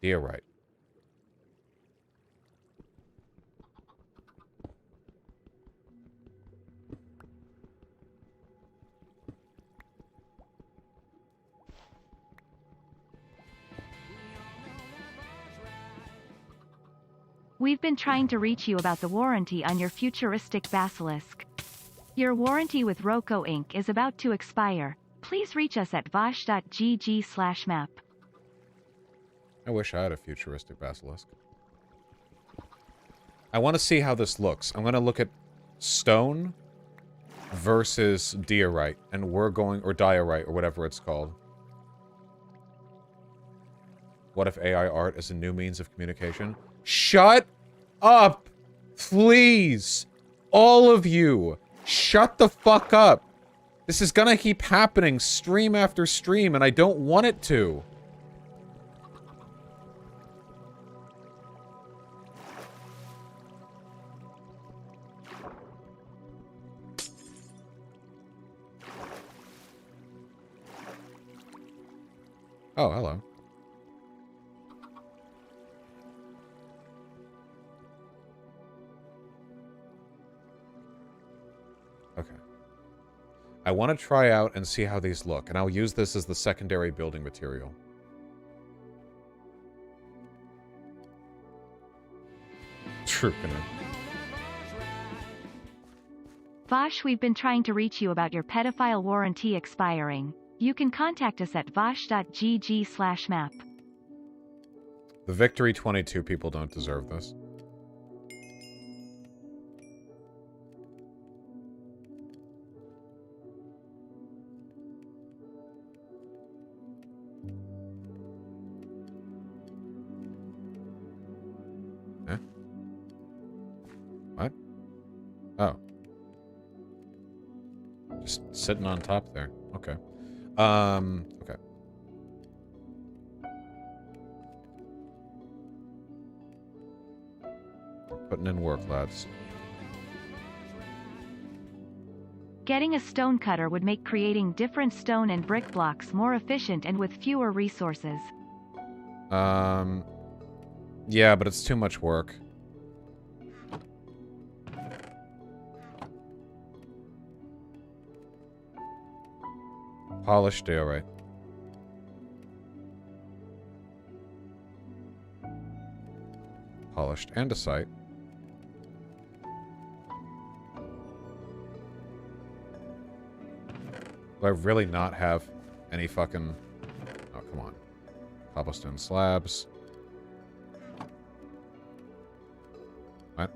Diorite. We've been trying to reach you about the warranty on your futuristic basilisk. Your warranty with Roco Inc. is about to expire. Please reach us at vosh.gg/map. I wish I had a futuristic basilisk. I want to see how this looks. I'm going to look at stone versus diorite, and we're going, or diorite, or whatever it's called. What if AI art is a new means of communication? Shut up! Please! All of you! Shut the fuck up! This is gonna keep happening stream after stream, and I don't want it to. Oh, hello. Okay. I want to try out and see how these look, and I'll use this as the secondary building material. Trooping it. Vosh, we've been trying to reach you about your pedophile warranty expiring. You can contact us at vosh.gg/map. The Victory 22 people don't deserve this. Eh? What? Oh. Just sitting on top there. Okay. Okay. Putting in work, lads. Getting a stone cutter would make creating different stone and brick blocks more efficient and with fewer resources. Yeah, but it's too much work. Polished diorite. Polished andesite. Do I really not have any fucking... Oh, come on. Cobblestone slabs. What?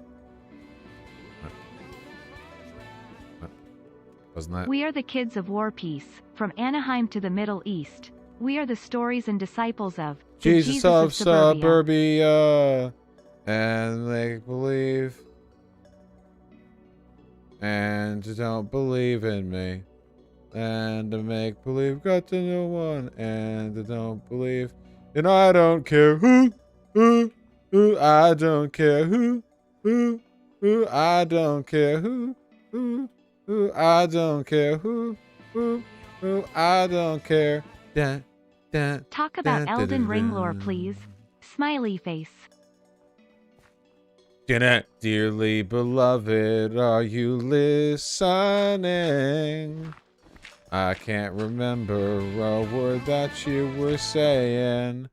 Wasn't that... We are the kids of war peace, from Anaheim to the Middle East. We are the stories and disciples of the Jesus of suburbia. And make believe. And you don't believe in me. And to make believe got to know one. And to don't believe. And I don't care who, I don't care who, I don't care who, I don't care who, I don't care. Dun, dun, Talk about dun, Elden dun, Ring dun. lore, please. Smiley face. Dearly beloved, are you listening? I can't remember a word that you were saying.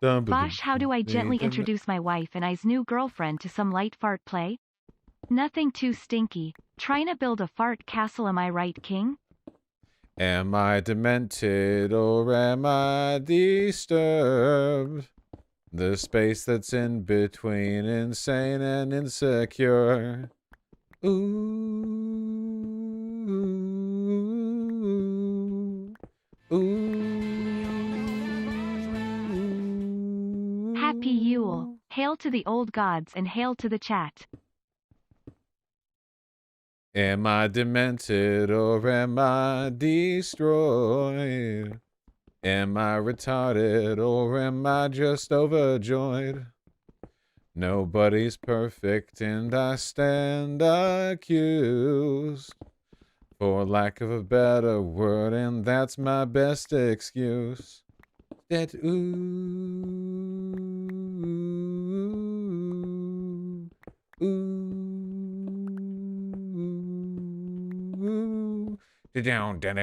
Vosh, how do I gently introduce my wife and I's new girlfriend to some light fart play? Nothing too stinky. Trying to build a fart castle, am I right, King? Am I demented or am I disturbed? The space that's in between insane and insecure. Ooh. Ooh. Happy Yule. Hail to the old gods and hail to the chat. Am I demented or am I destroyed? Am I retarded or am I just overjoyed? Nobody's perfect and I stand accused, for lack of a better word, and that's my best excuse. That down to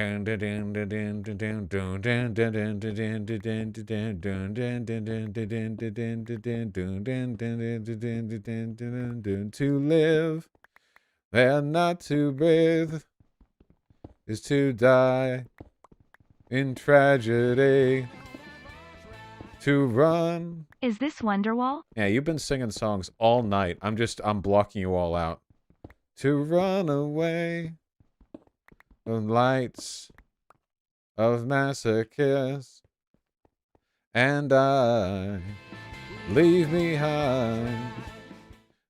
live and not to breathe is to die in tragedy. To run Is this Wonderwall? Yeah, you've been singing songs all night. I'm blocking you all out. To run away from lights of masochists, and I leave behind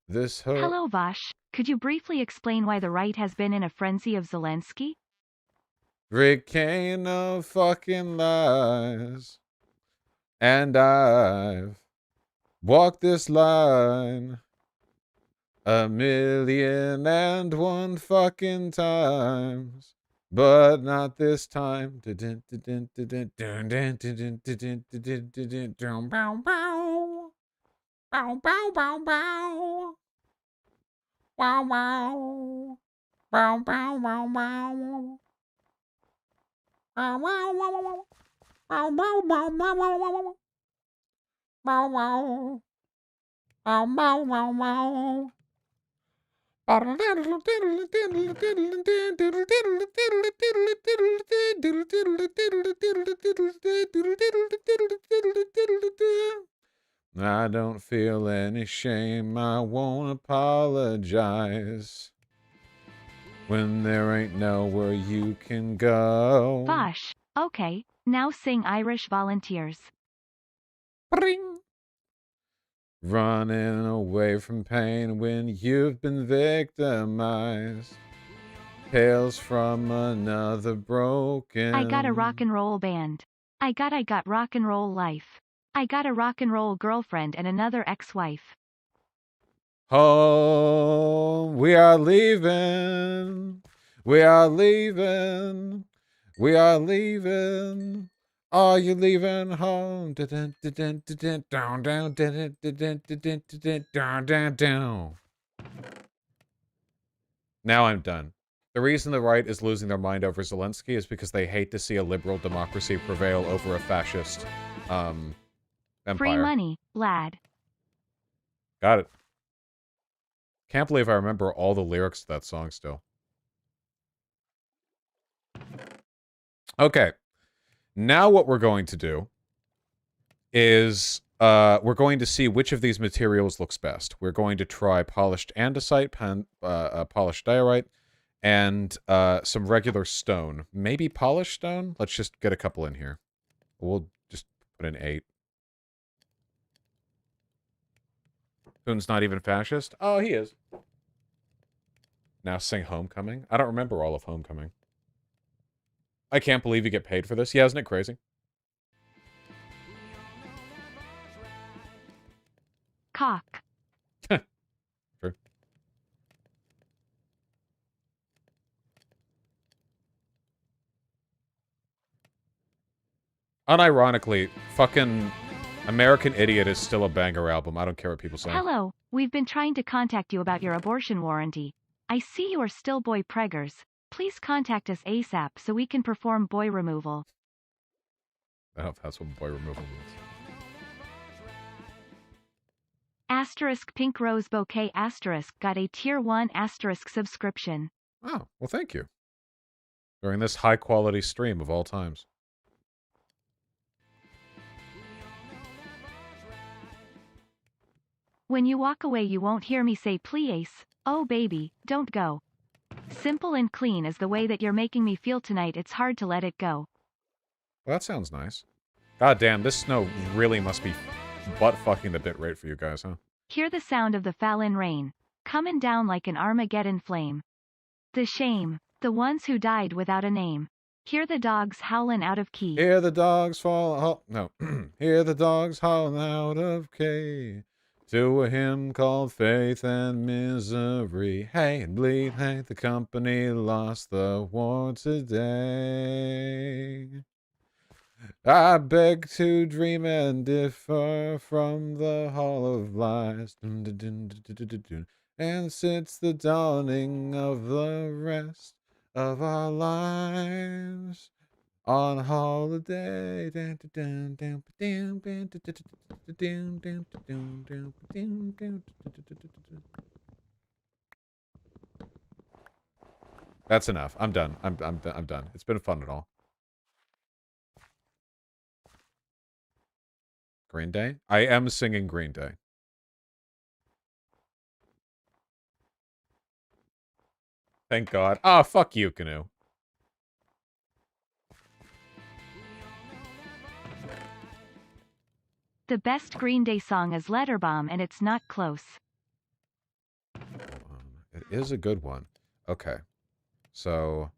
this hope. Hello, Vosh. Could you briefly explain why the right has been in a frenzy of Zelensky? Regain of fucking lies, and I've walked this line 1,000,001 fucking times, but not this time. Bow, bow, bow, bow. Wow, wow. Bow, bow, bow, bow. Bow, wow, wow, wow. Bow, bow, bow, bow, bow, wow. Bow, wow. Bow, bow, bow, bow. I don't feel any shame. I won't apologize when there ain't nowhere you can go. Vosh. Okay, now sing Irish Volunteers. Bring. Running away from pain when you've been victimized. Tales from another broken. I got a rock and roll band. I got rock and roll life. I got a rock and roll girlfriend and another ex-wife. Home, we are leaving. We are leaving. We are leaving. Are you leaving home? Down, down, down, down, down. Now I'm done. The reason the right is losing their mind over Zelensky is because they hate to see a liberal democracy prevail over a fascist empire. Free money, lad. Got it. Can't believe I remember all the lyrics to that song still. Okay. Now what we're going to do is we're going to see which of these materials looks best. We're going to try polished andesite, polished diorite, and some regular stone. Maybe polished stone? Let's just get a couple in here. We'll just put in 8. Poon's not even fascist? Oh, he is. Now sing Homecoming? I don't remember all of Homecoming. I can't believe you get paid for this. Yeah, isn't it crazy? Cock. True. Unironically, fucking American Idiot is still a banger album. I don't care what people say. Hello, we've been trying to contact you about your abortion warranty. I see you are still boy preggers. Please contact us ASAP so we can perform boy removal. I don't know if that's what boy removal means. Asterisk Pink Rose Bouquet asterisk got a tier 1 asterisk subscription. Oh, well, thank you. During this high-quality stream of all times. When you walk away you won't hear me say please, oh baby, don't go. Simple and clean is the way that you're making me feel tonight. It's hard to let it go. Well, that sounds nice. God damn, this snow really must be butt-fucking the bitrate for you guys, huh? Hear the sound of the Fallon rain, coming down like an Armageddon flame. The shame, the ones who died without a name. Hear the dogs howling out of key. Hear the dogs fall... Oh, no. Hear the dogs howling out of key. To a hymn called Faith and Misery. Hey, and bleed, hey, the company lost the war today. I beg to dream and differ from the hall of lies. And since the dawning of the rest of our lives on holiday. That's enough. I'm done. I'm done. It's been fun and all. Green Day? I am singing Green Day. Thank God. Ah, fuck you, Canoe. The best Green Day song is Letterbomb, and it's not close. It is a good one. Okay. So,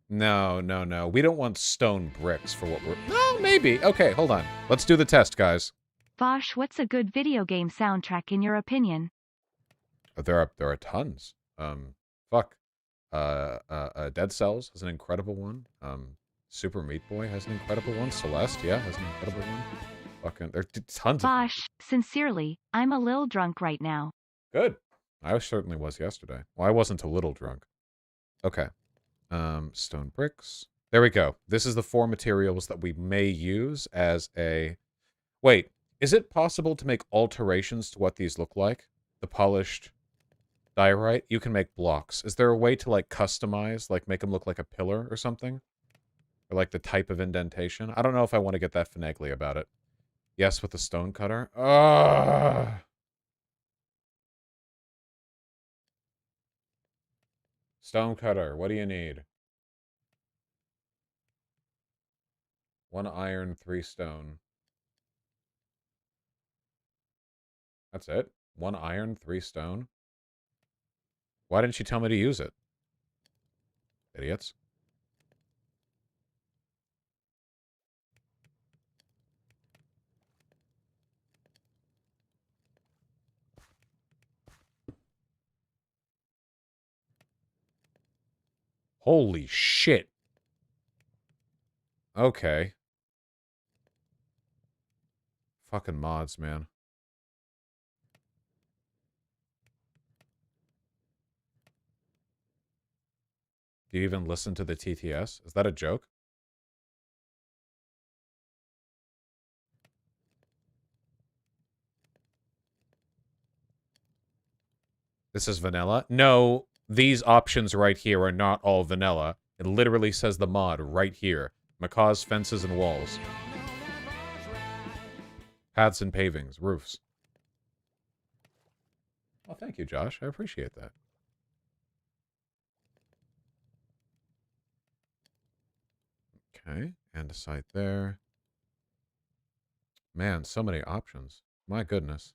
no. We don't want stone bricks for what we're... No, maybe. Okay, hold on. Let's do the test, guys. Vosh, what's a good video game soundtrack in your opinion? There are tons. Fuck. Dead Cells has an incredible one. Super Meat Boy has an incredible one. Celeste, yeah, has an incredible one. Fucking, there are tons of them. Vosh, sincerely, I'm a lil drunk right now. Good. I certainly was yesterday. Well, I wasn't a little drunk. Okay. Stone bricks. There we go. This is the 4 materials that we may use as a... Wait, is it possible to make alterations to what these look like? The polished diorite? You can make blocks. Is there a way to, like, customize, like, make them look like a pillar or something? Or, like, the type of indentation? I don't know if I want to get that finagly about it. Yes, with the stone cutter. Ugh. Stone cutter, what do you need? 1 iron, 3 stone. That's it? 1 iron, 3 stone? Why didn't you tell me to use it? Idiots. Holy shit. Okay. Fucking mods, man. Do you even listen to the TTS? Is that a joke? This is vanilla? No, these options right here are not all vanilla. It literally says the mod right here. Macaw's fences and walls. Paths and pavings, roofs. Well, thank you, Josh. I appreciate that. Okay, and a site there. Man, so many options. My goodness.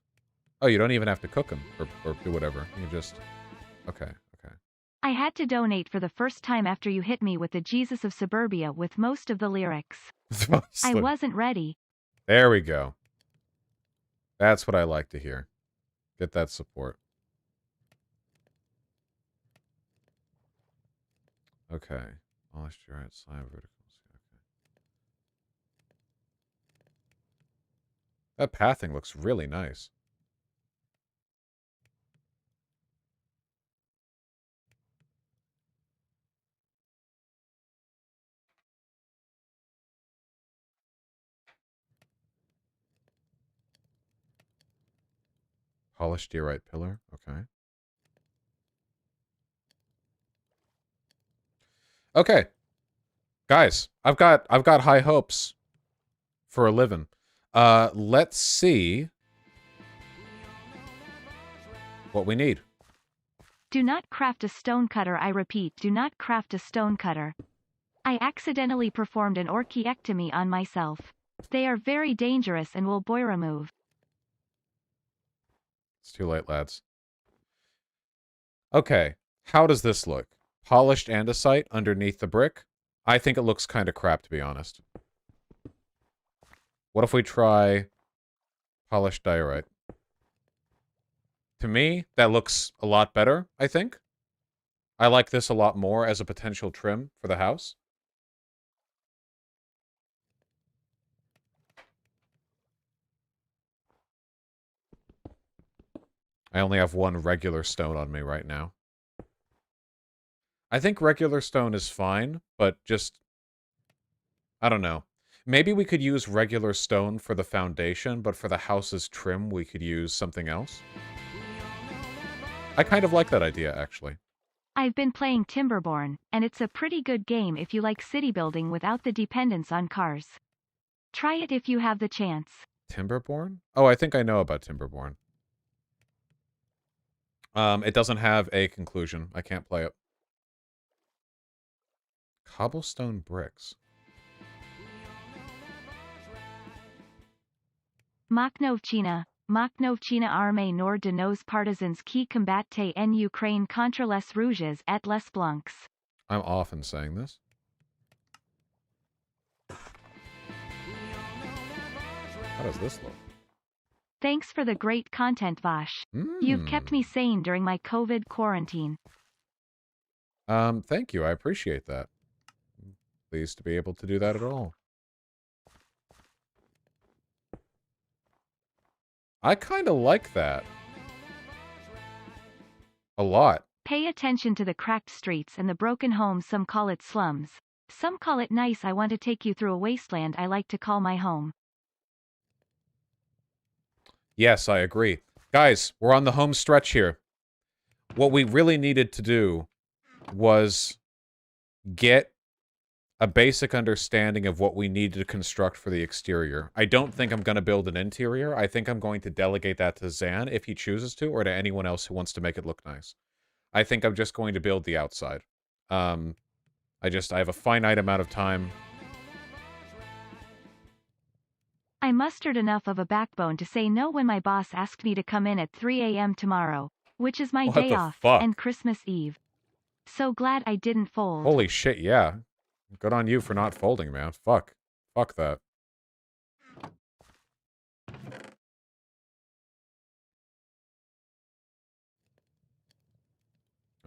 Oh, you don't even have to cook them or do whatever. You can just... Okay. I had to donate for the first time after you hit me with the Jesus of Suburbia with most of the lyrics. I wasn't ready. There we go. That's what I like to hear. Get that support. Okay. Polished right slime verticals. Okay. That pathing looks really nice. Polished diorite pillar. Okay. Okay. Guys, I've got high hopes for a living. Let's see what we need. Do not craft a stone cutter. I repeat, do not craft a stone cutter. I accidentally performed an orchiectomy on myself. They are very dangerous and will boy remove. It's too late, lads. Okay, how does this look? Polished andesite underneath the brick? I think it looks kind of crap, to be honest. What if we try polished diorite? To me, that looks a lot better, I think. I like this a lot more as a potential trim for the house. I only have 1 regular stone on me right now. I think regular stone is fine, but just... I don't know. Maybe we could use regular stone for the foundation, but for the house's trim, we could use something else. I kind of like that idea, actually. I've been playing Timberborn, and it's a pretty good game if you like city building without the dependence on cars. Try it if you have the chance. Timberborn? Oh, I think I know about Timberborn. It doesn't have a conclusion. I can't play it. Cobblestone bricks. Maknovchina armée nord de nos partisans qui combattent en Ukraine contre les rouges et les blancs. I'm often saying this. How does this look? Thanks for the great content, Vosh. You've kept me sane during my COVID quarantine. Thank you. I appreciate that. Pleased to be able to do that at all. I kind of like that. A lot. Pay attention to the cracked streets and the broken homes. Some call it slums. Some call it nice. I want to take you through a wasteland I like to call my home. Yes, I agree. Guys, we're on the home stretch here. What we really needed to do was get a basic understanding of what we need to construct for the exterior. I don't think I'm going to build an interior. I think I'm going to delegate that to Zan if he chooses to, or to anyone else who wants to make it look nice. I think I'm just going to build the outside. I have a finite amount of time. I mustered enough of a backbone to say no when my boss asked me to come in at 3 a.m. tomorrow, which is my What day the off, fuck? and Christmas Eve. So glad I didn't fold. Holy shit, yeah. Good on you for not folding, man. Fuck. Fuck that.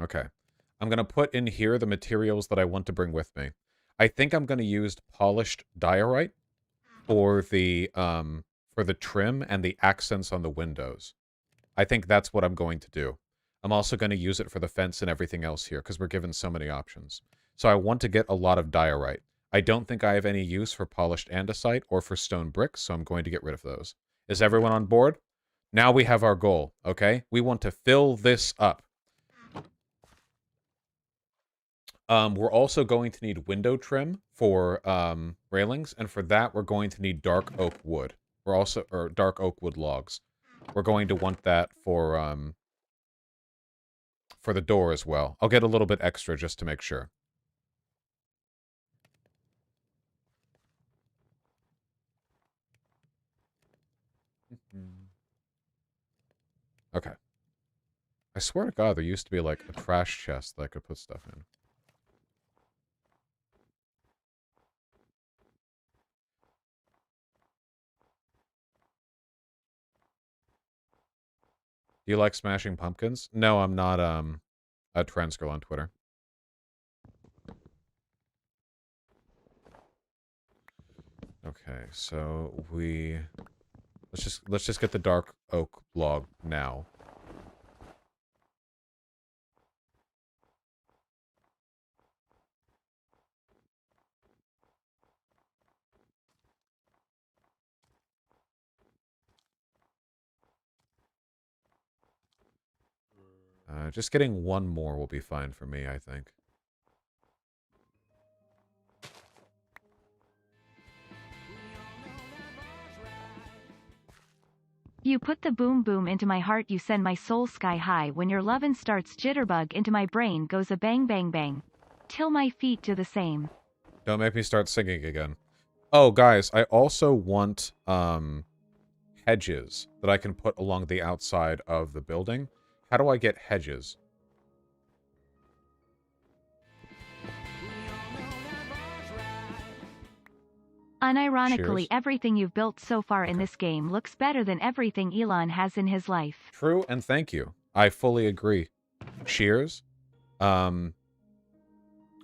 Okay. I'm going to put in here the materials that I want to bring with me. I think I'm going to use polished diorite for the trim and the accents on the windows. I think that's what I'm going to do. I'm also going to use it for the fence and everything else here, because we're given so many options. So I want to get a lot of diorite. I don't think I have any use for polished andesite or for stone bricks, so I'm going to get rid of those. Is everyone on board? Now we have our goal, okay? We want to fill this up. We're also going to need window trim for railings, and for that we're going to need dark oak wood. Or dark oak wood logs. We're going to want that for the door as well. I'll get a little bit extra just to make sure. Okay. I swear to God, there used to be like a trash chest that I could put stuff in. Do you like smashing pumpkins? No, I'm not a trans girl on Twitter. Okay, so let's just get the dark oak log now. Just getting one more will be fine for me, I think. You put the boom boom into my heart, you send my soul sky high. When your lovin' starts jitterbug into my brain goes a bang bang bang. Till my feet do the same. Don't make me start singing again. Oh, guys, I also want hedges that I can put along the outside of the building. How do I get hedges? Unironically, Cheers. everything you've built so far in this game looks better than everything Elon has in his life. True, and thank you. I fully agree. Cheers. Well,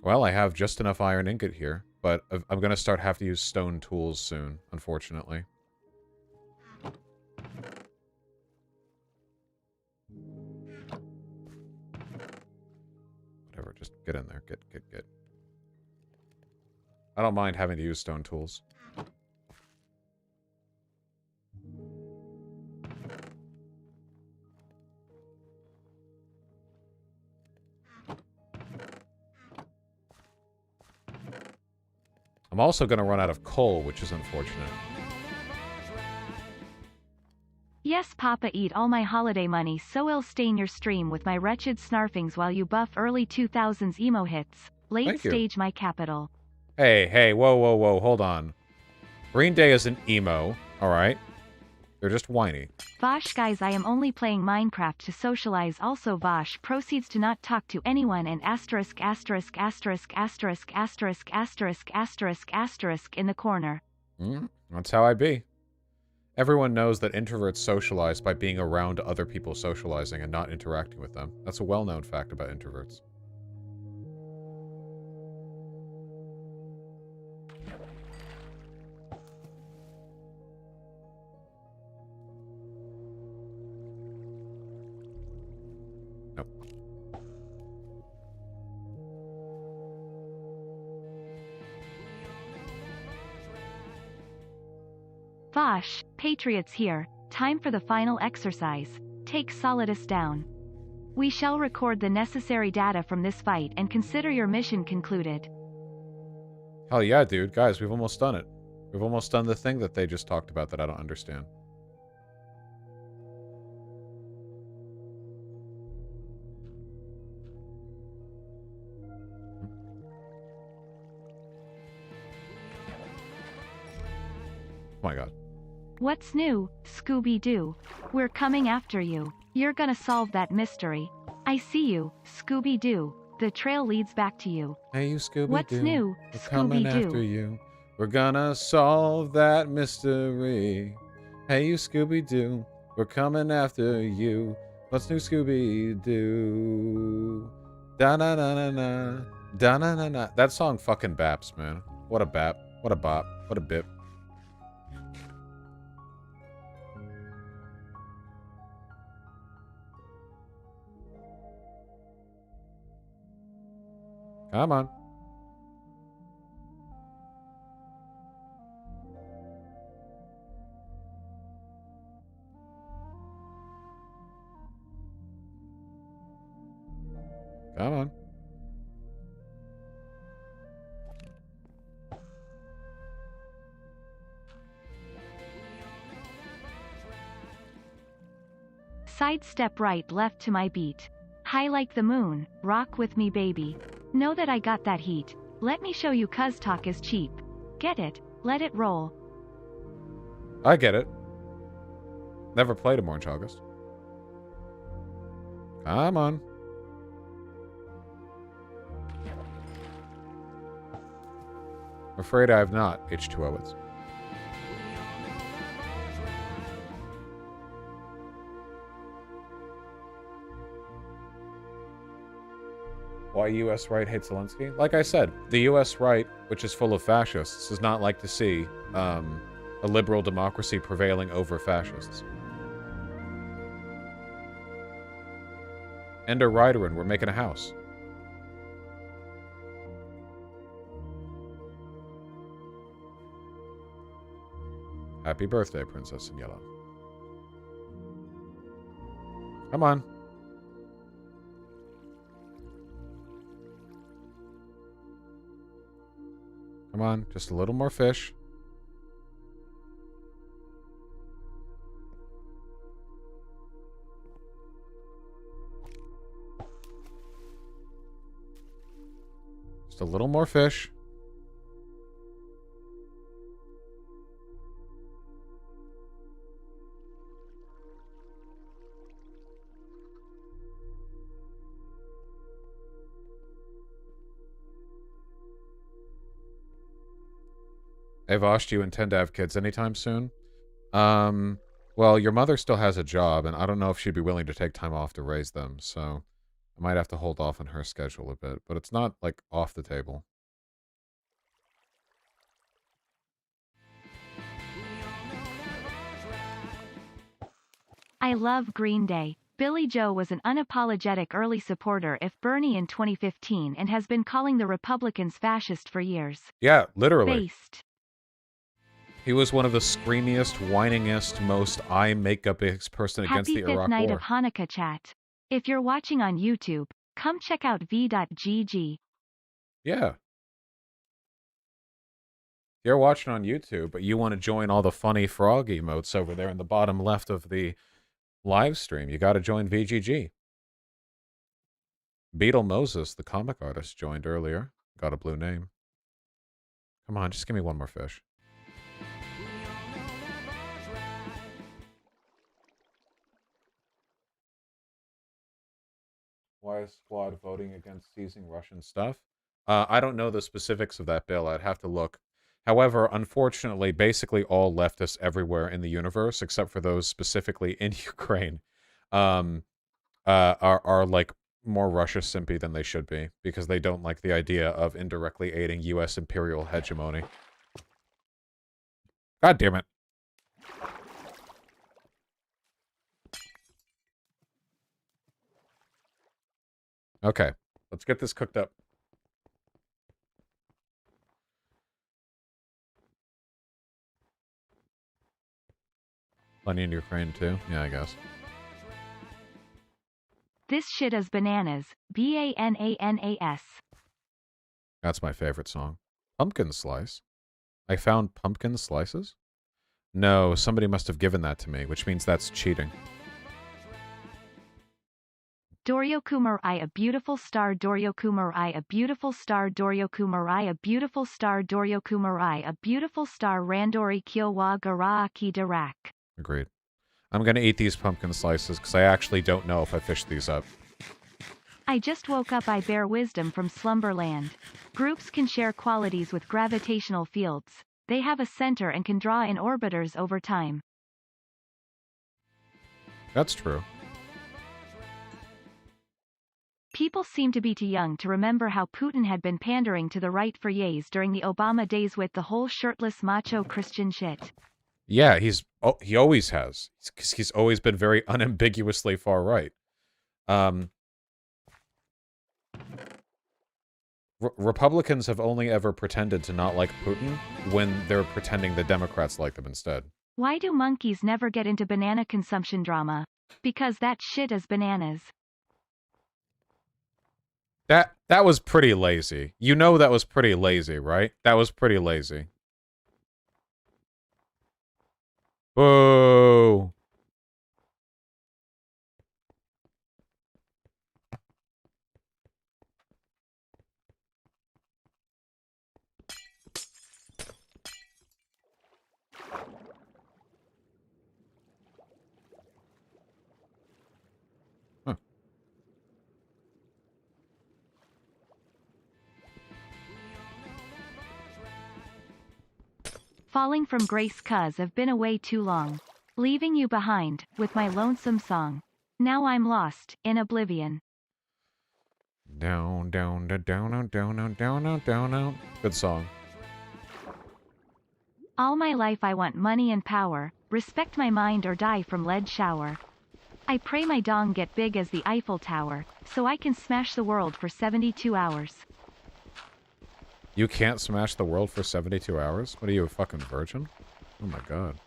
I have just enough iron ingot here, but I'm going to start having to use stone tools soon, unfortunately. Whatever, just get in there. Get. I don't mind having to use stone tools. I'm also going to run out of coal, which is unfortunate. Yes, Papa, eat all my holiday money so I'll stain your stream with my wretched snarfings while you buff early 2000s emo hits. Late Thank you. stage my capital. Hey, whoa, hold on. Green Day isn't emo, alright? They're just whiny. Vosh, guys, I am only playing Minecraft to socialize. Also, Vosh proceeds to not talk to anyone and asterisk asterisk asterisk asterisk asterisk asterisk asterisk asterisk in the corner. That's how I be. Everyone knows that introverts socialize by being around other people socializing and not interacting with them. That's a well-known fact about introverts. Nope. Vosh, Patriots here. Time for the final exercise. Take Solidus down. We shall record the necessary data from this fight and consider your mission concluded. Hell yeah, dude. Guys, we've almost done it. We've almost done the thing that they just talked about that I don't understand. Oh my god. What's new, Scooby-Doo? We're coming after you. You're gonna solve that mystery. I see you, Scooby-Doo. The trail leads back to you. Hey, you Scooby-Doo. What's new, We're coming after Scooby-Doo? you. We're gonna solve that mystery. Hey, you Scooby-Doo. We're coming after you. What's new, Scooby-Doo? Da-na-na-na-na. Da-na-na-na. That song fucking baps, man. What a bap. What a bop. What a bip. Come on. Come on. Sidestep right left to my beat. High like the moon, rock with me baby. Know that I got that heat. Let me show you cuz talk is cheap. Get it, let it roll. I get it. Never played him Orange August. Come on. I'm afraid I have not, H2O it's. Why U.S. right hates Zelensky? Like I said, the U.S. right, which is full of fascists, does not like to see a liberal democracy prevailing over fascists. Ender Riderin, we're making a house. Happy birthday, Princess in Yellow. Come on. Come on, just a little more fish. Just a little more fish. Hey, Vosh, do you intend to have kids anytime soon? Well, your mother still has a job, and I don't know if she'd be willing to take time off to raise them, so I might have to hold off on her schedule a bit, but it's not, like, off the table. I love Green Day. Billy Joe was an unapologetic early supporter of Bernie in 2015 and has been calling the Republicans fascist for years. Yeah, literally. Based. He was one of the screamiest, whiningest, most eye makeup-iest person against Happy the fifth Iraq night War. of Hanukkah chat. If you're watching on YouTube, come check out v.gg. Yeah. you're watching on YouTube, but you want to join all the funny frog emotes over there in the bottom left of the live stream, you got to join VGG. Beetle Moses, the comic artist, joined earlier. Got a blue name. Come on, just give me one more fish. Why is Squad voting against seizing Russian stuff? I don't know the specifics of that bill. I'd have to look. However, unfortunately, basically all leftists everywhere in the universe, except for those specifically in Ukraine, are like more Russia simpy than they should be, because they don't like the idea of indirectly aiding U.S. imperial hegemony. God damn it. Okay, let's get this cooked up. Plenty in Ukraine too? Yeah, I guess. This shit is bananas. Bananas. That's my favorite song. Pumpkin Slice? I found pumpkin slices? No, somebody must have given that to me, which means that's cheating. Doryokumarai a beautiful star Doryokumarai a beautiful star Doryokumarai a beautiful star Doryokumarai a beautiful star Randori Kyowa Garaaki Darak. Agreed. I'm gonna eat these pumpkin slices, because I actually don't know if I fished these up. I just woke up. I bear wisdom from slumberland. Groups can share qualities with gravitational fields. They have a center and can draw in orbiters over time. That's true. People seem to be too young to remember how Putin had been pandering to the right for years during the Obama days with the whole shirtless macho Christian shit. Yeah, he always has. Because he's always been very unambiguously far right. Republicans have only ever pretended to not like Putin when they're pretending the Democrats like them instead. Why do monkeys never get into banana consumption drama? Because that shit is bananas. That was pretty lazy. You know that was pretty lazy, right? That was pretty lazy. Boo! Huh. Falling from grace 'cause I've been away too long. Leaving you behind, with my lonesome song. Now I'm lost, in oblivion. Down, down, down, down, down, down, down, down, down. Good song. All my life I want money and power, respect my mind or die from lead shower. I pray my dong get big as the Eiffel Tower, so I can smash the world for 72 hours. You can't smash the world for 72 hours? What are you, a fucking virgin? Oh my god.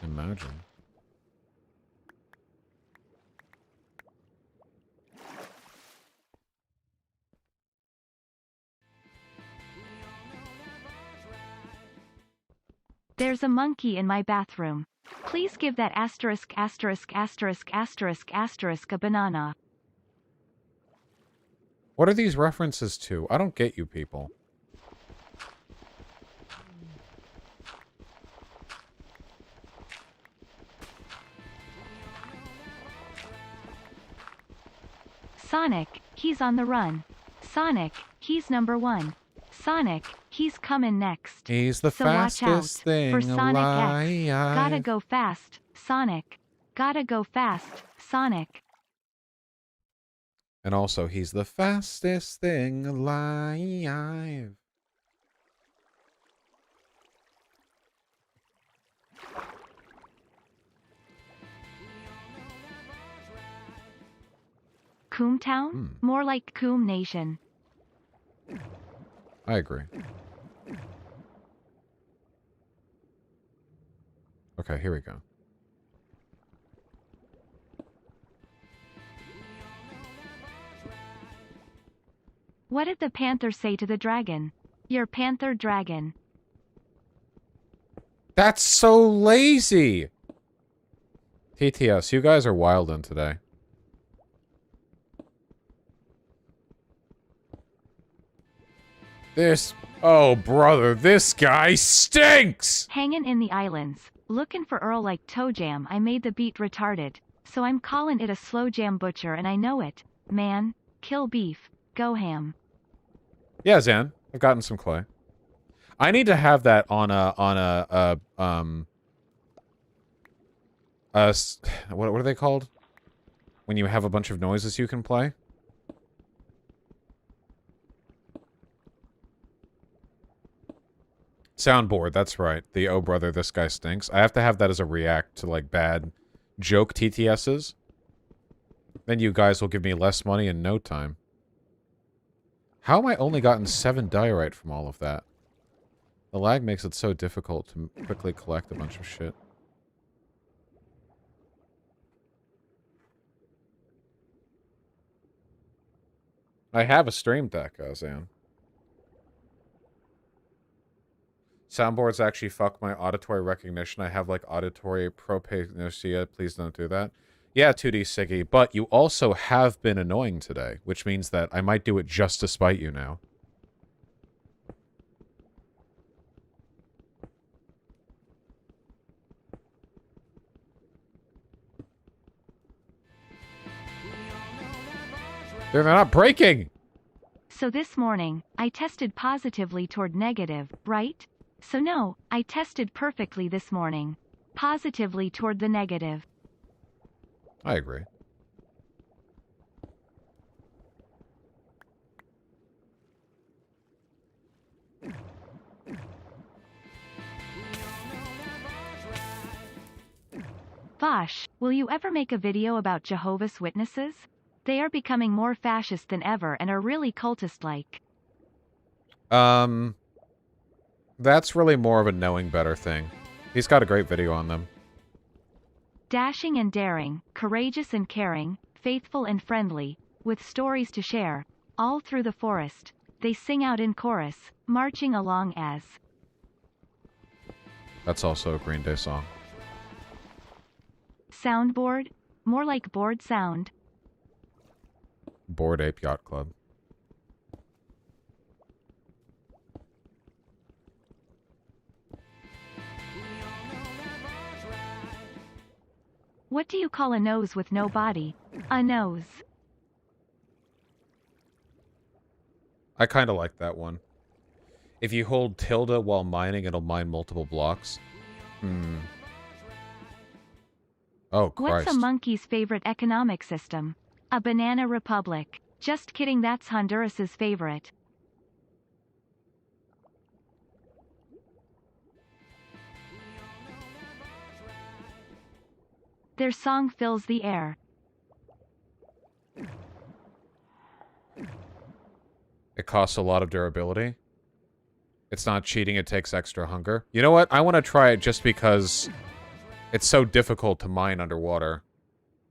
Imagine. There's a monkey in my bathroom. Please give that asterisk asterisk asterisk asterisk asterisk a banana. What are these references to? I don't get you people. Sonic, he's on the run. Sonic, he's number one. Sonic, he's coming next. He's the So watch out fastest thing for Sonic alive. X. Gotta go fast, Sonic. Gotta go fast, Sonic. And also, he's the fastest thing alive. Coomtown? More like Coom Nation. I agree. Okay, here we go. What did the panther say to the dragon? Your panther dragon. That's so lazy! TTS, you guys are wildin' today. Oh, brother, this guy stinks! Hangin' in the islands. Lookin' for Earl like toe jam. I made the beat retarded. So I'm callin' it a slow jam butcher and I know it. Man. Kill beef. Go ham. Yeah, Zan, I've gotten some clay. I need to have that on what are they called? When you have a bunch of noises you can play? Soundboard, that's right. The oh brother, this guy stinks. I have to have that as a react to, like, bad joke TTSs. Then you guys will give me less money in no time. How am I only gotten 7 diorite from all of that? The lag makes it so difficult to quickly collect a bunch of shit. I have a stream deck, Zan. Soundboards actually fuck my auditory recognition. I have, like, auditory propagnosia. Please don't do that. Yeah, 2D Siggy, but you also have been annoying today, which means that I might do it just to spite you now. They're not breaking! So this morning, I tested positively toward negative, right? So no, I tested perfectly this morning. Positively toward the negative. I agree. Vosh, will you ever make a video about Jehovah's Witnesses? They are becoming more fascist than ever and are really cultist-like. That's really more of a knowing better thing. He's got a great video on them. Dashing and daring, courageous and caring, faithful and friendly, with stories to share, all through the forest, they sing out in chorus, marching along as. That's also a Green Day song. Soundboard? More like board sound. Bored Ape Yacht Club. What do you call a nose with no body? A nose. I kind of like that one. If you hold tilde while mining, it'll mine multiple blocks. Oh, Christ. What's a monkey's favorite economic system? A banana republic. Just kidding, that's Honduras's favorite. Their song fills the air. It costs a lot of durability. It's not cheating, it takes extra hunger. You know what? I want to try it just because it's so difficult to mine underwater.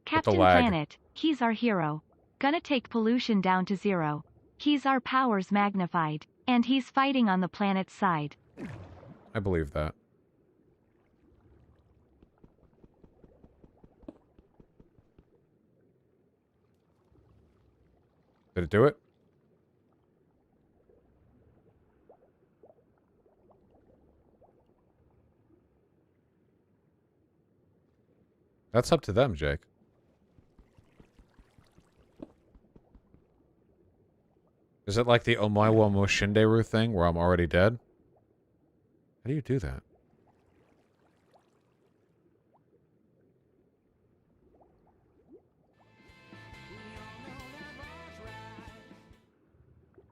Captain lag. Planet, he's our hero. Gonna take pollution down to 0. He's our powers magnified. And he's fighting on the planet's side. I believe that. Did it do it? That's up to them, Jake. Is it like the Omaiwa Moshinderu thing where I'm already dead? How do you do that?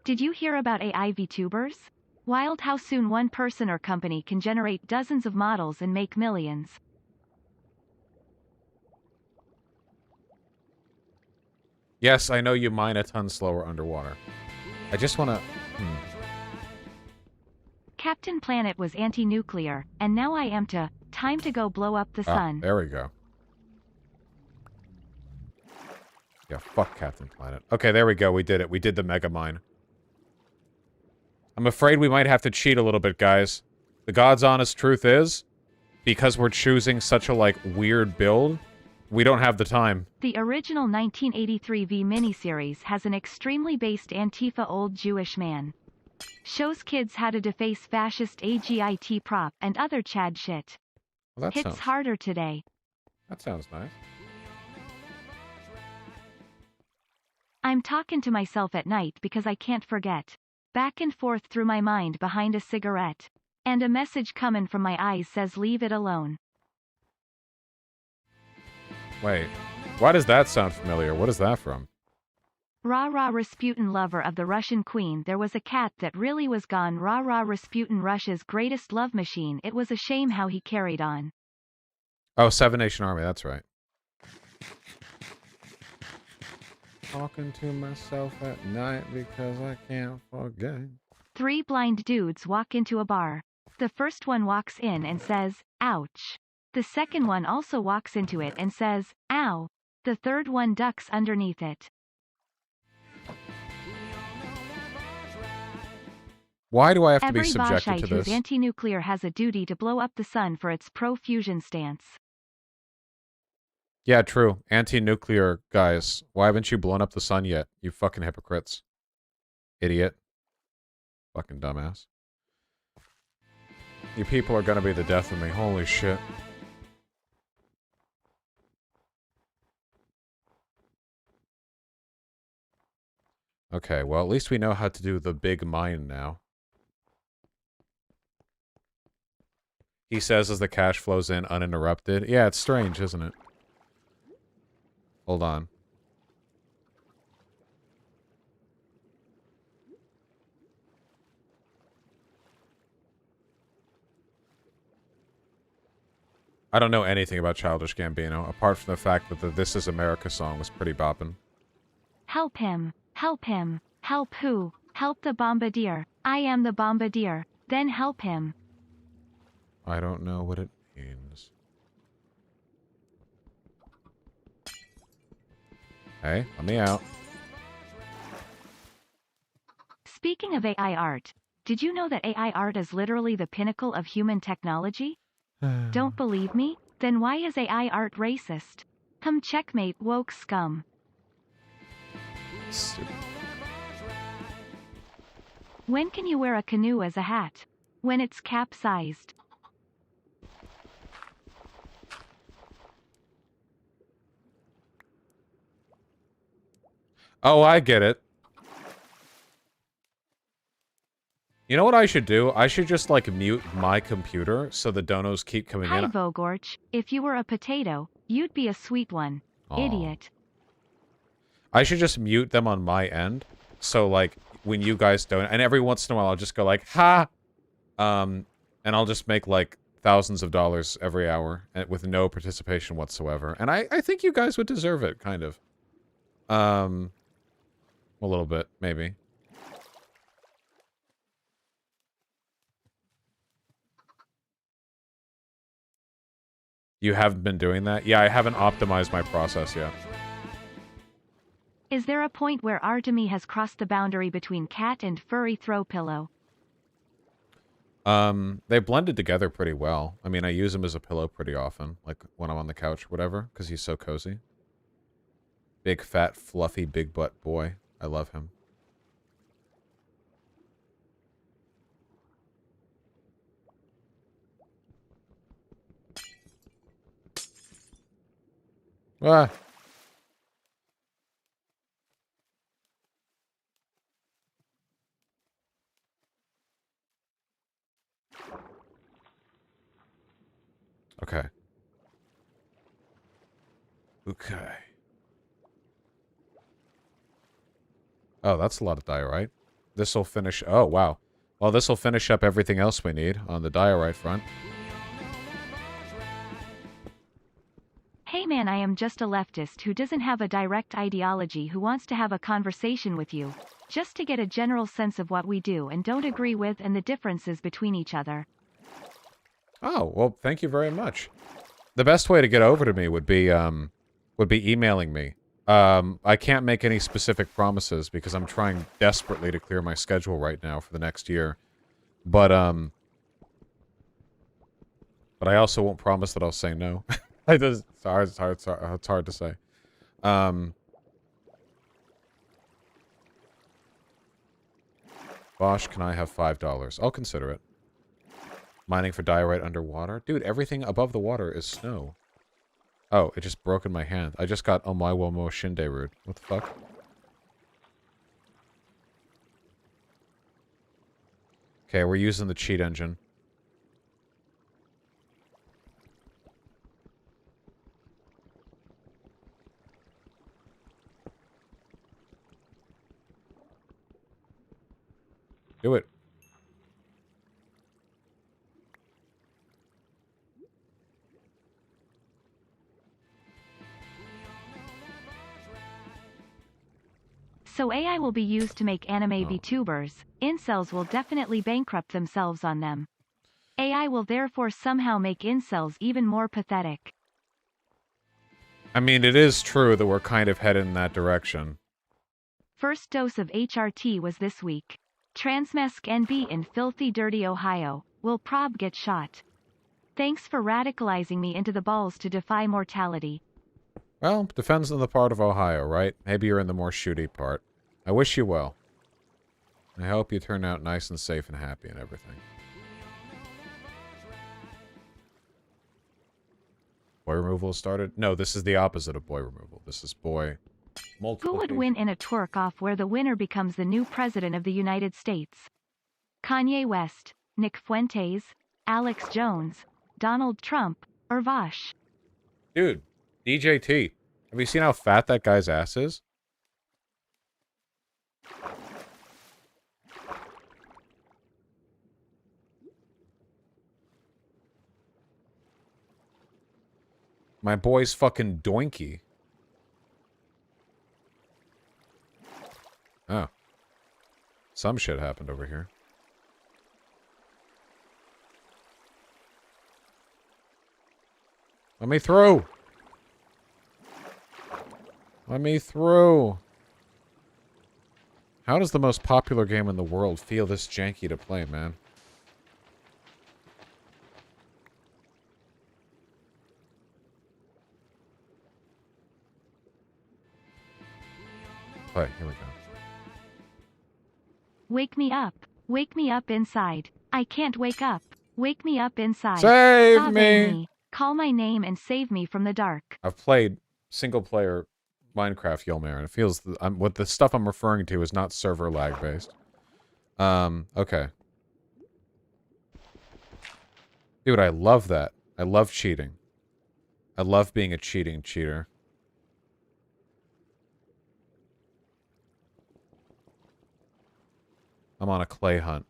Did you hear about AI VTubers? Wild how soon one person or company can generate dozens of models and make millions. Yes, I know you mine a ton slower underwater. I just want to... Captain Planet was anti-nuclear, and now I am to. Time to go blow up the sun. There we go. Yeah, fuck Captain Planet. Okay, there we go. We did it. We did the mega mine. I'm afraid we might have to cheat a little bit, guys. The God's honest truth is, because we're choosing such a, like, weird build, we don't have the time. The original 1983 V miniseries has an extremely based Antifa old Jewish man. Shows kids how to deface fascist AGIT prop and other Chad shit. Well, that Hits sounds, harder today. that sounds nice. I'm talking to myself at night because I can't forget. Back and forth through my mind behind a cigarette. And a message coming from my eyes says leave it alone. Wait, why does that sound familiar? What is that from? Rah-rah Rasputin, lover of the Russian queen, there was a cat that really was gone. Rah-rah Rasputin, Russia's greatest love machine. It was a shame how he carried on. Oh, Seven Nation Army, that's right. Talking to myself at night because I can't forget. 3 blind dudes walk into a bar. The first one walks in and says, ouch. The second one also walks into it and says, ow. The third one ducks underneath it. Why do I have to be Every subjected Boschite to who's this? anti-nuclear has a duty to blow up the sun for its pro-fusion stance. Yeah, true. Anti-nuclear guys. Why haven't you blown up the sun yet? You fucking hypocrites. Idiot. Fucking dumbass. You people are gonna be the death of me. Holy shit. Okay, well, at least we know how to do the big mine now. He says as the cash flows in uninterrupted. Yeah, it's strange, isn't it? Hold on. I don't know anything about Childish Gambino, apart from the fact that the This Is America song was pretty boppin'. Help him. Help him. Help who? Help the bombardier. I am the bombardier. Then help him. I don't know what it means. Hey, let me out. Speaking of AI art, did you know that AI art is literally the pinnacle of human technology? Don't believe me? Then why is AI art racist? Come checkmate, woke scum. Stupid. When can you wear a canoe as a hat? When it's capsized. Oh, I get it. You know what I should do? I should just, like, mute my computer so the donos keep coming Hi in. Vogorch, if you were a potato, you'd be a sweet one. Aw. Idiot. I should just mute them on my end. So, like, when you guys don't... And every once in a while, I'll just go like, ha! And I'll just make, like, thousands of dollars every hour with no participation whatsoever. And I think you guys would deserve it, kind of. A little bit, maybe. You haven't been doing that? Yeah, I haven't optimized my process yet. Is there a point where Artemy has crossed the boundary between cat and furry throw pillow? They blended together pretty well. I mean, I use him as a pillow pretty often, like when I'm on the couch or whatever, because he's so cozy. Big, fat, fluffy, big butt boy. I love him. Ah. Okay. Okay. Oh, that's a lot of diorite. This'll finish... Oh, wow. Well, this'll finish up everything else we need on the diorite front. Hey man, I am just a leftist who doesn't have a direct ideology who wants to have a conversation with you, just to get a general sense of what we do and don't agree with and the differences between each other. Oh, well, thank you very much. The best way to get over to me would be emailing me. I can't make any specific promises because I'm trying desperately to clear my schedule right now for the next year. But I also won't promise that I'll say no. It's hard to say. Bosch, can I have $5? I'll consider it. Mining for diorite underwater? Dude, everything above the water is snow. Oh, it just broke in my hand. I just got Omaiwo Mo Shinderu. What the fuck? Okay, we're using the cheat engine. Do it. So AI will be used to make anime VTubers. Incels will definitely bankrupt themselves on them. AI will therefore somehow make incels even more pathetic. I mean, it is true that we're kind of headed in that direction. First dose of HRT was this week. Transmask NB in filthy dirty Ohio. Will prob get shot? Thanks for radicalizing me into the balls to defy mortality. Well, depends on the part of Ohio, right? Maybe you're in the more shooty part. I wish you well. I hope you turn out nice and safe and happy and everything. Boy removal started? No, this is the opposite of boy removal. This is boy multiplication. Who would win in a twerk-off where the winner becomes the new president of the United States? Kanye West, Nick Fuentes, Alex Jones, Donald Trump, or Vosh? Dude, DJT. Have you seen how fat that guy's ass is? My boy's fucking doinky. Oh. Some shit happened over here. Let me through! Let me through! How does the most popular game in the world feel this janky to play, man? Play, here we go. Wake me up. Wake me up inside. I can't wake up. Wake me up inside. Save Save me! Call my name and save me from the dark. I've played single-player Minecraft Yelmer, and it feels... what the stuff I'm referring to is not server lag-based. Okay. Dude, I love that. I love cheating. I love being a cheating cheater. I'm on a clay hunt.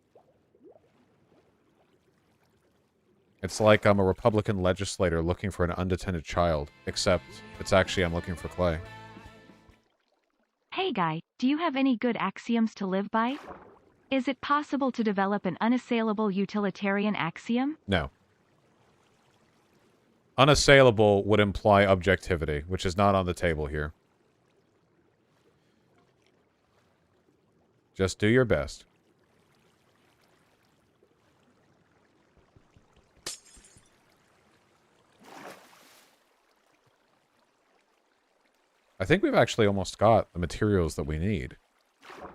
It's like I'm a Republican legislator looking for an undetended child, except it's actually I'm looking for clay. Hey guy, do you have any good axioms to live by? Is it possible to develop an unassailable utilitarian axiom? No. Unassailable would imply objectivity, which is not on the table here. Just do your best. I think we've actually almost got the materials that we need.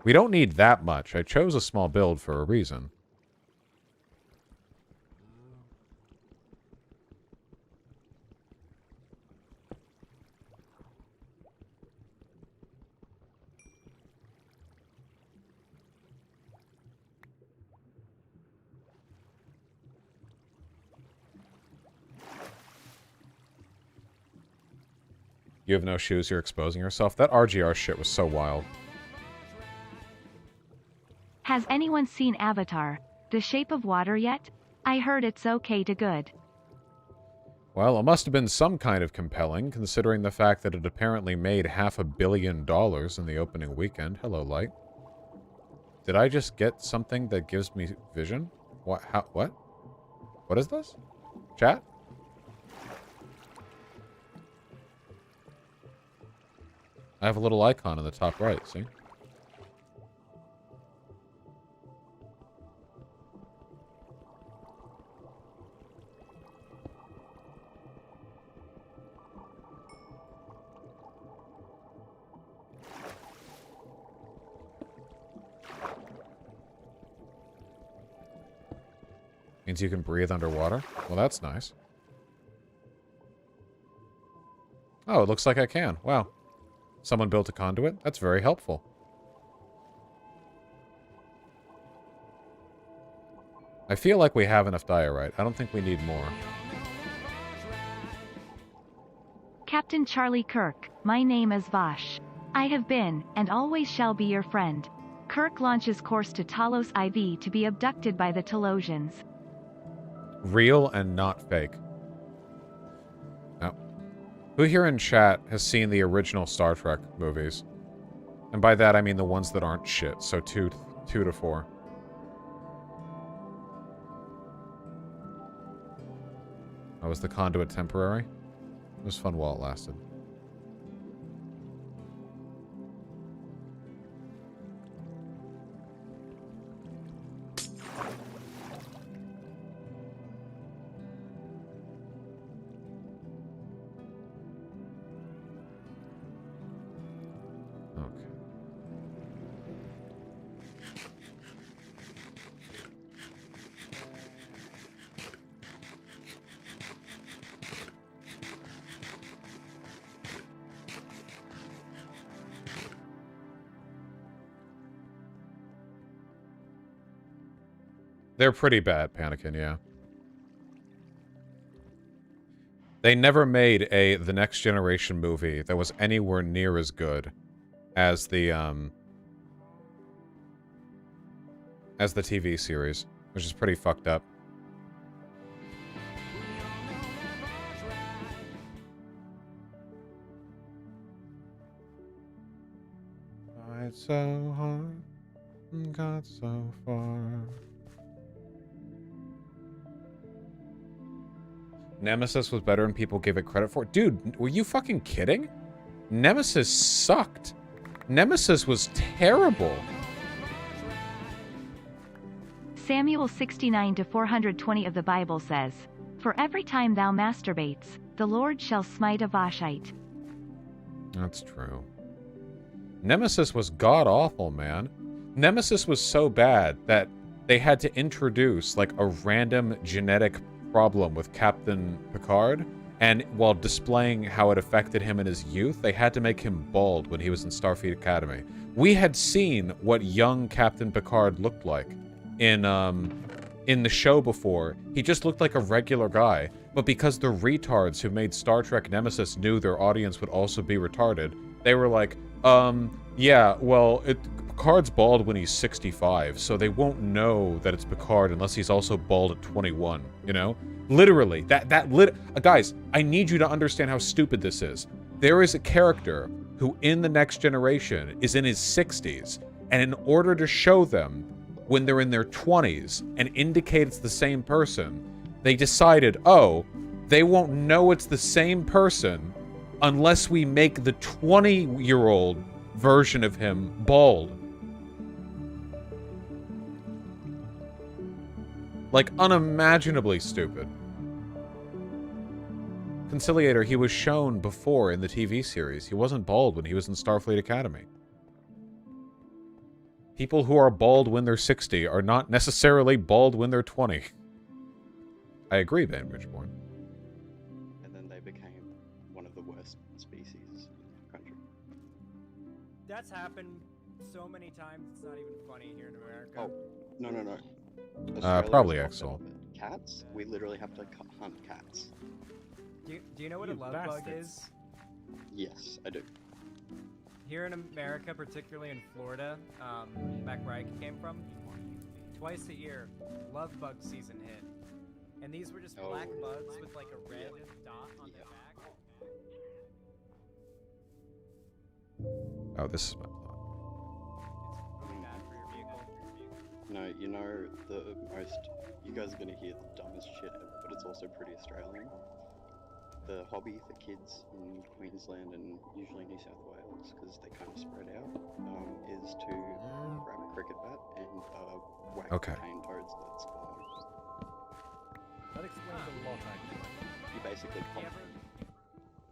We don't need that much. I chose a small build for a reason. You have no shoes, you're exposing yourself. That RGR shit was so wild. Has anyone seen Avatar, The Shape of Water yet? I heard it's okay to good. Well, it must have been some kind of compelling, considering the fact that it apparently made $500 million in the opening weekend. Hello, Light. Did I just get something that gives me vision? What? How? What? What is this? Chat? I have a little icon in the top right, see? Means you can breathe underwater? Well, that's nice. Oh, it looks like I can. Wow. Someone built a conduit? That's very helpful. I feel like we have enough diorite. I don't think we need more. Captain Charlie Kirk, my name is Vosh. I have been, and always shall be your friend. Kirk launches course to Talos IV to be abducted by the Talosians. Real and not fake. No. Who here in chat has seen the original Star Trek movies? And by that I mean the ones that aren't shit, so two to 4. Oh, was the conduit temporary? It was fun while it lasted. Okay. They're pretty bad, Panikin, yeah. They never made the Next Generation movie that was anywhere near as good as the TV series, which is pretty fucked up. Tried so hard and got so far. Nemesis was better than people give it credit for. Dude, were you fucking kidding? Nemesis sucked. Nemesis was terrible. Samuel 69-420 of the Bible says, "For every time thou masturbates, the Lord shall smite a Voshite." That's true. Nemesis was god-awful, man. Nemesis was so bad that they had to introduce, like, a random genetic problem with Captain Picard, and while displaying how it affected him in his youth, they had to make him bald when he was in Starfleet Academy. We had seen what young Captain Picard looked like in the show before. He just looked like a regular guy, but because the retards who made Star Trek Nemesis knew their audience would also be retarded, they were like, yeah, well, Picard's bald when he's 65, so they won't know that it's Picard unless he's also bald at 21, you know? Literally, guys, I need you to understand how stupid this is. There is a character who in the Next Generation is in his 60s, and in order to show them when they're in their 20s and indicate it's the same person, they decided, oh, they won't know it's the same person unless we make the 20-year-old version of him bald. Like, unimaginably stupid. Conciliator, he was shown before in the TV series. He wasn't bald when he was in Starfleet Academy. People who are bald when they're 60 are not necessarily bald when they're 20. I agree, Van Bridgeborn. And then they became one of the worst species in the country. That's happened so many times, it's not even funny here in America. Oh, no. Probably Australia's Exol. Cats? We literally have to hunt cats. Do you know what a love bug is? Yes, I do. Here in America, particularly in Florida, back where I came from, twice a year, love bug season hit. And these were just black bugs with like a red dot on their back. Oh, this is my plot. It's really bad for your vehicle. No, you know, you guys are gonna hear the dumbest shit ever, but it's also pretty Australian. the hobby for kids in Queensland and usually New South Wales, because they kind of spread out, is to grab a cricket bat and whack Okay. the cane toads that spawn. That explains a lot, actually. You basically You pop ever- them. you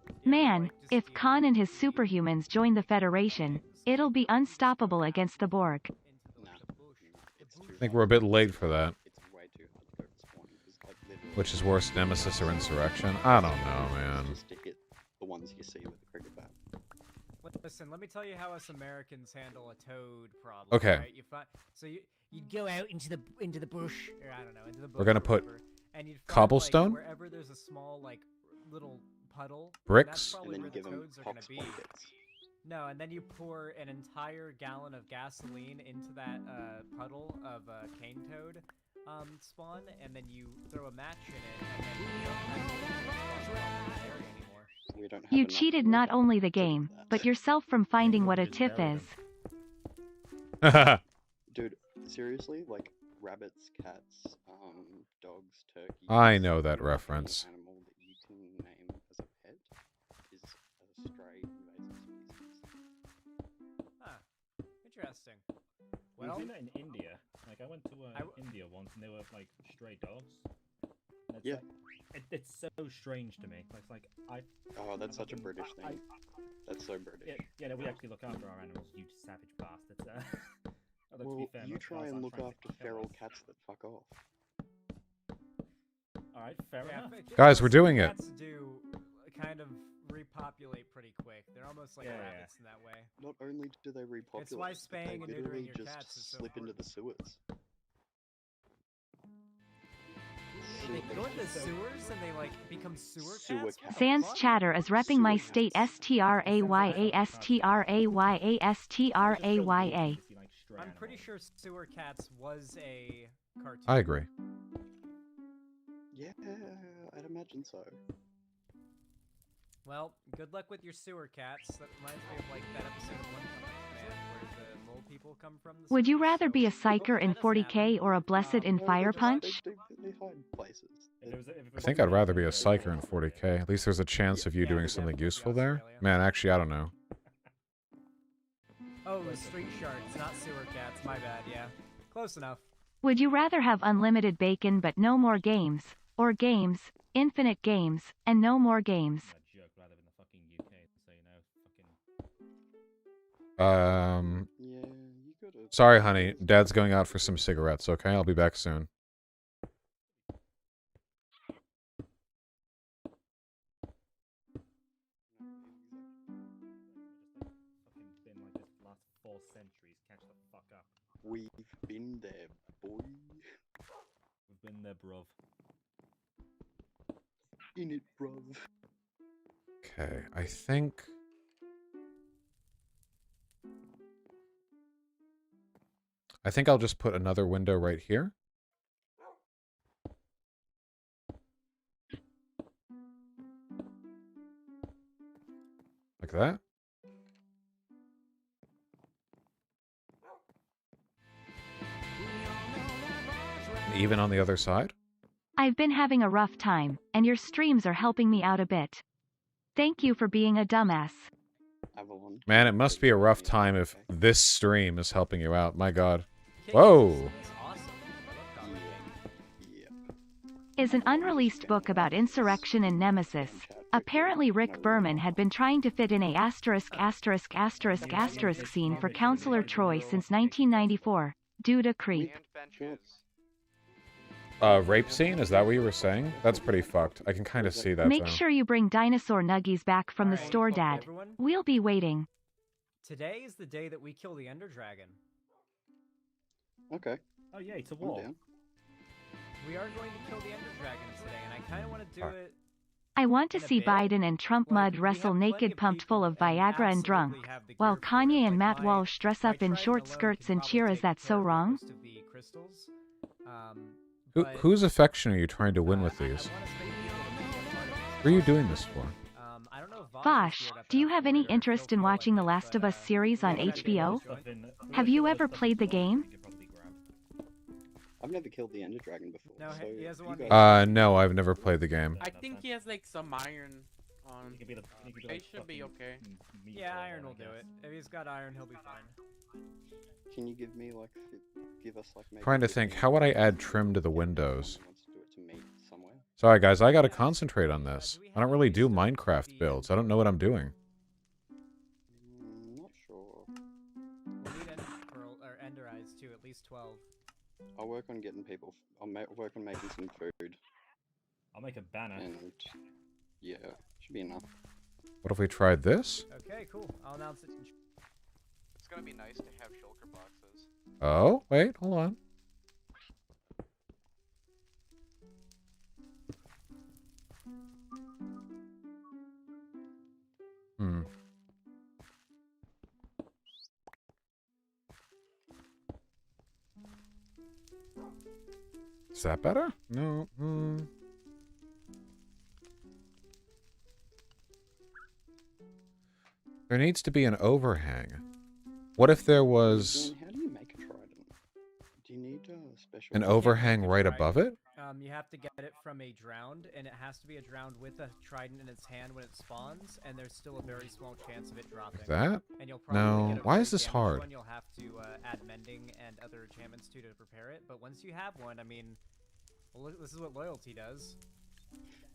ever, Man, like, just if feel Khan and his the superhumans join the Federation, it'll be unstoppable against the Borg. into the, Nah, like, the bush. it's The too I think hard. we're a bit late for that. It's way too hard to go for spawning, because like literally... Which is worse, Nemesis or Insurrection? I don't know, man. Just to hit the ones you see with the cricket bat. Listen, let me tell you how us Americans handle a toad problem. Okay. Right? You'd go out into the bush, or I don't know, into the bush. We're gonna or put whatever, and you'd find, cobblestone? like, wherever there's a small like little puddle. Bricks? That's And probably then where you the give them toads are pop gonna be. spawn kits. No, and then you pour an entire gallon of gasoline into that puddle of cane toad spawn, and then you throw a match in it, and then you don't have to spawn in the area anymore. We don't have You enough cheated wood not only the to do game, that. but yourself from finding what a Just tiff bury is. them. Dude, seriously, like rabbits, cats, dogs, turkeys. I know that any reference. animal that you can name as a pet is a stray invasive species. Huh. Interesting. Well, We've seen that in India. Like, I went to India once, and they were like stray dogs. And it's Yeah. like, it's so strange to me. It's like Oh, that's such a British I- thing. That's so British. Yeah, no, we actually look after our animals. You savage bastards. Although, to Well, be fair, you most try of us and aren't look trying to after kill feral us. cats that fuck off. All right, fair yeah, enough. Guys, we're doing it. Cats do kind of repopulate pretty quick. They're almost like Yeah, yeah. rabbits in that way. Not only do they repopulate, It's why but spaying they and literally neutering your just cats is so slip into important. the sewers. They go in the sewers and they like become sewer Sewer cats. cats. Sans Fuck? chatter is repping my Sewer state cats. STRAYASTRAYASTRAYA. I'm pretty sure sewer cats was a cartoon. I agree. Yeah, I'd imagine so. Well, good luck with your sewer cats. That reminds me of like that episode of One Punch Man where the mole people come from. The Would you sewers, rather so be a that psyker in doesn't happen. 40k or a blessed in No, Fire they Punch? They hide places. I think I'd rather be a psyker in 40k. At least there's a chance of you Yeah, doing yeah, something maybe useful there. Australia. Man, actually, I don't know. Oh, street sharks, not sewer cats. My bad. Yeah, close enough. Would you rather have unlimited bacon but no more games, or games, infinite games, and no more games? A joke rather than the fucking UK, so you know, fucking. Yeah, you gotta. Sorry, honey. Dad's going out for some cigarettes, okay? I'll be back soon. Fucking been like this for the last 4 centuries. Catch the fuck up. We've been there, boy. We've been there, bruv. In it, bruv. Okay, I think... I'll just put another window right here. Like that. Even on the other side. I've been having a rough time, and your streams are helping me out a bit. Thank you for being a dumbass. Avalon. Man, it must be a rough time if this stream is helping you out. My god. King Whoa. Crimson is awesome. I love Goblin King. Yep. Is an unreleased book about insurrection and nemesis. Apparently Rick Berman had been trying to fit in a ***** scene for Counselor Troy since 1994. Dude a creep. And benches. Rape scene? Is that what you were saying? That's pretty fucked. I can kind of see that, Make though. sure you bring dinosaur nuggies back from the Alright, store, well, Dad. everyone, We'll be waiting. today is the day that we kill the Ender Dragon. Okay, Oh yeah, it's a I'm war. down. We are going to kill the Ender Dragon today, and I kind of want to do it. I want to In a see bit, Biden and Trump Like, mud we wrestle have plenty naked of pumped full of people and Viagra and drunk, absolutely have the while gear for it. Kanye and Like, Matt my- Walsh dress my up in Triton short alone skirts can and cheer. probably Is that take so care of wrong? most of the crystals. But, Whose affection are you trying to win with I these? want as many people to be a part of this What are you process. doing this for? I don't know if Vosh is Vosh, geared up do you enough have for any it, or interest he'll in feel watching like The it, Last of but, Us series on yeah, HBO? Join. Have you ever played the game? I've never killed the Ender Dragon before. No, so he has you one guys- No, I've never played the game. I think he has like some iron on. He could be the, he could be They like should be fucking okay. meat Yeah, ball, iron I will do it. guess. If he's got iron, he'll be fine. Can you give me like, give us like maybe... Trying to think, 15 how would I add trim to the windows? Someone wants to do it to meat somewhere. Sorry guys, I gotta concentrate on this. I don't really do Minecraft builds. I don't know what I'm doing. Not sure. We'll need ender pearl or ender eyes too, at least 12. I'll work on getting people. I'll work on making some food. I'll make a banner. And yeah, should be enough. What if we tried this? Okay, cool. I'll announce it. It's gonna be nice to have shulker boxes. Oh, wait, hold on. Hmm. Is that better? No. There needs to be an overhang. What if there was How do you make a trident? Do you need a special... an overhang right above it? You have to get it from a drowned, and it has to be a drowned with a trident in its hand when it spawns, and there's still a very small chance of it dropping. That? And you'll probably No. get a Why very is this damaged hard? One. You'll have to add mending and other enchantments to prepare it, but once you have one, I mean, well, this is what loyalty does.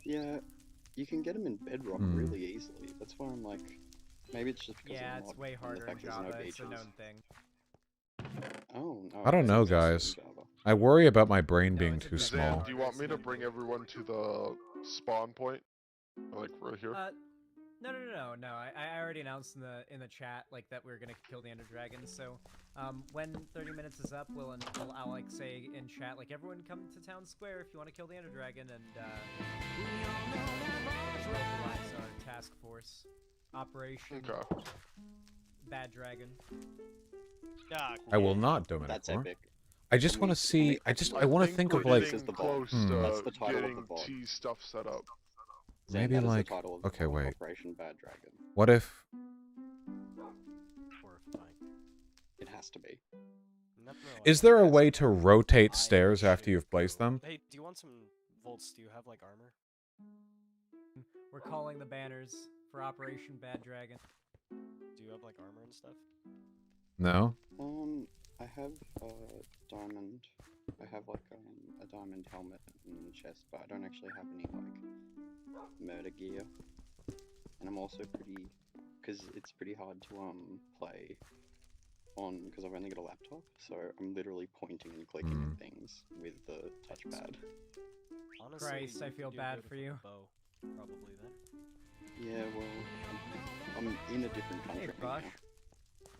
Yeah, you can get them in Bedrock really easily. That's why I'm like... Maybe it's just because Yeah, I'm it's not, way and harder the in fact there's no Java. It's a beaches. known thing. Oh, no. I don't know, it's also in guys. Java. I worry about my brain No, being it's a too big Zan, small. do you want me to bring everyone to the spawn point? Like right here? No. I already announced in the chat like that we're gonna kill the Ender Dragons. So, when 30 minutes is up, I'll like say in chat like everyone come to town square if you want to kill the Ender Dragon, and we'll mobilize our task force, Operation Bad Dragon. I will not, Dominic. That's epic. I just want to see. I want to think of like. This is the close bot. to That's the title of getting the bot. T stuff set up. Zan, Maybe that is the like. title of the Okay, bot, wait. Operation Bad Dragon. What if? Horrifying. It has to be. Is there a way to rotate stairs after you've placed them? Hey, do you want some volts? Do you have like armor? We're calling the banners for Operation Bad Dragon. Do you have like armor and stuff? No. I have a diamond. I have like a diamond helmet in the chest, but I don't actually have any like murder gear. And I'm also pretty, because it's pretty hard to play on, because I've only got a laptop, so I'm literally pointing and clicking at things with the touchpad. Honestly, Christ, I feel bad for you. Bow, probably then. Yeah, well, I'm in a different country Bosh. now.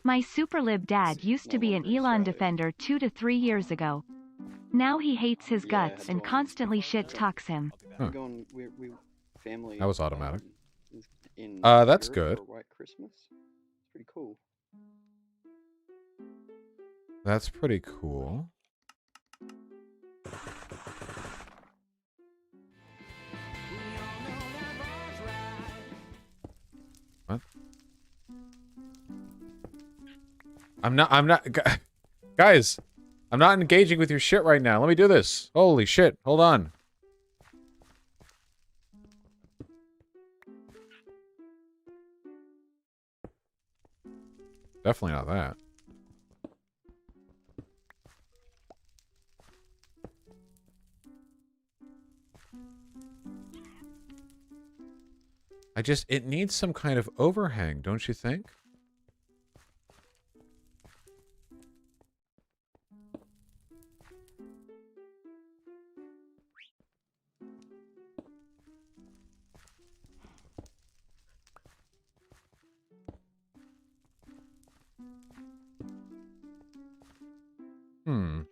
My superlib dad used to No be an longer Elon Australia. defender 2 to 3 years ago. Now he hates his Yeah, I guts had and to, constantly shit talks him. I'll be back. Huh. We're going, we family. That was automatic. Is in That's Europe good. For a white Christmas. It's pretty cool. That's pretty cool. What? I'm not, guys, I'm not engaging with your shit right now. Let me do this. Holy shit. Hold on. Definitely not that. It needs some kind of overhang, don't you think? Hmm.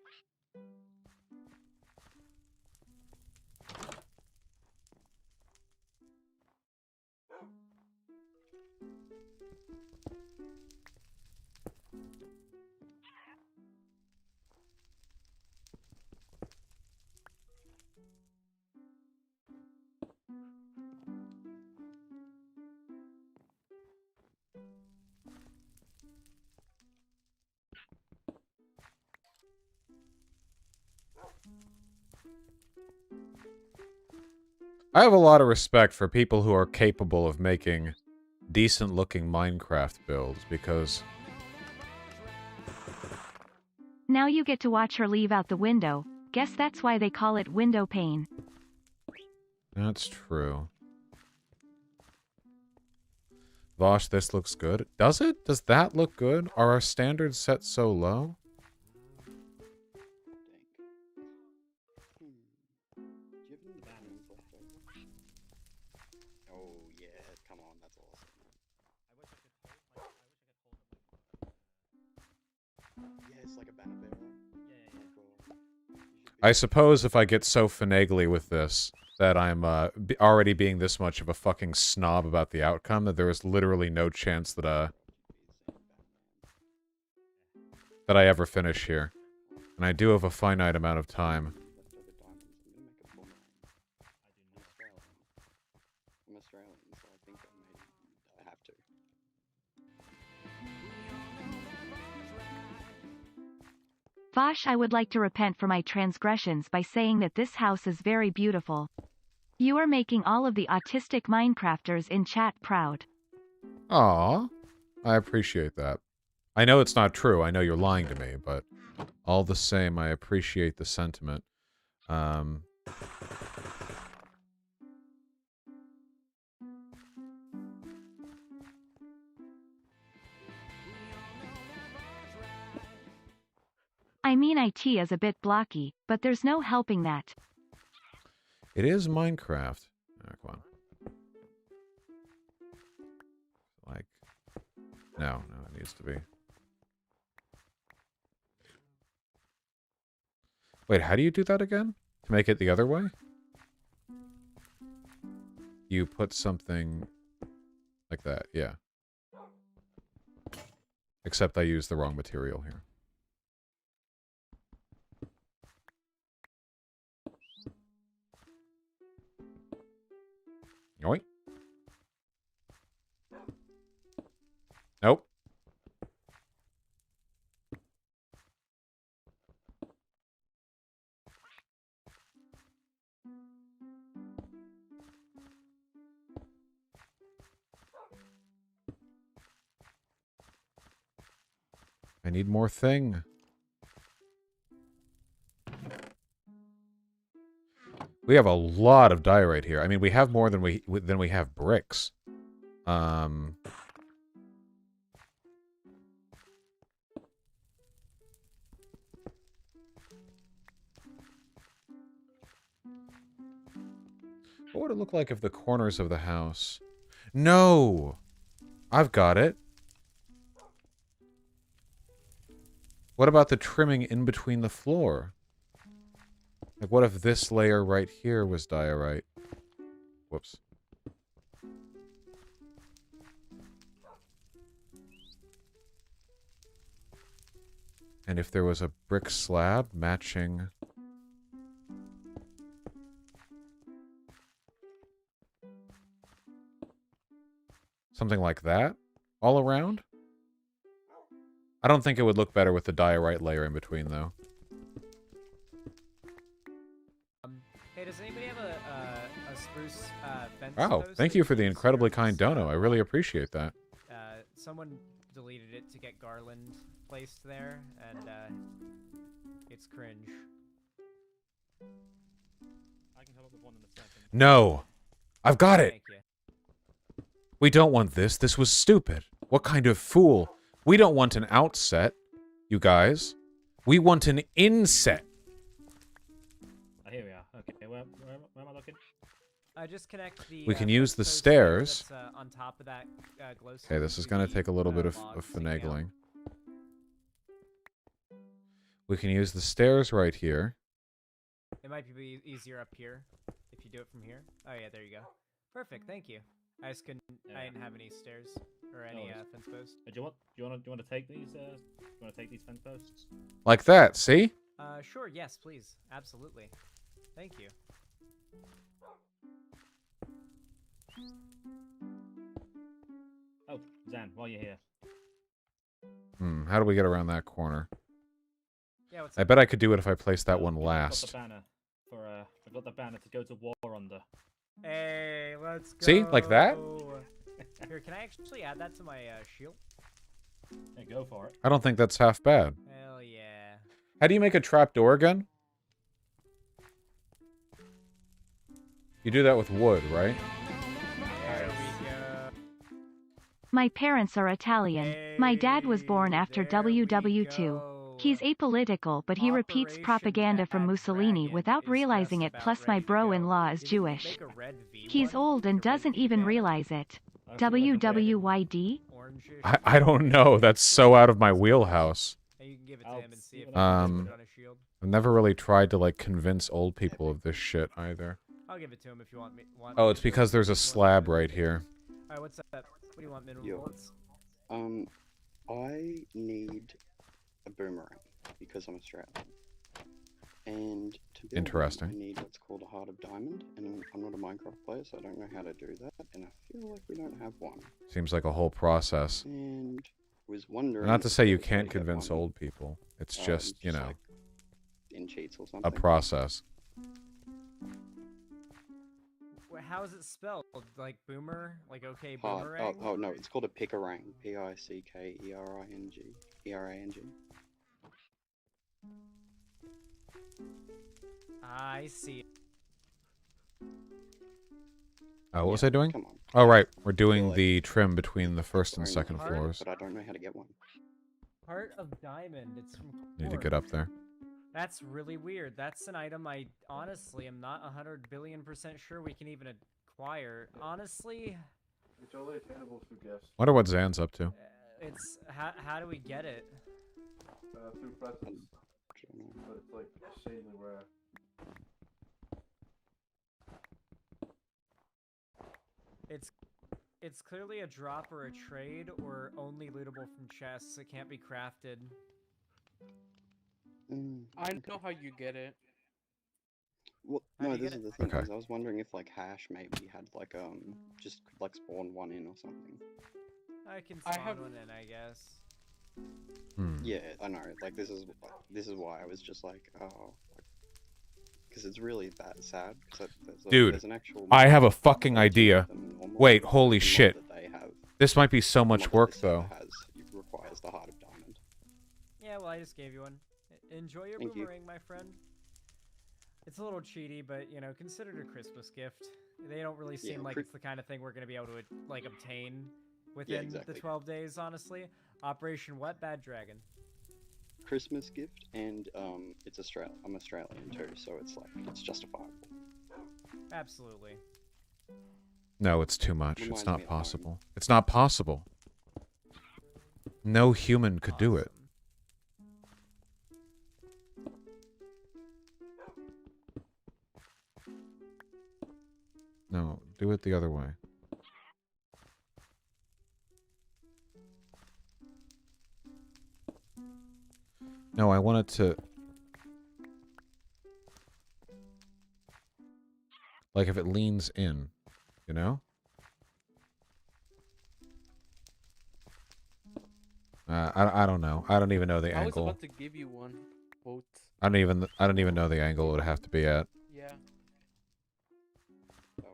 I have a lot of respect for people who are capable of making decent-looking Minecraft builds, because... Now you get to watch her leave out the window. Guess that's why they call it window pane. That's true. Vosh, this looks good. Does it? Does that look good? Are our standards set so low? Oh yeah, come on, that's awesome. Yeah, it's like a banner bearer. I suppose if I get so finagly with this that I'm already being this much of a fucking snob about the outcome that there is literally no chance that that I ever finish here. And I do have a finite amount of time. I'm Australian, so I think I have to. Vosh, I would like to repent for my transgressions by saying that this house is very beautiful. You are making all of the autistic Minecrafters in chat proud. Aw, I appreciate that. I know it's not true. I know you're lying to me, but all the same, I appreciate the sentiment. I mean, IT is a bit blocky, but there's no helping that. It is Minecraft. Oh, come on. Like, no, it needs to be. Wait, how do you do that again? To make it the other way? You put something like that, yeah. Except I used the wrong material here. Yoink. Nope. I need more thing. We have a lot of diorite here. I mean, we have more than we have bricks. What would it look like if the corners of the house... No! I've got it. What about the trimming in between the floor? Like, what if this layer right here was diorite? Whoops. And if there was a brick slab matching... something like that? All around? I don't think it would look better with the diorite layer in between, though. Hey, does anybody have a spruce fence Wow, post thank that you for the use, incredibly or kind is, dono. I really appreciate that. Someone deleted it to get garland placed there, and it's cringe. I can come up with one in a second. No! I've got it! Thank you. We don't want this. This was stupid. What kind of fool? We don't want an outset, you guys. We want an inset. Oh, here we are. Okay, where am I looking? Just connect the. We can use the post stairs. That's, on top of that Okay, this is going to take a little bit of finagling. We can use the stairs right here. It might be easier up here if you do it from here. Oh yeah, there you go. Perfect. Thank you. I just couldn't. Yeah. I didn't have any stairs or any fence posts. Do you want to take these? Do you want to take these fence posts? Like that, see? Sure. Yes, please. Absolutely. Thank you. Oh, Zan, while you're here. How do we get around that corner? Yeah, what's I up? bet I could do it if I placed that one I've got last. the banner for I've got the banner to go to war under. Hey, let's go. See? Like that? Here, can I actually add that to my shield? Yeah, go for it. I don't think that's half bad. Hell yeah. How do you make a trapdoor again? You do that with wood, right? There we go. My parents are Italian. My dad was born after There we WW2. go. He's apolitical, but he repeats Operation propaganda from Bad Mussolini Dragon without is realizing just it, about plus my ready to bro-in-law go. is Did you Jewish. make a red V He's one? old and Like a red doesn't V even banner? realize it. I feel like a dragon. WWYD? Orangish. I don't know. That's so out of my wheelhouse. And you can give it to I'll him and see if see he what I can can put do. it on his shield. I've never really tried to, like, convince old people of this shit, either. I'll give it to him if you want me. Oh, it's because there's a slab right here. Alright, what's up? What do you want, minimum Yo. bullets? I need a boomerang because I'm Australian. And to build Interesting. one, I need what's called a heart of diamond, and I'm not a Minecraft player, so I don't know how to do that, and I feel like we don't have one. Seems like a whole process. And was wondering. Not to if say you there's a way can't to get convince one, old people. It's just, you know, like in cheats or a something. process. How is it spelled? Like boomer? Like okay, Heart. boomerang? Oh no, it's called a pickerang. Pickerang. E-R-A-N-G. I see. What was I doing? Come on. Oh, right. We're doing like the trim between the first and Very second nice, floors. But I don't know how to get one. Heart of diamond. It's from. Need to Cork. get up there. That's really weird. That's an item I honestly am not 100 billion% sure we can even acquire. Honestly, It's only attainable through guests. Wonder what Zan's up to. it's how do we get it? Through presents. But it's like insanely rare. It's clearly a drop or a trade or only lootable from chests. It can't be crafted. I know how you get it. Well, How do no, you this get is the it? thing. Okay. Is I was wondering if like hash maybe had like just could like spawn one in or something. I can I spawn have- one in, I guess. Yeah, I know. Like this is why I was just like, oh, because it's really that sad. Dude, there's an actual I have a mod fucking that's idea. cheaper than normal, Wait, but holy the mod shit. that they have, This might be so the mod much that work, this server though. requires the heart of diamond. Yeah, well, I just gave you one. Enjoy your Thank you. boomerang, my friend. It's a little cheaty, but you know, consider it a Christmas gift. They don't really Yeah, seem like it's the kind of thing we're gonna be able to like obtain within exactly. the 12 days. Honestly, Operation what? Bad Dragon. Christmas gift, and it's Australia. I'm Australian too, so it's like it's justifiable. Absolutely. No, it's too much. Reminds It's me not of home. possible. It's not possible. No human could do it. No, do it the other way. No, I want it to... Like if it leans in, you know? I don't know. I don't even know the I was angle. about to give you one. Quote. I don't even know the angle it would have to be at. Yeah. So,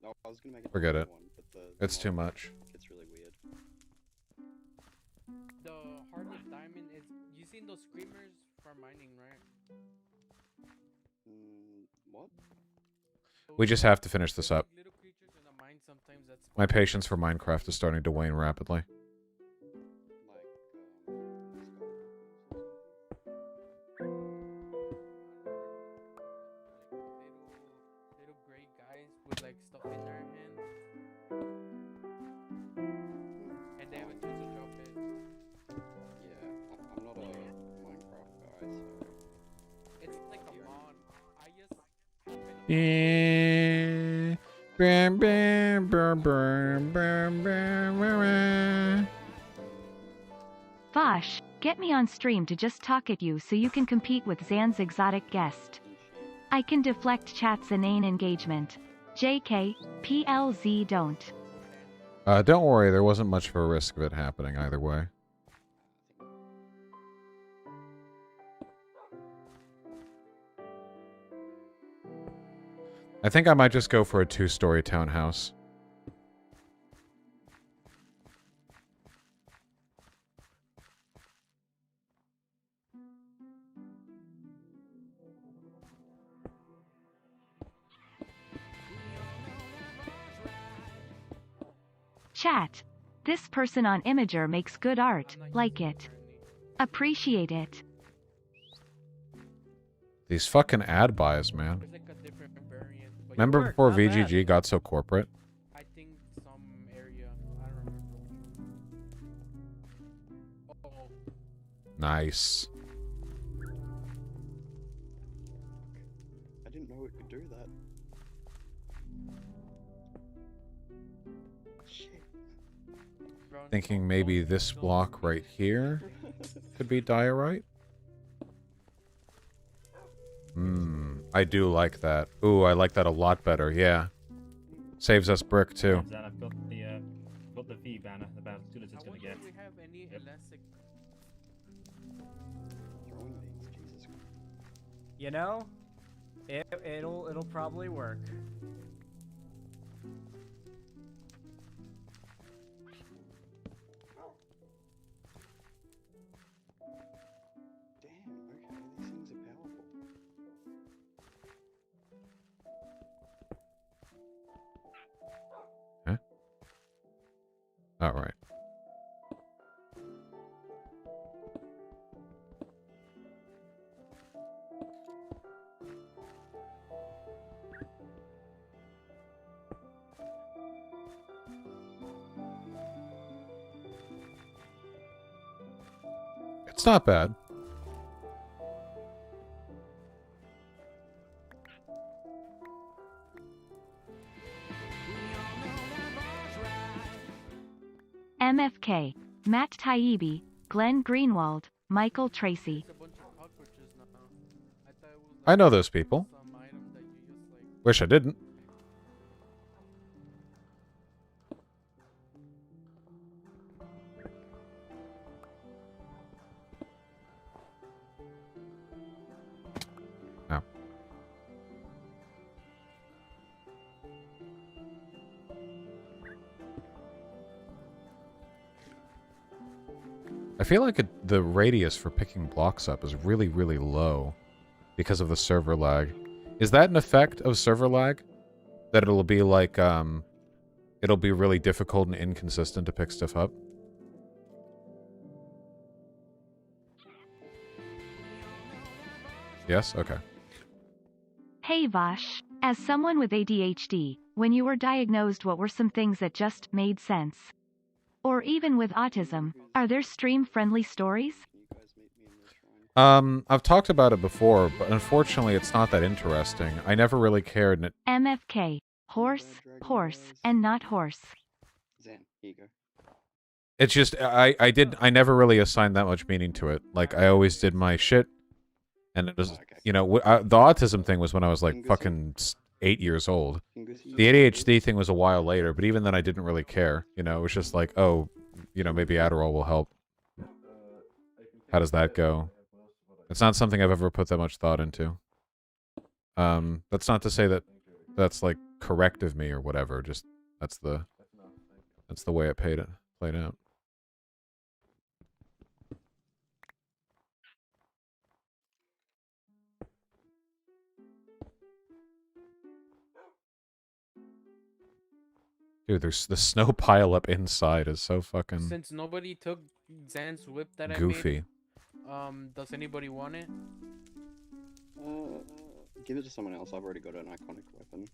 no, I was gonna make a Forget different it. one, but the It's too mod, much. It's really weird. The heart of diamond is. You seen those screamers for mining, right? What? We just have to finish this There's, up. like, little creatures in the mine sometimes that's My patience for Minecraft is starting to wane rapidly. little gray guys with like stuff in their hand. And they have a chance to drop it. Yeah, I'm not a Minecraft guy, so. It's like a mod. I just Vosh, get me on stream to just talk at you so you can compete with Zan's exotic guest. I can deflect chat's inane engagement. JK, PLZ don't. Don't worry, there wasn't much of a risk of it happening either way. I think I might just go for a 2-story townhouse. Chat. This person on Imager makes good art. Like it. Appreciate it. These fucking ad buys, man. There's like a different variant. But Remember work, before not bad. VGG got so corporate? I think some area. I don't remember which one. Oh. Nice. I didn't know it could do that. Shit. Thinking maybe this block right here could be diorite? I do like that. Ooh, I like that a lot better, yeah. Saves us brick, too. And I've got the V banner about as good as it's gonna get. Do we have any elastic? Throwing things, Jesus Christ. You know, it'll probably work. Damn, okay, these things are powerful. Huh? Alright. It's not bad. MFK. Matt Taibbi. Glenn Greenwald. Michael Tracy. There's a bunch of cockroaches now. I thought it was I know those people. some item that you just like. Wish I didn't. Oh. I feel like the radius for picking blocks up is really, really low because of the server lag. Is that an effect of server lag? That it'll be like, it'll be really difficult and inconsistent to pick stuff up? Yes? Okay. Hey Vosh. As someone with ADHD, when you were diagnosed, what were some things that just made sense? Or even with autism, are there stream-friendly stories? Can you guys meet me in the shrine? I've talked about it before, but unfortunately it's not that interesting. I never really cared, and it... MFK. Horse, and not horse. Zan, here you go. It's just, I never really assigned that much meaning to it. Like, I always did my shit, and it was, Okay. you know, the autism thing was when I was like fucking 8 years old. Kingusi. The ADHD thing was a while later, but even then I didn't really care. You know, it was just like, oh, you know, maybe Adderall will help. How does that go? It's not something I've ever put that much thought into. That's not to say that that's like correct of me or whatever. Just that's the way it played out. Dude, there's the snow pile up inside is so fucking Since nobody took Zan's whip that I goofy. made, does anybody want it? Give it to someone else. I've already got an iconic weapon.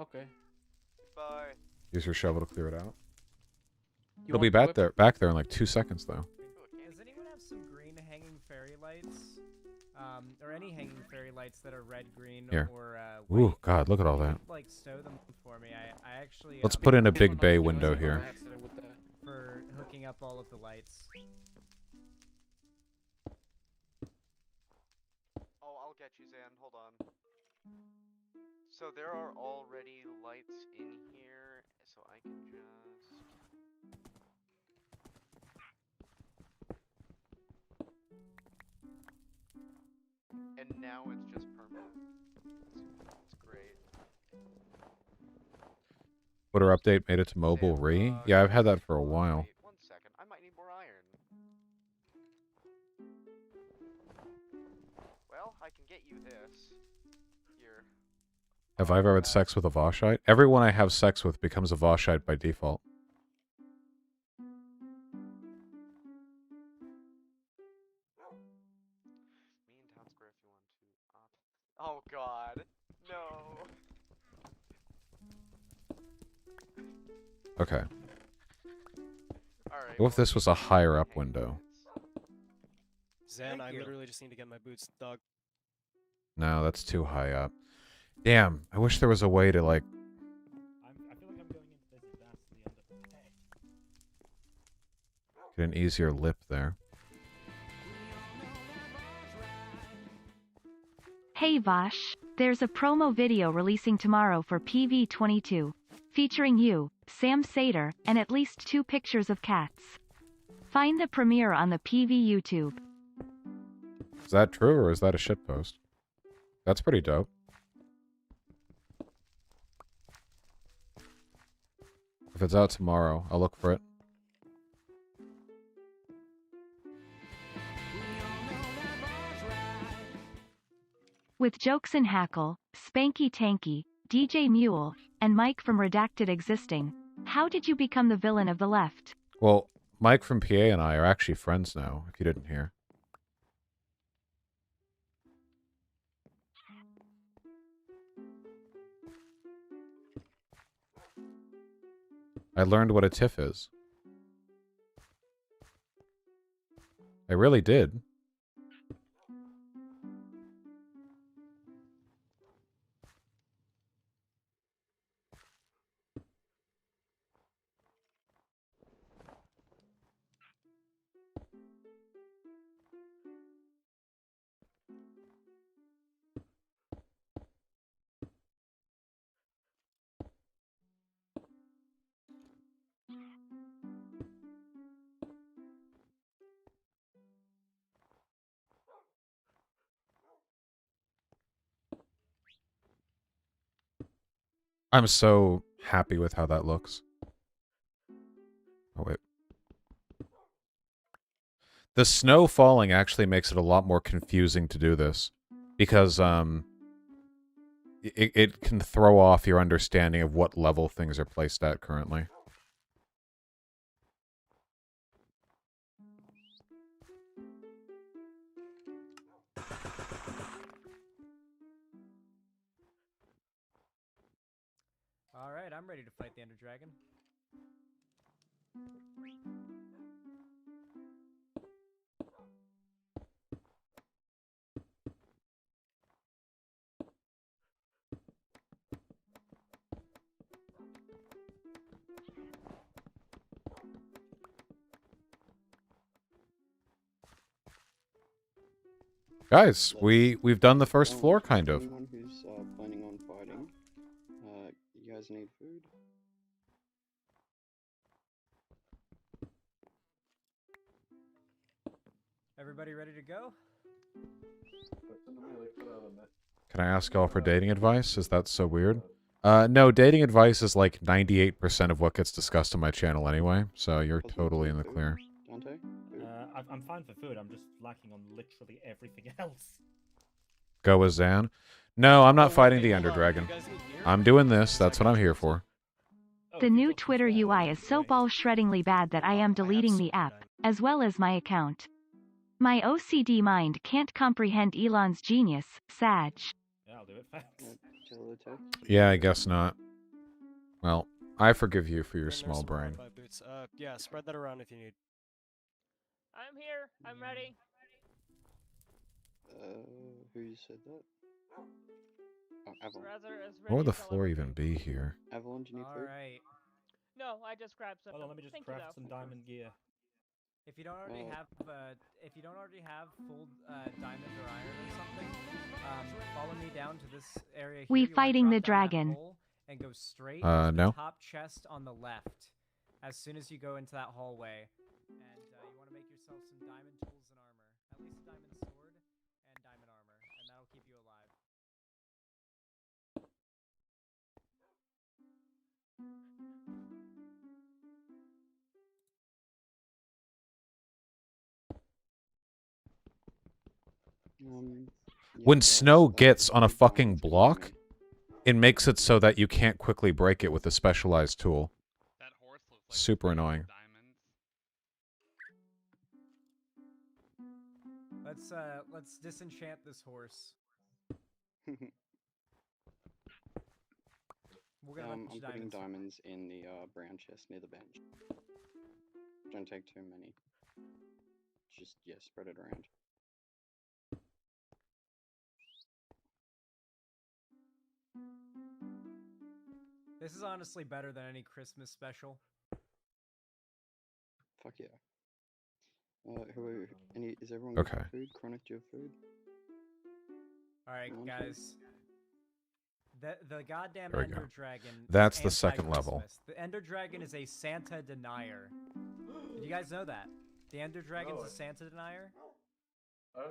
Okay. Bye. Use your shovel to clear it out. You It'll be want the back there in like 2 seconds though. Does anyone have some green hanging fairy lights? Or any hanging fairy lights that are red, green, Here. or Ooh, white? God, look at all Can you, that. like stow them for me. I actually Let's put in a big bay window whip? here. Accident with that. for hooking up all of the lights. Oh, I'll get you, Zan. Hold on. So there are already lights in here, so I can just... And now it's just permanent. It's great. Twitter update made it to mobile re? Yeah, I've had that for a while. Wait, 1 second. I might need more iron. Well, I can get you this. Here. Have I ever had sex with a Voshite? Everyone I have sex with becomes a Voshite by default. Me and Town Square if you want to. Oh god. No. Okay. Alright. What if this was a higher up window? Zen, I literally just need to get my boots dug. No, that's too high up. Damn, I wish there was a way to, like... I feel like I'm going into this vastly underprepared. Get an easier lip there. Hey Vosh, there's a promo video releasing tomorrow for PV22, featuring you, Sam Sater, and at least 2 pictures of cats. Find the premiere on the PV YouTube. Is that true, or is that a shitpost? That's pretty dope. If it's out tomorrow, I'll look for it. With Jokes and Hackle, Spanky Tanky, DJ Mule, and Mike from Redacted existing, how did you become the villain of the left? Well, Mike from PA and I are actually friends now, if you didn't hear. I learned what a TIFF is. I really did. I'm so happy with how that looks. Oh, wait. The snow falling actually makes it a lot more confusing to do this. Because, it can throw off your understanding of what level things are placed at currently. Alright, I'm ready to fight the Ender Dragon. Guys, we've done the first floor, kind of. Anyone who's planning on fighting, you guys need food? Everybody ready to go? Can I ask y'all for dating advice? Is that so weird? No, dating advice is like 98% of what gets discussed on my channel anyway, so you're totally in the clear. Dante? I'm fine for food, I'm just lacking on literally everything else. Go with Zan? No, I'm not fighting the Ender Dragon. I'm doing this, that's what I'm here for. The new Twitter UI is so ball-shreddingly bad that I am deleting the app, as well as my account. My OCD mind can't comprehend Elon's genius, Sag. Yeah, I'll do it fast. Yeah, I guess not. Well, I forgive you for your small brain. Yeah, spread that around if you need. I'm here. I'm ready. Who said that? Oh, Avalon. What would the floor even be here? Avalon, do you need food? Alright. No, I just grabbed some. Hold on, let me just craft some diamond gear. If you don't already have, full diamond or iron or something, follow me down to this area here. We You wanna fighting the drop down that dragon. hole and go straight to no. the top chest on the left. As soon as you go into that hallway, and you want to make yourself some diamond tools and armor, at least a diamond sword and diamond armor, and that'll keep you alive. When snow gets on a fucking block, it makes it so that you can't quickly break it with a specialized tool. Super annoying. Let's disenchant this horse. We're gonna I'm let putting diamonds. diamonds in the brown chest near the bench. Don't take too many. Just, yeah, spread it around. This is honestly better than any Christmas special. Fuck yeah. Is everyone Okay. got food? Chronic, do you have food? Alright, guys. The goddamn There we go. Ender Dragon. That's is the second level. anti-Christmas. The Ender Dragon is a Santa denier. Did you guys know that? The Ender Dragon's a Santa denier?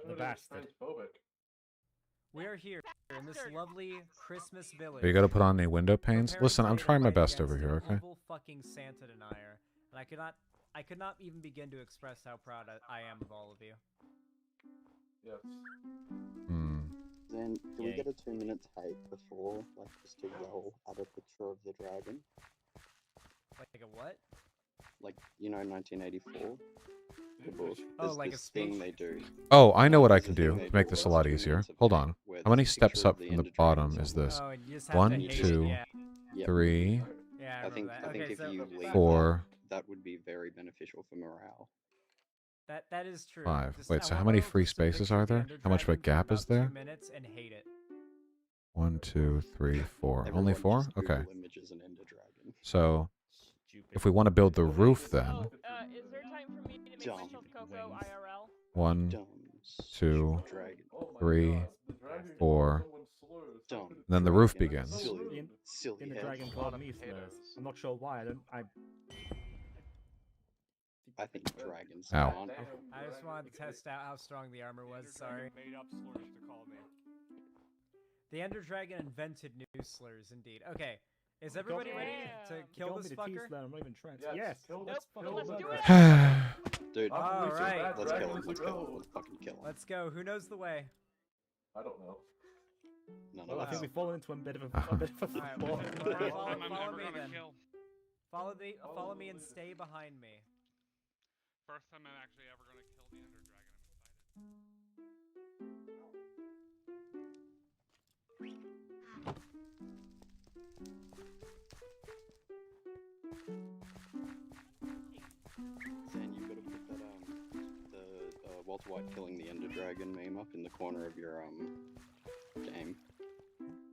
The bastard. We are here in this lovely Christmas village. You gotta put on any window panes? preparing Listen, to I'm take a trying my fight best over against here, an okay? evil fucking Santa denier. And I could not even begin to express how proud I am of all of you. Yes. Then, can we get a 2-minute take before, like, just to yell at a picture of the dragon? Like a what? Like, you know, 1984? The book. Oh, There's like a this thing speech? they do. Oh, I know what I There's can a thing do they to make do this a where lot it's 2 easier. minutes of Hold tape on. where How many there's a steps picture up of the from the Ender bottom Dragon is somewhere. this? Oh, and you just have One, to hate it, 2, yeah. Yep. 3, Yeah, I think that. Okay, if so you leave 4. that would be very beneficial for morale. that is true. 5. Just- Wait, I so how want many to free just a spaces picture are of the there? Ender How much of a Dragon for gap is about 2 there? minutes and hate it. 1, 2, 3, 4. Everyone Only 4? just Okay. Google images and Ender Dragon. So, if we want to build the roof then, Is there time for me to make myself cocoa IRL? 1, Dumbs. 2, Dragon. 3, 4, Dumb. and then the roof Dragon. begins. Silly In the head. dragon called me slurs. I'm not sure why. I think dragons Ow. can't. I just wanted to test out how strong the armor was, sorry. Made up slurs to call me. The Ender Dragon invented new slurs, indeed. Okay, is everybody ready to kill this fucker? I'm not even trans. Yes. Let's do it. Dude, Alright. let's kill him. Let's kill him. Let's fucking kill him. Let's go. Who knows the way? I don't know. None Well, I of think us. we've fallen into a bit of a Alright, flaw. follow me then. Follow me and stay behind me. First time I'm actually ever going to kill the Ender Dragon. I'm excited. Zan, you've got to put that the Walter White killing the Ender Dragon meme up in the corner of your game.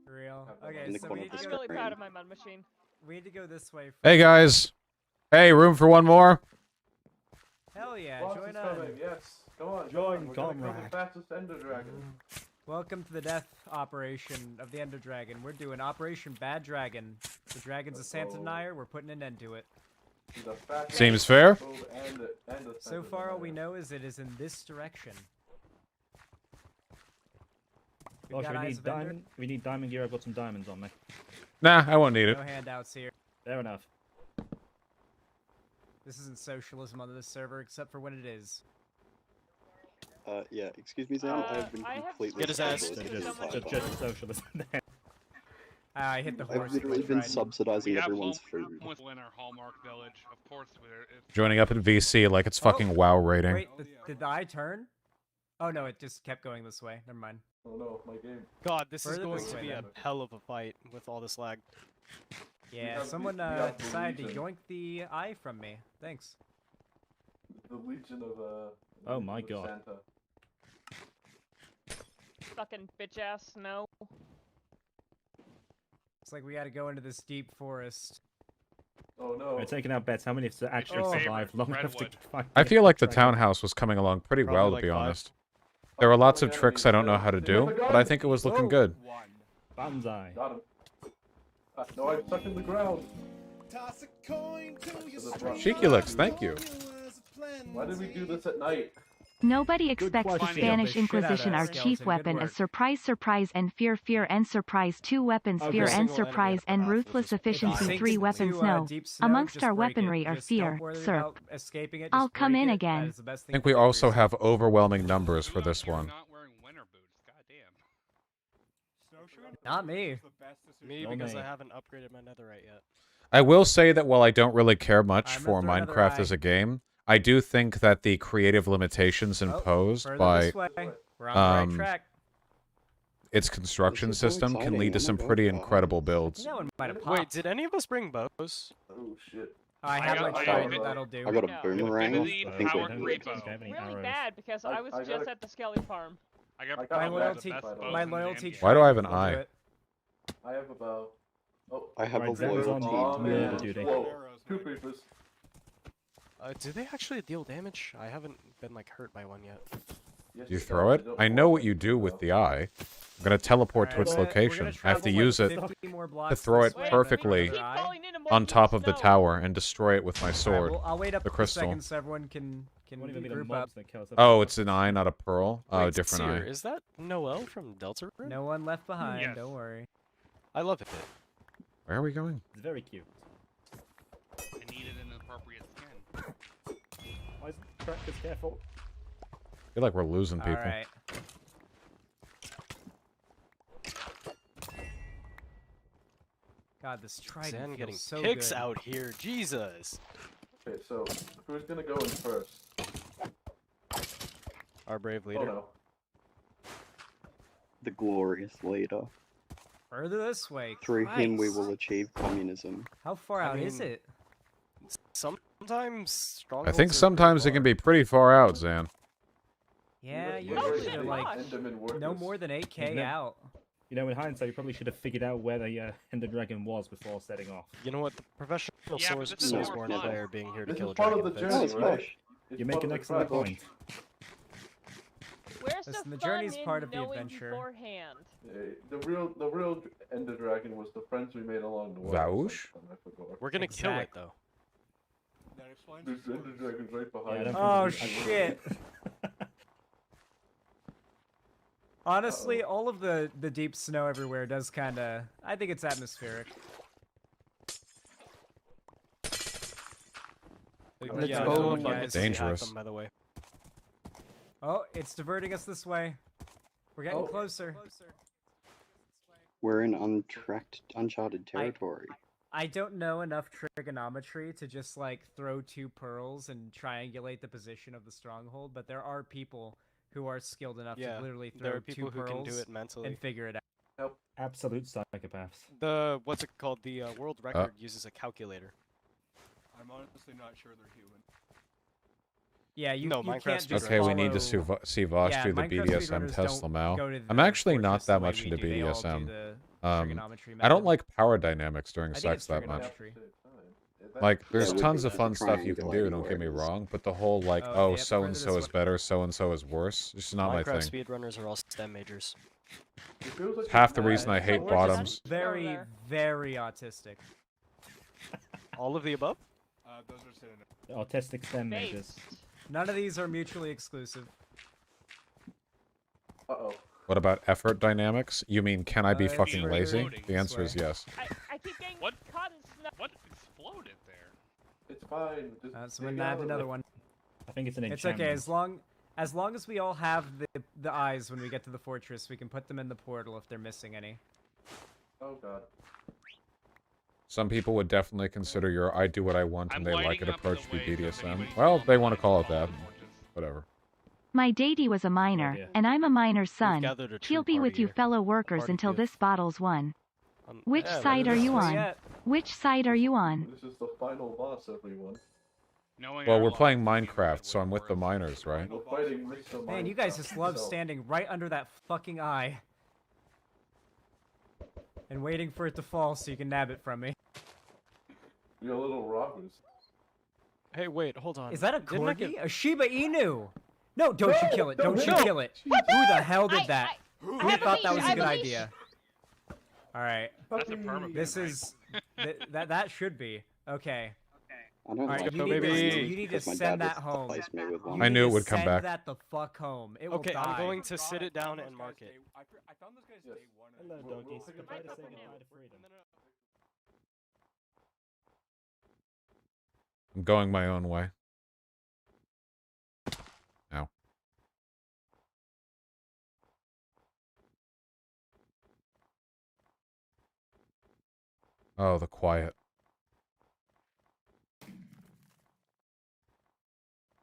For real. In Okay, the so corner we of need the to I'm go. really screen. proud of my mud machine. We need to go this way. Hey guys! Hey, room for one more? Hell yeah, Boss join is on. coming, yes. Come on, Join, We're gonna kill comrade. the fastest Ender Dragon. Welcome to the death operation of the Ender Dragon. We're doing Operation Bad Dragon. The dragon's a Santa denier. We're putting an end to it. He's the fastest Seems fair. build and a So Santa far, all we Denier. know is it is in this direction. We've Gosh, got we Eyes need of Ender. diamond. We need diamond gear. I've got some diamonds on me. Nah, I won't need it. No handouts here. Fair enough. This isn't socialism on this server, except for when it is. Yeah, excuse me, Zan. I have been I have completely Get his ass. subsidizing Just, everyone's just, food. just socialist there. I hit the I've horse. literally with been trident. subsidizing We have everyone's home food. with Winter Hallmark Village. Of course, it's Joining up in VC like it's fucking WoW rating. Wait, did the eye turn? Oh no, it just kept going this way. Never mind. Oh no, my game. God, this is Further going this to way, be a then. hell of a fight with all this lag. Yeah, have someone the- we have the decided to Legion. yoink the eye from me. Thanks. The Legion of Oh my of God. Santa. Fucking bitch ass snow. It's like we gotta go into this deep forest. Oh no. We're taking out bets. How many have actually Oh. survived long enough to Redwood. find I feel like the dragon? townhouse was coming along pretty Probably well, to like be 5. honest. There were lots of tricks I don't know how to do, but I think it was looking good. Banzai. Got him. No, I'm stuck in the ground. Cheeky looks, thank you. Why did we do this at night? Nobody expects the question. Spanish Shit out of Inquisition that our skeleton, chief good weapon work. as surprise surprise and fear fear and surprise 2 weapons Okay. fear and Single enemy surprise at the and half, which ruthless is efficiency Sink 3 into, weapons no. deep snow, Amongst just our break it. weaponry are Just fear, don't worry serp. about escaping it, I'll just come break in it. again. That is the best I thing think you we can do for also yourself. have overwhelming numbers for this You're one. not wearing winter boots. Not me. Me, No, because I mate. haven't upgraded my netherite yet. I will say that while I don't really care much I'm for gonna throw another Minecraft eye. as a game, I do think that the creative limitations Oh, imposed further by this way. We're on the right track. its construction This is so system can lead exciting, to oh some my pretty God, incredible guys. builds. That one might have popped. Wait, did any of us bring bows? Oh shit. I have my got- trident. I got- That'll do. I got a No. boomerang. Infinity I think power we're good. creep bow. I have any Really arrows. bad because I was I just got- at the Skelly farm. I got My probably loyalty- the best bows my in the loyalty. damn game. Why do I have an trident will do eye? it. I have about. Oh, I have Right, a Zen's loyalty on to murder man. duty. Whoa, two creepers. Do they actually deal damage? I haven't been like hurt by one yet. Yes, You they throw don't- it? they don't I know fall what you do with the eye. I'm gonna teleport to Alright, its we're gonna location. I have to travel, use like, it 50 more to blocks throw this it way, and then perfectly another eye. Falling into more on deep top of the snow. tower and destroy it with my Alright, sword. well, I'll wait up the a crystal. second so everyone can Won't even be the group mobs up. that kill us. Oh, it's an eye, not a pearl? Oh, Wait, different Seer, eye. is that Noel from Delta Room? No one left behind. Yes. Don't worry. I love it. Where are we going? It's very cute. I needed an appropriate skin. Why is Practice careful? I feel like we're losing people. Alright. God, this trident Zen feels getting so kicks good. out here. Jesus. Okay, so who's gonna go in first? Our brave Oh leader. no. The glorious leader. Further this way. Through him we Christ. will achieve communism. How far I out is mean, it? Sometimes strong. I think sometimes it can be pretty far out, Zan. Yeah, You usually shit, they're gosh. like Enderman no workers. more than 8k Isn't it? out. You know, in hindsight, you probably should have figured out where the Ender Dragon was before setting off. You know what? The professional Yeah, but this is Sourceborne more fun. player being here to This kill is a part dragon. of the fits. journey, right? It's You make part an of the excellent quest. point. Where's Listen, the the fun journey's in part of the knowing adventure. beforehand? The real Ender Dragon was the friends we made along the way. Vaush? I forgot. We're gonna kill it Exact- though. There's Ender Dragon's right Yeah, I behind don't us. Oh think we- shit. Honestly, all of the deep snow everywhere does kind of. I think it's atmospheric. Yeah, Yeah, no no, one guys. gets to see Dangerous. Atham, by the way. Oh, it's diverting us this way. We're getting Oh. closer. We're in uncharted territory. I don't know enough trigonometry to just like throw two pearls and triangulate the position of the stronghold, but there are people who are skilled enough Yeah, to literally throw there are people two who pearls can do it mentally. and figure it out. Absolute psychopaths. The what's it called? The world record uses a calculator. I'm honestly not sure they're human. Yeah, you, No, you Minecraft can't just Okay, we need to follow- see Vosh Yeah, do the Minecraft BDSM speedrunners Tesla don't Mao. go to I'm the actually not fortress the that way much we into do. They all do BDSM. the I trigonometry don't method. like power dynamics during I think sex it's that much. trigonometry. Like, there's Yeah, we tons can of just fun stuff you can do, triangulate don't get me where it is. wrong, but the whole, like, Oh, oh, yep, so and further so this is way. better, so and so is worse, it's just not my Minecraft thing. speedrunners are all STEM majors. It feels like Half it's the mad. reason I hate We're just bottoms. Very, there. very autistic. All of the above? Those are synonyms. Autistic STEM majors. Based. None of these are mutually exclusive. Uh-oh. What about effort dynamics? You mean, can I be it's fucking further lazy? this The answer is way. yes. I keep getting What? caught in snow. What exploded there? It's fine. Just Someone dig nabbed out of another it. one. I think it's an It's enchantment. okay, as long as we all have the eyes when we get to the fortress, we can put them in the portal if they're missing any. Oh god. Some people would definitely consider your I do what I want I'm and they like lighting it up the approach to be way, so if BDSM. anybody's Well, following they me, want to call it follow that. the torches. Whatever. My daddy was a miner, dear. and I'm a miner's son. gathered a He'll true be with party you here. fellow workers Party until gift. this bottle's won. Which Yeah, side are this you is- on? Yeah. Which side are you on? This is the final boss, everyone. Knowing Well, our we're laws playing would be Minecraft, so I'm with the worse. miners, right? We're fighting Mr. Man, you guys Minecraft just love himself. standing right under that fucking eye. And waiting for it to fall so you can nab it from me. You're little robbers. Hey, wait, hold on. Is that a Didn't I corgi? get- A Shiba Inu? No, don't you kill it. Don't you no. kill it. Who the hell did that? Who I have a thought that leash, was I a have good a leash. idea? Alright. That's a permaban, This right? is... that should be. Okay. I don't Alright, like you it need, baby. to, you need to because my send dad that home. replaced me with You one. I need knew it to would come send back. that the fuck home. It will Okay, die. I'm going to sit it down and mark it. I found those guys Yes. day one. Hello, We'll- doggies. we'll- Goodbye to Right say before goodbye now. to freedom. I'm going my own way. Oh, the quiet.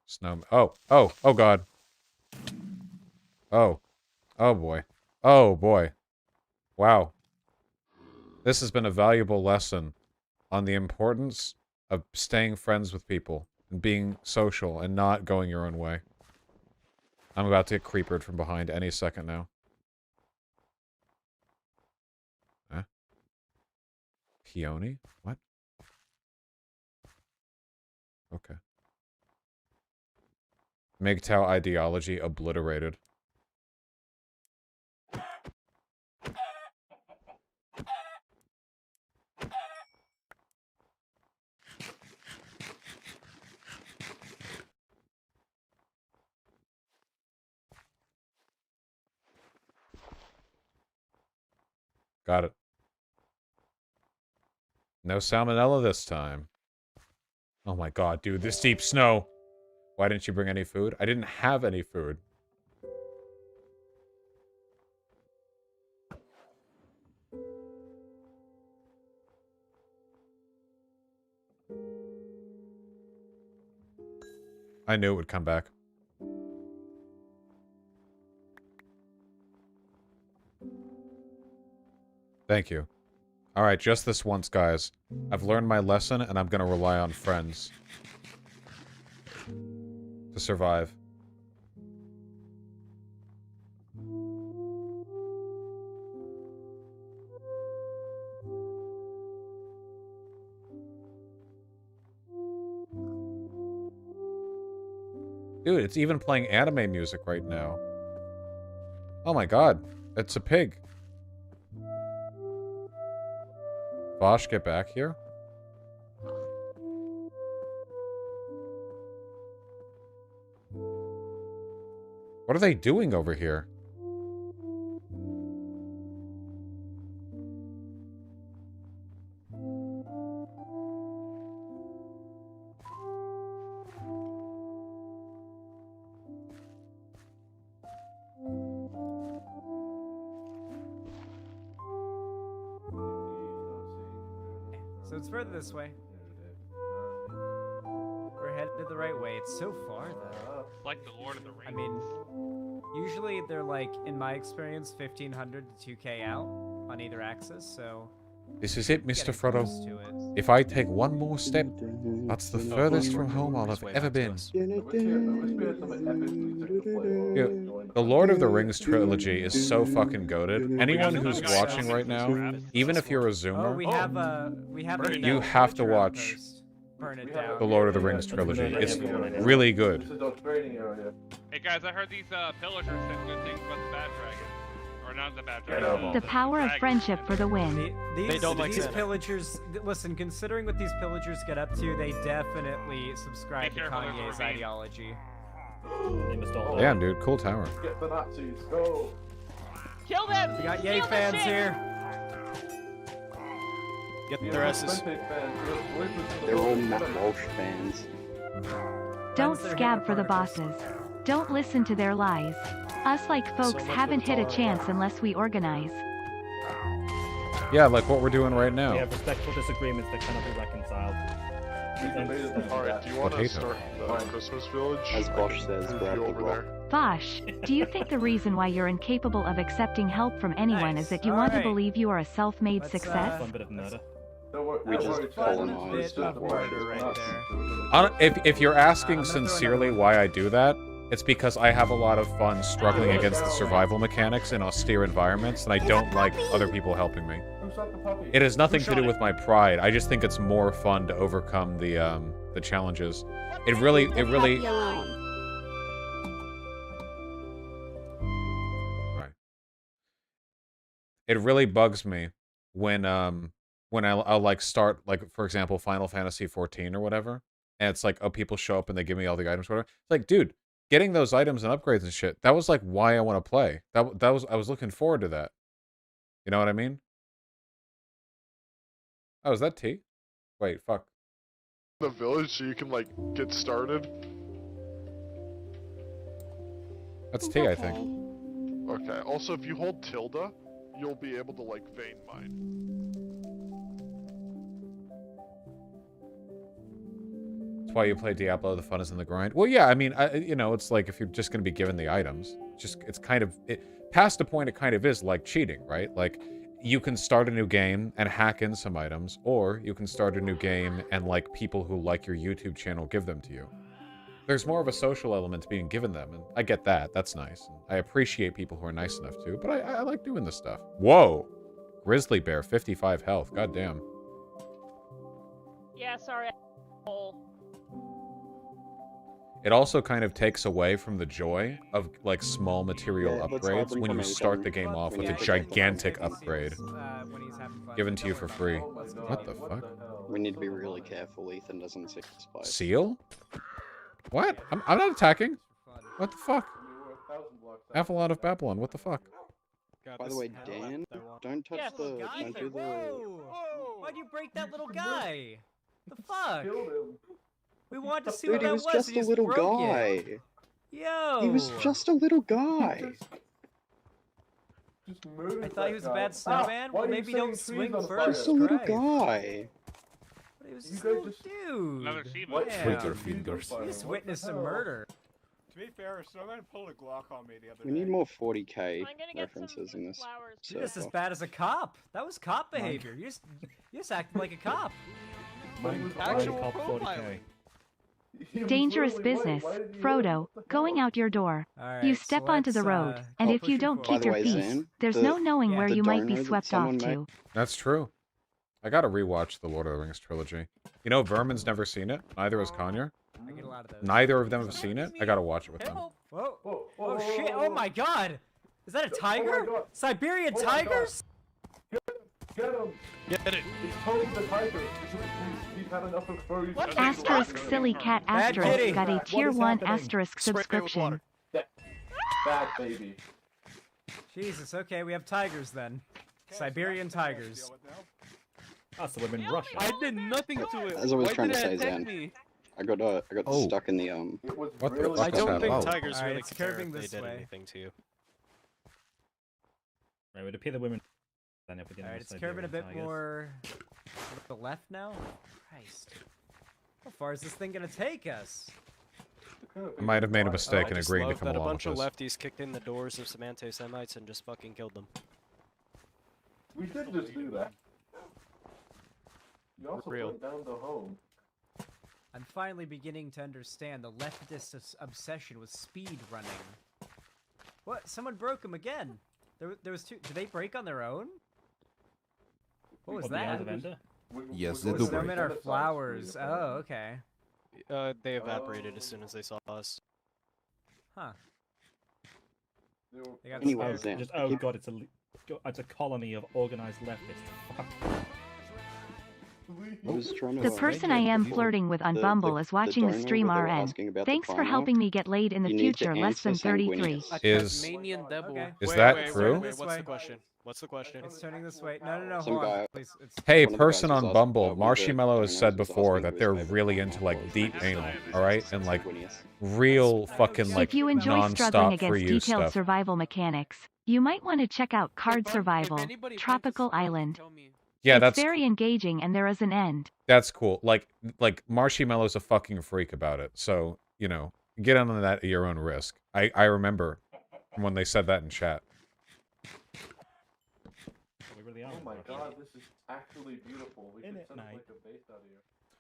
Snow. Oh God. Oh boy. Oh boy. Wow. This has been a valuable lesson on the importance of staying friends with people and being social and not going your own way. I'm about to get creepered from behind any second now. Huh? Peony? What? Okay. MGTOW ideology obliterated. Got it. No salmonella this time. Oh my god, dude, this deep snow. Why didn't you bring any food? I didn't have any food. I knew it would come back. Thank you. Alright, just this once, guys. I've learned my lesson, and I'm gonna rely on friends to survive. Dude, it's even playing anime music right now. Oh my god, it's a pig. Vosh, get back here. What are they doing over here? So it's further this way. We're headed the right way. It's so far, though. Like the Lord of the Rings. I mean, usually they're like, in my experience, 1,500 to 2K out on either axis, so... This is it, Mr. getting Frodo. close to it. If I take one more step, that's the furthest from home I'll have ever been. Dude, the Lord of the Rings trilogy is so fucking goated. Anyone who's watching right now, even if you're a Oh, Zoomer, we have a you have to watch burn it down. the Lord of the Rings trilogy. It's really good. Hey guys, I heard these pillagers said good things about the bad dragon. Or not the bad dragon. The power of dragon. friendship for the win. These don't like that. pillagers, listen, considering what these pillagers get up to, they definitely subscribe Be to careful, Kanye's they're ideology. They must all die. Damn, dude, cool tower. Kill them! We got Yay Kill the fans shit! here. Get their asses. They're all Matt Walsh fans. Don't Cleanse their scab for the hypocrites. bosses. Don't listen to their lies. Us like folks much haven't for hit a tolerance. chance unless we organize. Yeah, like what we're doing right We now. have respectful disagreements that cannot be reconciled. Alright, do you want to Potato. start the Christmas village? As Bosch says, Move grab you the over rock. there. Vosh, do you think the reason why you're incapable of accepting help from anyone Nice. is that you want to Alright. believe you are a self-made Let's, success? Fun bit of murder. We just Bit colonized of murder right there. If you're asking I'm gonna throw sincerely another why I do that, it's because I have a lot of fun struggling against the survival mechanics in austere environments, and I don't like other people helping me. It has nothing to do with my pride. I just think it's more fun to overcome the challenges. It really. Right. It really bugs me when I'll like start, like, for example, Final Fantasy 14 or whatever, and it's like, oh, people show up and they give me all the items, whatever. It's like, dude, getting those items and upgrades and shit, that was like why I want to play. I was looking forward to that. You know what I mean? Oh, is that tea? Wait, fuck. The village so you can, like, get started. That's tea, I think. Okay, also if you hold tilde, you'll be able to, like, vein mine. That's why you play Diablo. The fun is in the grind. Well, yeah. I mean, you know, it's like if you're just going to be given the items, it's kind of past a point. It kind of is like cheating, right? Like you can start a new game and hack in some items, or you can start a new game and like people who like your YouTube channel give them to you. There's more of a social element to being given them, and I get that. That's nice. And I appreciate people who are nice enough to, but I like doing this stuff. Whoa! Grizzly bear, 55 health. God damn. Yeah, sorry. It also kind of takes away from the joy of like small material upgrades when you start the game off with a gigantic upgrade given to you for free. What the fuck? We need to be really careful Ethan doesn't see spice. Seal? What? I'm not attacking. What the fuck? Avalon of Babylon, what the fuck? By the way, Dan, don't touch Yes, the... guy, Don't do the... whoa! Why'd you break that little guy? The fuck? We wanted to see Dude, what he that was was. just and you a little broke guy. It. Yo! He was just a little guy. I thought he was a bad snowman. Well, maybe don't swing first. Just a little guy. But he was just a little dude. Another Trigger fingers. We just witnessed a murder. To be fair, a snowman pulled a Glock on me the other We day. need more 40k references in this. You're just as bad as a cop. That was cop behavior. You just acted like a cop. Actual profiling. Dangerous business, Frodo, going out your door. You step onto the road, and if you don't keep your peace, there's no knowing where you might be swept off to. That's true. I gotta rewatch the Lord of the Rings trilogy. You know, Vermin's never seen it. Neither has Conyer. I get a lot of those. Neither of them have seen it. I gotta watch it with them. Whoa! Oh shit! Oh my god! Is that a tiger? Siberian tigers? Get him! Get it! He's totally the tiger. He's had enough of furries. Asterisk silly cat asterisk got a tier 1 asterisk subscription. Bad baby. Jesus, okay, we have tigers then. Siberian tigers. Ah, so we're in Russia. I did nothing to it. As I was Why trying to did say, it attack Zan, me? I got stuck in the What the I fuck don't think happened? tigers Alright, really it's care curving if they this did way. anything to you. Right, it would appear the women. Then if we didn't Alright, it's Siberian curving a bit tigers. more to the left now. Christ. How far is this thing gonna take us? I might have made a mistake in I just agreeing to love come that a along bunch with of this. lefties kicked in the doors of some anti-Semites and just fucking killed them. We did just do that. You also real. went down the home. I'm finally beginning to understand the leftist obsession with speed running. What? Someone broke them again. There was two. Did they break on their own? What was What, that? the vendor? Yes, Oh, snowmen are flowers. Oh, okay. They evaporated as soon as they saw us. Huh. They got Anyway, scared. Zan, Just, oh god, it's a colony of organized leftists. Fuck. I was trying to, The person I am flirting with on Bumble is watching the stream RN. Thanks for helping me get laid in the future less than 33. Is Okay. that true? Wait, what's the question? What's the question? It's turning this way. No, Some hold on, guy- please. It's Hey, One of the person guys was on asking Bumble, about Marshmallow whether has said Jonas was before asking that who they're his really favorite into like was. deep It's anal, like alright, and like sanguineous. real fucking like If you enjoy struggling non-stop for against you detailed stuff. survival mechanics, you might want to check out Card Survival, Tropical Island. Yeah, It's that's very engaging and there is an end. that's cool. Like Marshmallow's a fucking freak about it. So, you know, get on that at your own risk. I remember when they said that in chat. We really are Oh in my Russia. god, this is actually beautiful. We In should it, send mate. like a base out of here.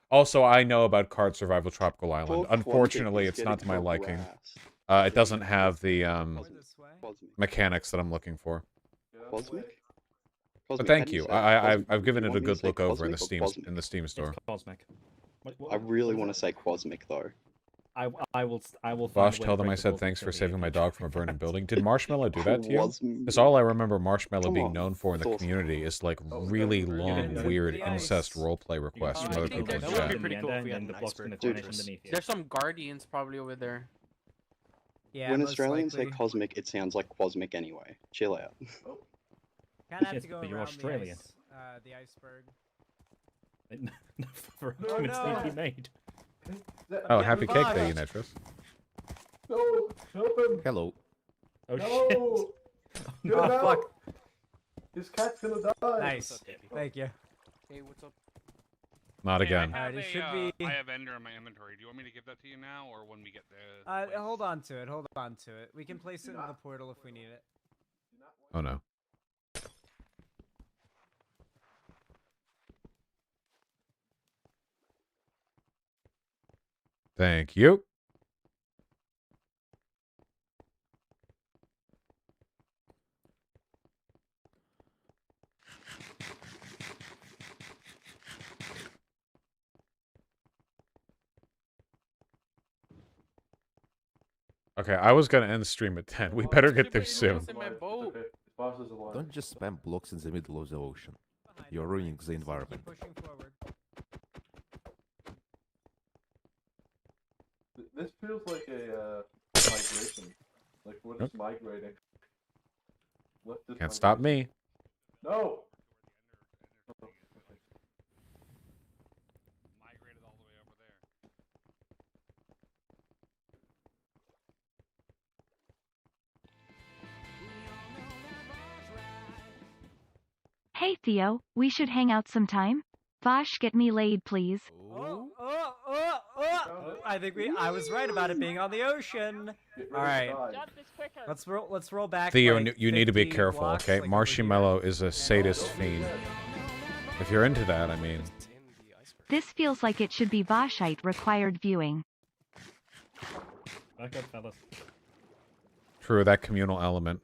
Also, I know about Card Survival Tropical Island. Poor Unfortunately, Quantic it's is not to my getting liking. harassed. It doesn't have the this way. Cosmic. mechanics that I'm looking for. Cosmic? But Cosmic, thank how do you. say it? I've given You it a want me to good say look over in the cosmic or Steam cosmic? Steam store. It's cosmic. I really want to say Quasmic though. I will find Bosh, a way tell to them I break the said rules thanks for until the saving my end. dog from a burning building. Did Marshmallow do that to you? Quasmic. Because all I remember Marshmallow Come being on, known for in the Thor. community is like really long, it weird the ice. incest roleplay requests from I other think people in that would chat. be pretty cool if we And had then the an block's gonna iceberg. vanish underneath you. There's some guardians probably over there. Yeah, When most Australians say likely. Cosmic, it sounds like Quasmic anyway. Chill out. Kinda have Yes, to go but you're around Australian. the iceberg. For No, argument's no. sake, he made. Oh, Yeah, happy cake day, Bosh. Unitrus. No! Help him! Hello. Oh No! Get Oh, him out! fuck. His cat's gonna die! Nice. Thank you. Hey, what's up? Not again. Alright, it should be. I have Ender in my inventory. Do you want me to give that to you now, or when we get the? Hold on to it. Hold on to it. We can place it in the portal if we need it. Oh no. Thank you. Okay, I was gonna end the stream at 10. We better get there soon. Don't just spam blocks in the middle of the ocean. You're ruining the environment. This feels like a migration. Like, what is migrating? Can't stop me. No! Migrated all the way over there. Hey Theo, we should hang out sometime? Vosh, get me laid, please. I think I was right about it being on the ocean. All right, let's roll back. Theo, like, you need to be 50 careful, blocks, okay? like Marshmallow is a sadist fiend. If you're into that, I mean. This feels like it should be Voshite required viewing. Back up, fellas. True, that communal element.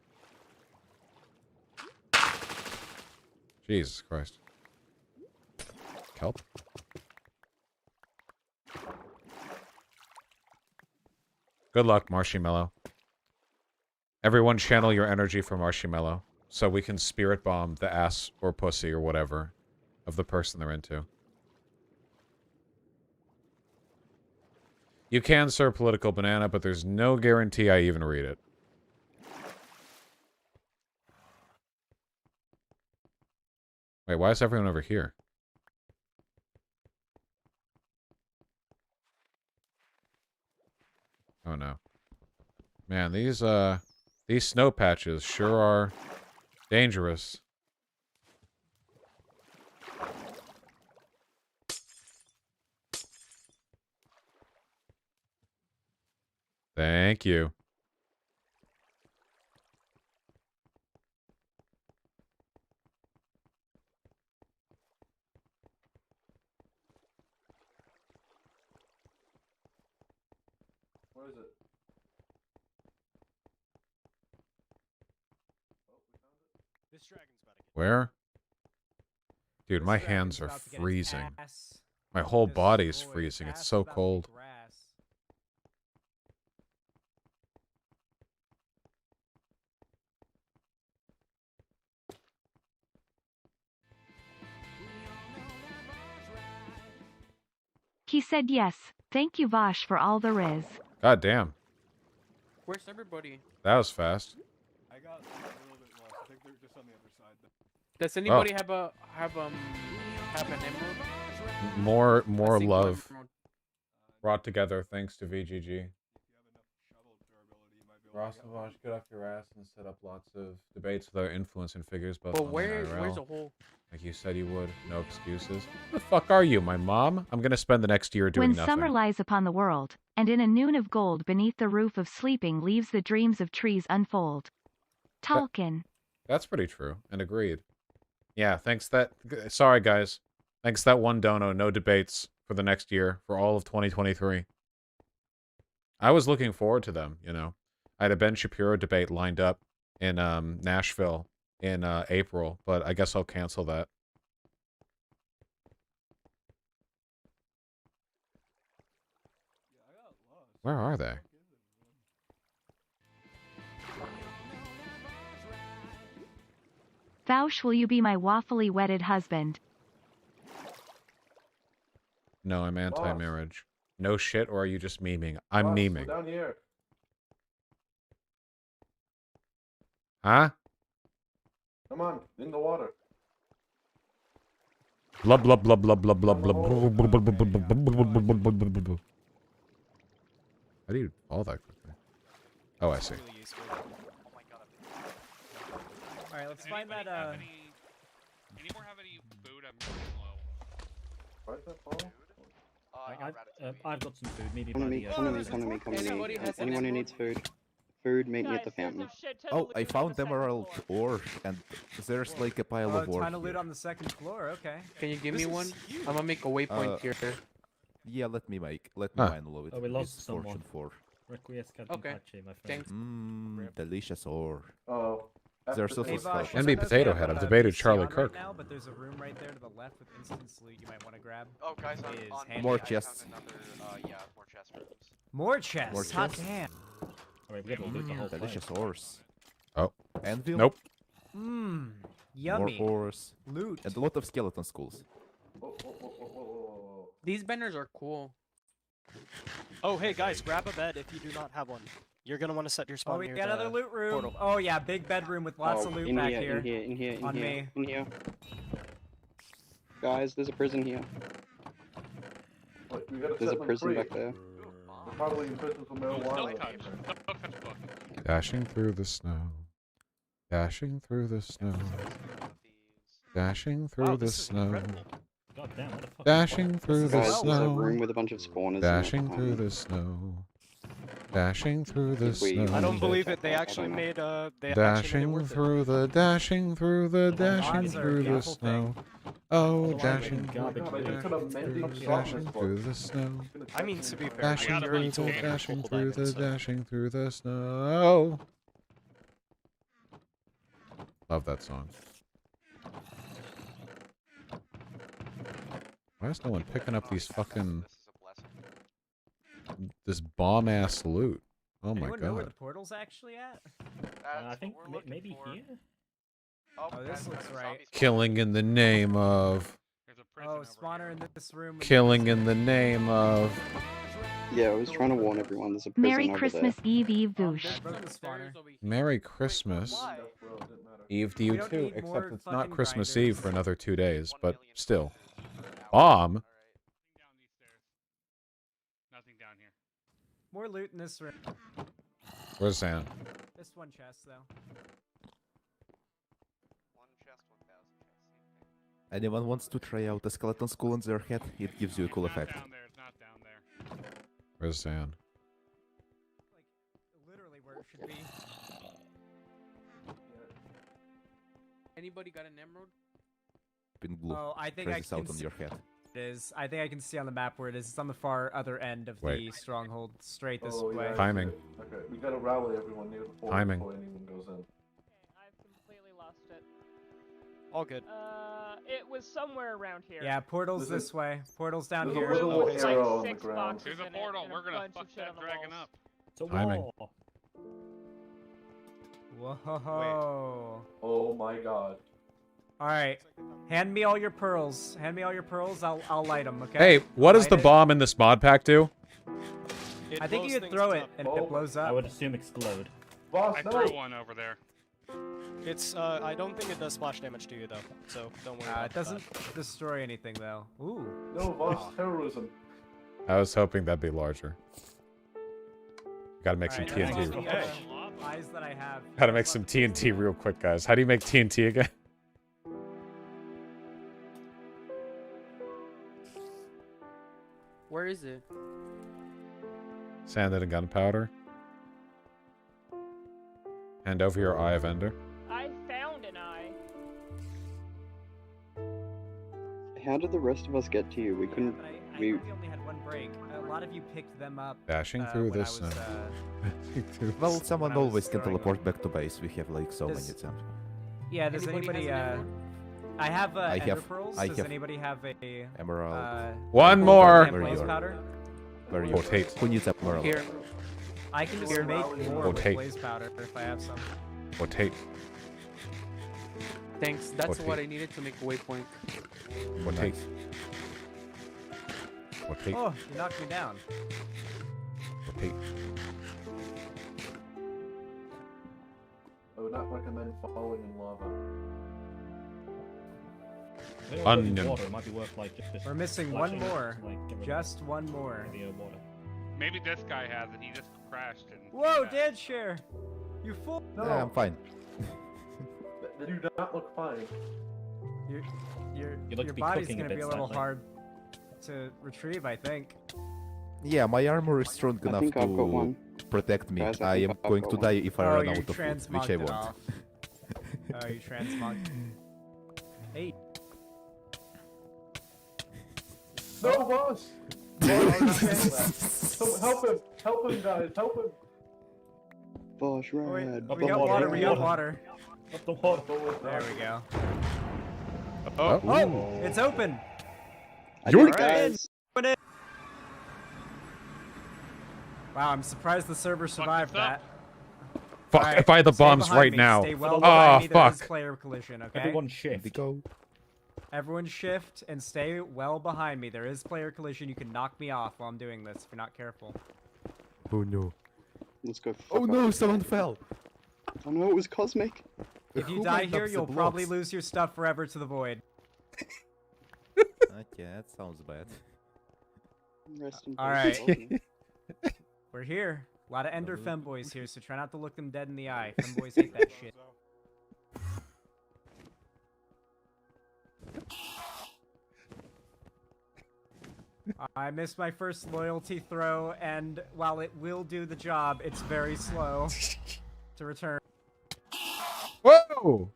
Jesus Christ. Kelp? Good luck, Marshmallow. Everyone channel your energy for Marshmallow, so we can spirit bomb the ass or pussy or whatever of the person they're into. You can serve political banana, but there's no guarantee I even read it. Wait, why is everyone over here? Oh no. Man, these snow patches sure are dangerous. Thank you. What is it? This dragon's about to get. Where? Dude, my hands are freezing. My whole body's freezing. It's so cold. He said yes. Thank you, Vosh, for all the riz. God damn. Where's everybody? That was fast. I got a little bit lost. I think they're just on the other side. Does anybody have an emerald? More love brought together thanks to VGG. Rostovach, get off your ass and set up lots of debates with other influencing figures, both online and IRL. Where's the hole? Like you said you would. No excuses. Who the fuck are you, my mom? I'm gonna spend the next year doing When nothing. summer lies upon the world, and in a noon of gold beneath the roof of sleeping leaves the dreams of trees unfold. Tolkien. That's pretty true, and agreed. Yeah, thanks that... Sorry, guys. Thanks that one dono, no debates for the next year, for all of 2023. I was looking forward to them, you know. I had a Ben Shapiro debate lined up in Nashville in April, but I guess I'll cancel that. Where are they? Vouch, will you be my waffly wedded husband? No, I'm anti-marriage. No shit, or are you just memeing? I'm memeing. Down here. Huh? Come on, in the water. Blub blub blub blub blub blub blub. How do you all that quickly? Oh, I see. All right, let's find that. Anymore have any food? I'm running low. Right there, Paul? I've got some food. Maybe Come to me, by the, come to me, come to me, come to me. Anybody has Anyone who an needs food, food, meet me at Guys, the there's fountain. a shit ton Oh, of I loot on found the second emerald floor. ore, and there's like a pile Oh, of a ore ton of loot here. on the second floor. Okay. Can you give This me is one? huge. I'm gonna make a waypoint here. Yeah, let me mine load it. Oh, we lost It's someone. Fortune 4. Requiescat Okay. Pace, my friend. Thanks. Delicious ore. Oh. There's also Hey, Vosh, And be I know Potato we Head. have I've a debated PC Charlie on Kirk. Right now, but there's a room right there to the left with instant loot you might want to grab. Oh, guys, I'm Is on handy. More I found chests. Another, yeah, more chest rooms. More chests. More Hot chests. damn. Alright, we gotta loot the whole Delicious place. ores. Oh. Anvil? Nope. Mmm. Yummy. More ores. Loot. And a lot of skeleton skulls. These banners are cool. Oh, hey guys, grab a bed if you do not have one. You're gonna want to set your spawn Oh, we near got the another loot room. portal. Oh yeah, big bedroom with lots of loot in back here, here. in here, On in here, me. in here. Guys, there's a prison here. Wait, we gotta There's set a them prison free. back there. They're probably in prison for marijuana. Don't touch. Don't touch book. Dashing through the snow. Dashing through the snow. Dashing through Wow, the this is snow. incredible. God damn, what the fuck? Dashing through the Guys, there's a snow. room with a bunch of spawners Dashing in it. through the snow. Dashing through the If we- snow. I don't believe it. I They don't actually know. made they actually made it Dashing worth it. through the, dashing through the, dashing Odds are a through the beautiful snow. Oh, Otherwise, dashing, making garbage God, they loot. could have mending dashing softness through the snow. I mean, to be fair, Dashing you gotta through already be told the, me dashing multiple through the, diamonds, so- dashing through the snow. Love that song. Why is no one picking up these fucking... This is a blessing. this bomb-ass loot? Oh my Anyone know where the god. portal's actually at? I think maybe here? Oh, this looks right. Killing in the name of... There's a prison Oh, over spawner in this room. Killing in the name of... Yeah, I was trying to warn everyone there's a prison Merry over Christmas Eve Eve Oh, Voosh. there's the spawner. Merry Christmas Eve to you We don't too, need except more it's not fucking Christmas grinders. Eve for another 2 days, but still. Bomb? Down these stairs. Nothing down here. More loot in this room. Where's Sam? This one chest though. One chest, 1,000 chests. Anyone wants to try out a skeleton skull on their head? It gives you a cool It's not effect. down there. It's not down there. Where's Sam? Like literally where it should be. Anybody got an emerald? In blue. Oh, I think Try I this can out on see your head. it is. I think I can see on the map where it is. It's on the far other end of Wait. the stronghold, straight this Oh, way. yeah. Timing. Okay, we gotta rally everyone near the portal Timing. before anyone goes in. I've completely lost it. All good. It was somewhere around here. Yeah, portal's There's a- this way. Portal's down there's a here. little Room with arrow like on the 6 ground. boxes There's a in it portal. and We're gonna bunch fuck of shit that on the dragon walls. up. It's a Timing. wall. Whoa. Oh my god. All right. Hand me all your pearls. Hand me all your pearls. I'll light them. Okay. Hey, what does Light the it. bomb in this mod pack do? It I think blows you could things throw it up. and Oh. it blows I up. would assume explode. Boss, I no! threw one over there. It's I don't think it does splash damage to you though, so don't worry about It doesn't that. destroy anything though. Ooh. No, boss, terrorism. I was hoping that'd be larger. Gotta make some Alright, that's TNT. all the, eyes that I have. Gotta make some TNT real quick, guys. How do you make TNT again? Where is it? Sanded and gunpowder. Hand over your Eye of Ender. I found an eye. How did the rest of us get to you? We couldn't. But I We. think we only had one break. A lot of you picked them up. Dashing through when I this. was, Well, someone when I was always can throwing teleport back to base. We have like so Does- many attempts. Yeah, does anybody, has an emerald? I have I ender have- pearls. I Does have anybody have a Emerald. One gold more! and Where blaze you are. powder? Where you? Rotate. Who needs emerald? Here. I can just Here. make more with Rotate. blaze powder if I have some. Rotate. Thanks. That's Okay. what I needed to make a waypoint. Rotate. Rotate. Oh, you knocked me down. Rotate. I would not recommend falling in lava. They all live in Onion. water. It might be worth like just We're missing splashing one it, more. like, get rid of Just one more. the water. Maybe this guy has it. He just crashed and. Whoa, came back. dead share! You fool! No, Yeah, I'm fine. they do not look fine. Your You look your to be body's cooking a gonna bit be a little slightly. hard. to retrieve, I think. Yeah, my armor is strong enough think I've got to one. protect me. Guys, I think am I've going got to one. die if I Oh, run you out of food, transmogged which I it want. off. Oh, you transmogged. Hey. No, boss! Help him! Help him, guys! Help him! Bosh, Oh, wait, red. we got water, we got water. Up the water. There we go. Oh. Oh, it's open. Yoink! Guys, Wow, I'm surprised the server survived that. Fuck, Alright, if I had the stay bombs behind right me, now. Stay well Oh, behind me, there is fuck. player collision, okay? Everyone shift. Go. Everyone shift and stay well behind me. There is player collision. You can knock me off while I'm doing this if you're not careful. Oh no. let's go. Oh no, someone fell. Oh no, it was Cosmic. If you Who die made here, up the you'll probably blocks? lose your stuff forever to the void. Okay, that sounds bad. Rest in peace, Alright. Cosmic. We're here. A lot of Ender femboys here, so try not to look them dead in the eye. Femboys hate that shit. I missed my first loyalty throw, and while it will do the job, it's very slow to return. Whoa!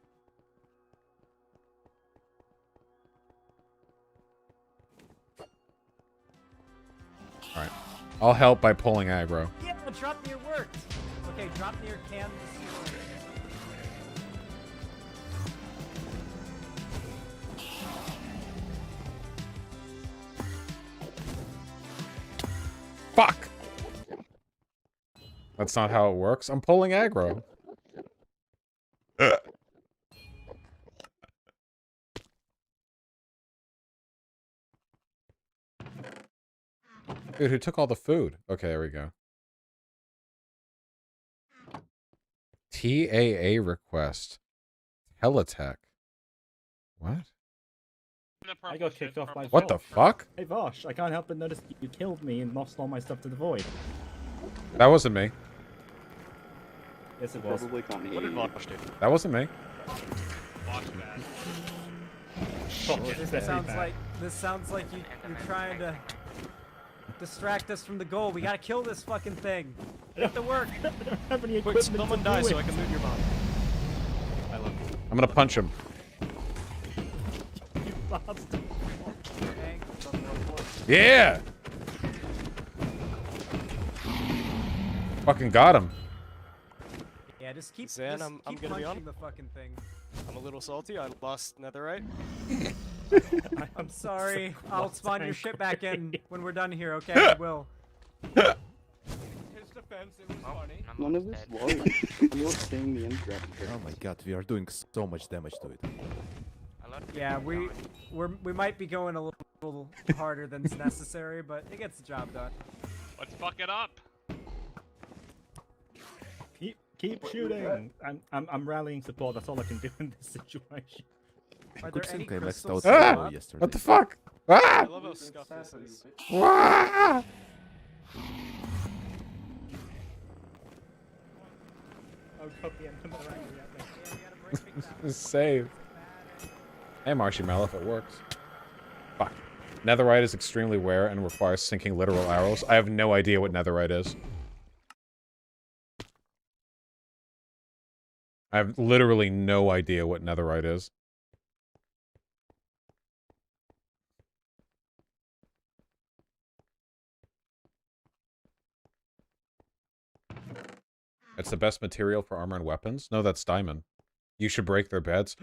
Alright. I'll help by pulling aggro. Yeah, drop near worked. Okay, drop near can. Fuck! That's not how it works. I'm pulling aggro. Dude, who took all the food? Okay, there we go. TAA request. Teletech. What? I got kicked off by What the Vosh. fuck? Hey Vosh, I can't help but notice you killed me and lost all my stuff to the void. That wasn't me. Yes, it was. Probably can't hear What did you. Vosh do? That wasn't me. This sounds like you're trying to distract us from the goal. We gotta kill this fucking thing. Get to work. Quick, someone die so I can loot your body. I love you. I'm gonna punch him. You bastard. Yeah! Fucking got him. Yeah, just keep, Zan, just I'm keep gonna be punching on. the fucking thing. I'm a little salty. I lost netherite. I'm sorry. I'll spawn your shit back in when we're done here, okay? I will. His defense, it was funny. None of this was. You're not seeing the interaction. Oh my god, we are doing so much damage to it. Yeah, we might be going a little harder than's necessary, but it gets the job done. Let's fuck it up. Keep shooting. I'm rallying support. That's all I can do in this situation. Are Good there any thing I maxed crystals out Ah! ammo yesterday. What the fuck? I Ah! love how scuffed this is. Ah! Oh god, the Endermen are angry at me. Save. Hey, Marshmallow, if it works. Fuck. Netherite is extremely rare and requires sinking literal arrows. I have no idea what netherite is. I have literally no idea what netherite is. It's the best material for armor and weapons? No, that's diamond. You should break their beds.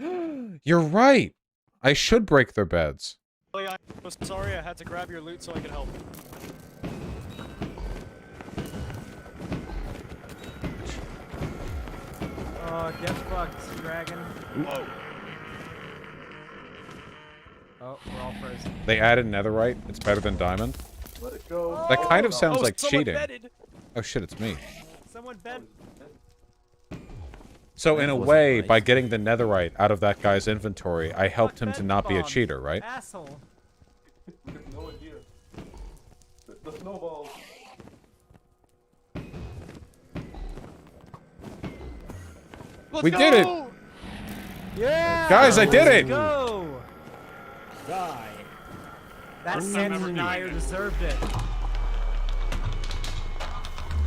You're right! I should break their beds. I'm sorry I had to grab your loot so I could help. Oh, get fucked, dragon. Whoa. Oh, we're all frozen. They added netherite. It's better than diamond. Let it go. That kind of sounds Oh, like someone cheating. bedded. Oh shit, it's me. Someone bed. So in That a wasn't way, nice. by getting the netherite out of that guy's inventory, I helped him to not be a cheater, right? Asshole. We have no idea. The snowballs. We did it! Yeah! Guys, I did it! Go! Die. That sand denier deserved it.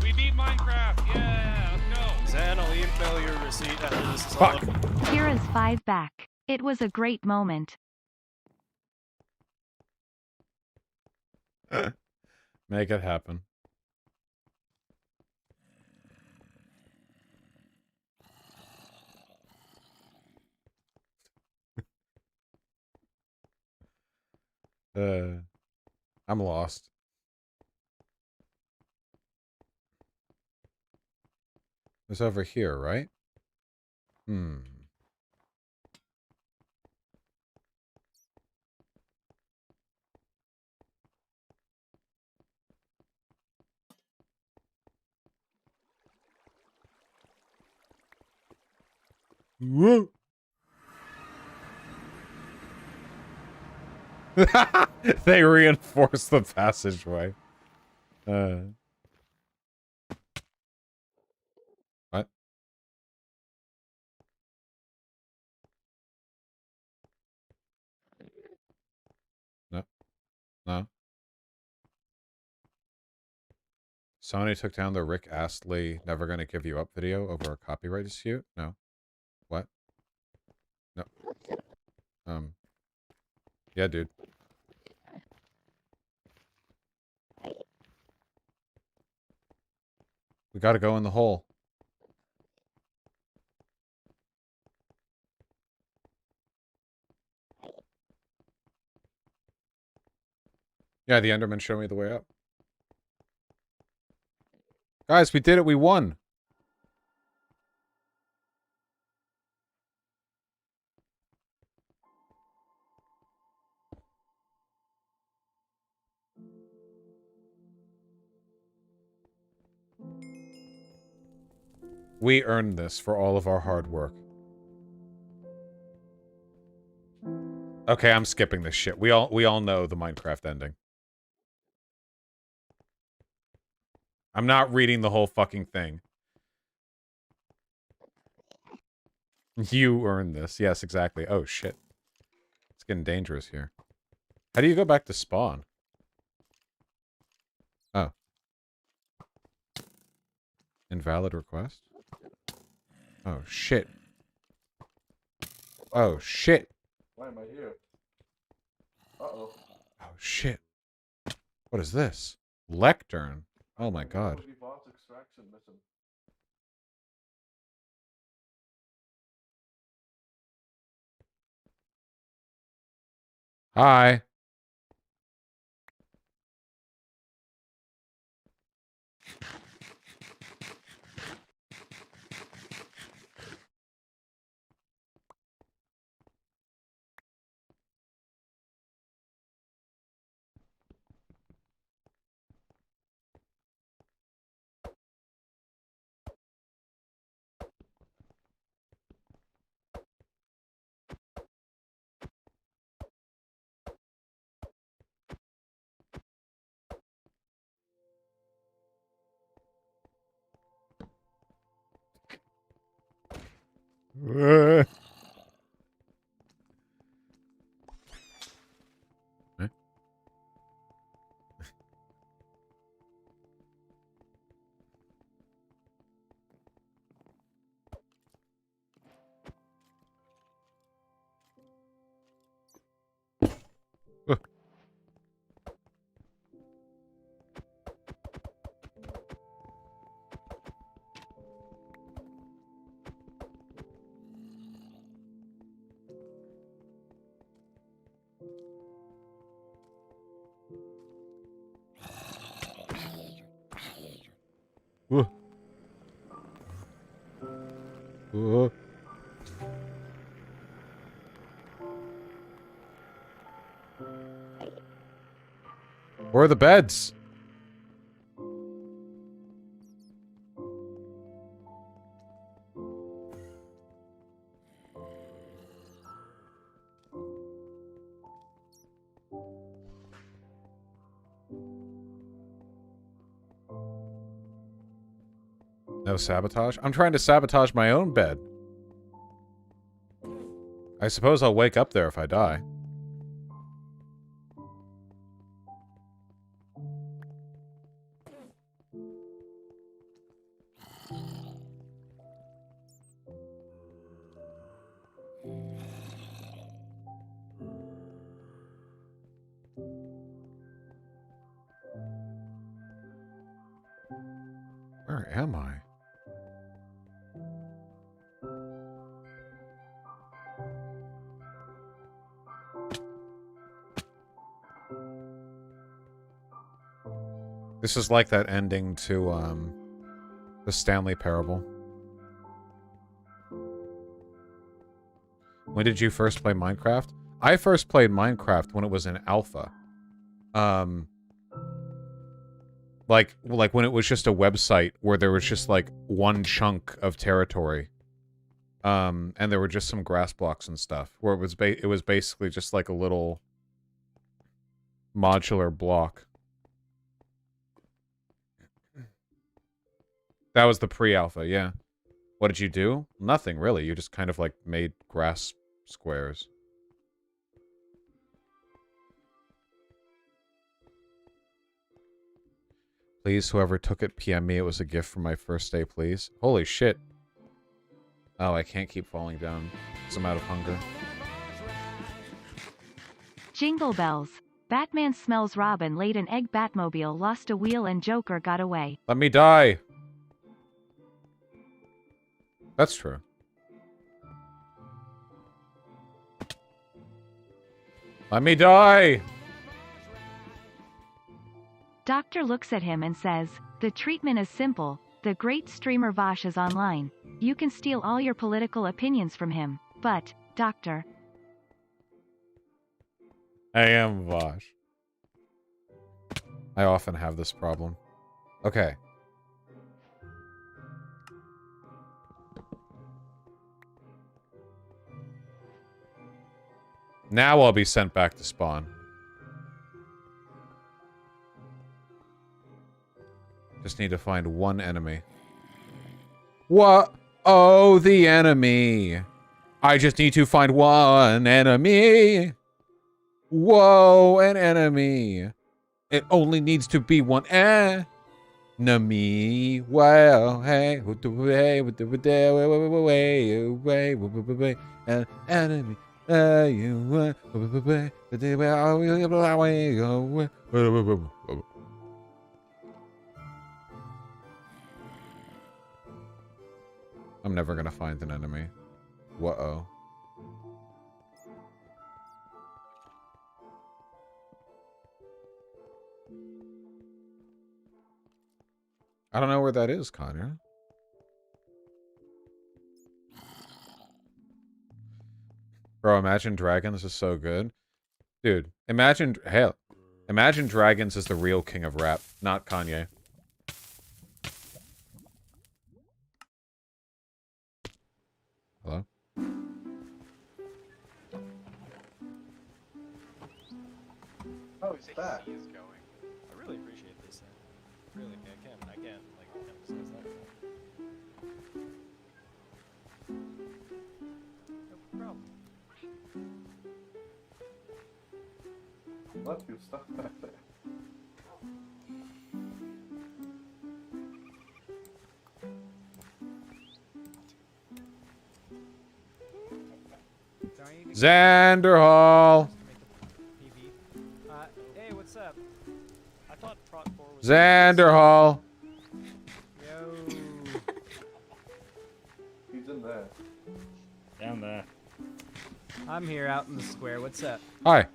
We beat Minecraft! Yeah! Let's go! Zan, I'll email your receipt after this is all done. Kira's 5 back. It was a great moment. Make it happen. I'm lost. It's over here, right? Hmm. Whoa. They reinforced the passageway. What? No. No. Sony took down the Rick Astley Never Gonna Give You Up video over a copyright dispute? No. What? No. Yeah, dude. We gotta go in the hole. Yeah, the Enderman showed me the way up. Guys, we did it. We won. We earned this for all of our hard work. Okay, I'm skipping this shit. We all know the Minecraft ending. I'm not reading the whole fucking thing. You earned this. Yes, exactly. Oh, shit. It's getting dangerous here. How do you go back to spawn? Oh. Invalid request? Oh, shit. Oh, shit. Why am I here? Uh-oh. Oh, shit. What is this? Lectern? Oh, my God. Extraction mission. Hi. Eh? Whoa. Whoa. Where are the beds? No sabotage? I'm trying to sabotage my own bed. I suppose I'll wake up there if I die. Where am I? This is like that ending to, the Stanley Parable. When did you first play Minecraft? I first played Minecraft when it was in alpha. Like when it was just a website where there was just like one chunk of territory. And there were just some grass blocks and stuff. Where it was basically just like a little modular block. That was the pre-alpha, yeah. What did you do? Nothing, really. You just kind of, like, made grass squares. Please, whoever took it, PM me. It was a gift for my first day, please. Holy shit. Oh, I can't keep falling down because I'm out of hunger. Jingle bells. Batman smells Robin laid an egg. Batmobile lost a wheel and Joker got away. Let me die. That's true. Let me die! Doctor looks at him and says, "The treatment is simple. The great streamer Vosh is online. You can steal all your political opinions from him. But, Doctor..." I am Vosh. I often have this problem. Okay. Now I'll be sent back to spawn. Just need to find one enemy. What? Oh, the enemy. I just need to find one enemy. Whoa, an enemy. It only needs to be one enemy. Well, hey, an enemy. I'm never gonna find an enemy. Whoa. I don't know where that is, Connor. Bro, Imagine Dragons is so good. Dude, Imagine Dragons is the real king of rap, not Kanye. Hello? Oh, it's back. I really appreciate this. Really, I can't, like, emphasize that. No problem. Left you stuck back there. Xander Hall! Hey, what's up? I thought Prot 4 was... Xander Hall! Yo. He's in there. Down there. I'm here out in the square. What's up? Hi.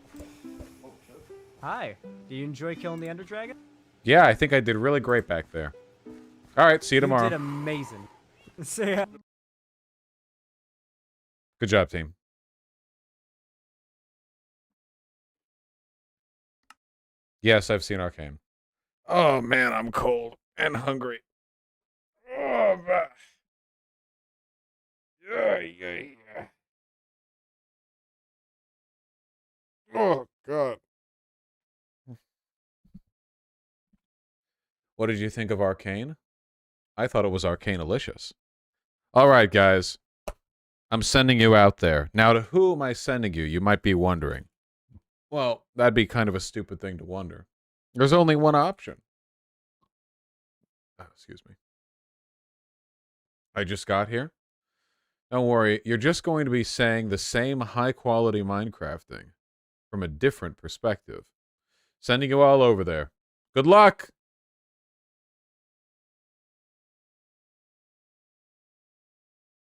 Hi. Do you enjoy killing the Ender Dragon? Yeah, I think I did really great back there. Alright, see you tomorrow. You did amazing. Say hi. Good job, team. Yes, I've seen Arcane. Oh man, I'm cold and hungry. Oh, but... yeah. Oh god. What did you think of Arcane? I thought it was Arcane-alicious. Alright, guys. I'm sending you out there. Now, to who am I sending you? You might be wondering. Well, that'd be kind of a stupid thing to wonder. There's only one option. Oh, excuse me. I just got here. Don't worry, you're just going to be saying the same high-quality Minecrafting from a different perspective. Sending you all over there. Good luck!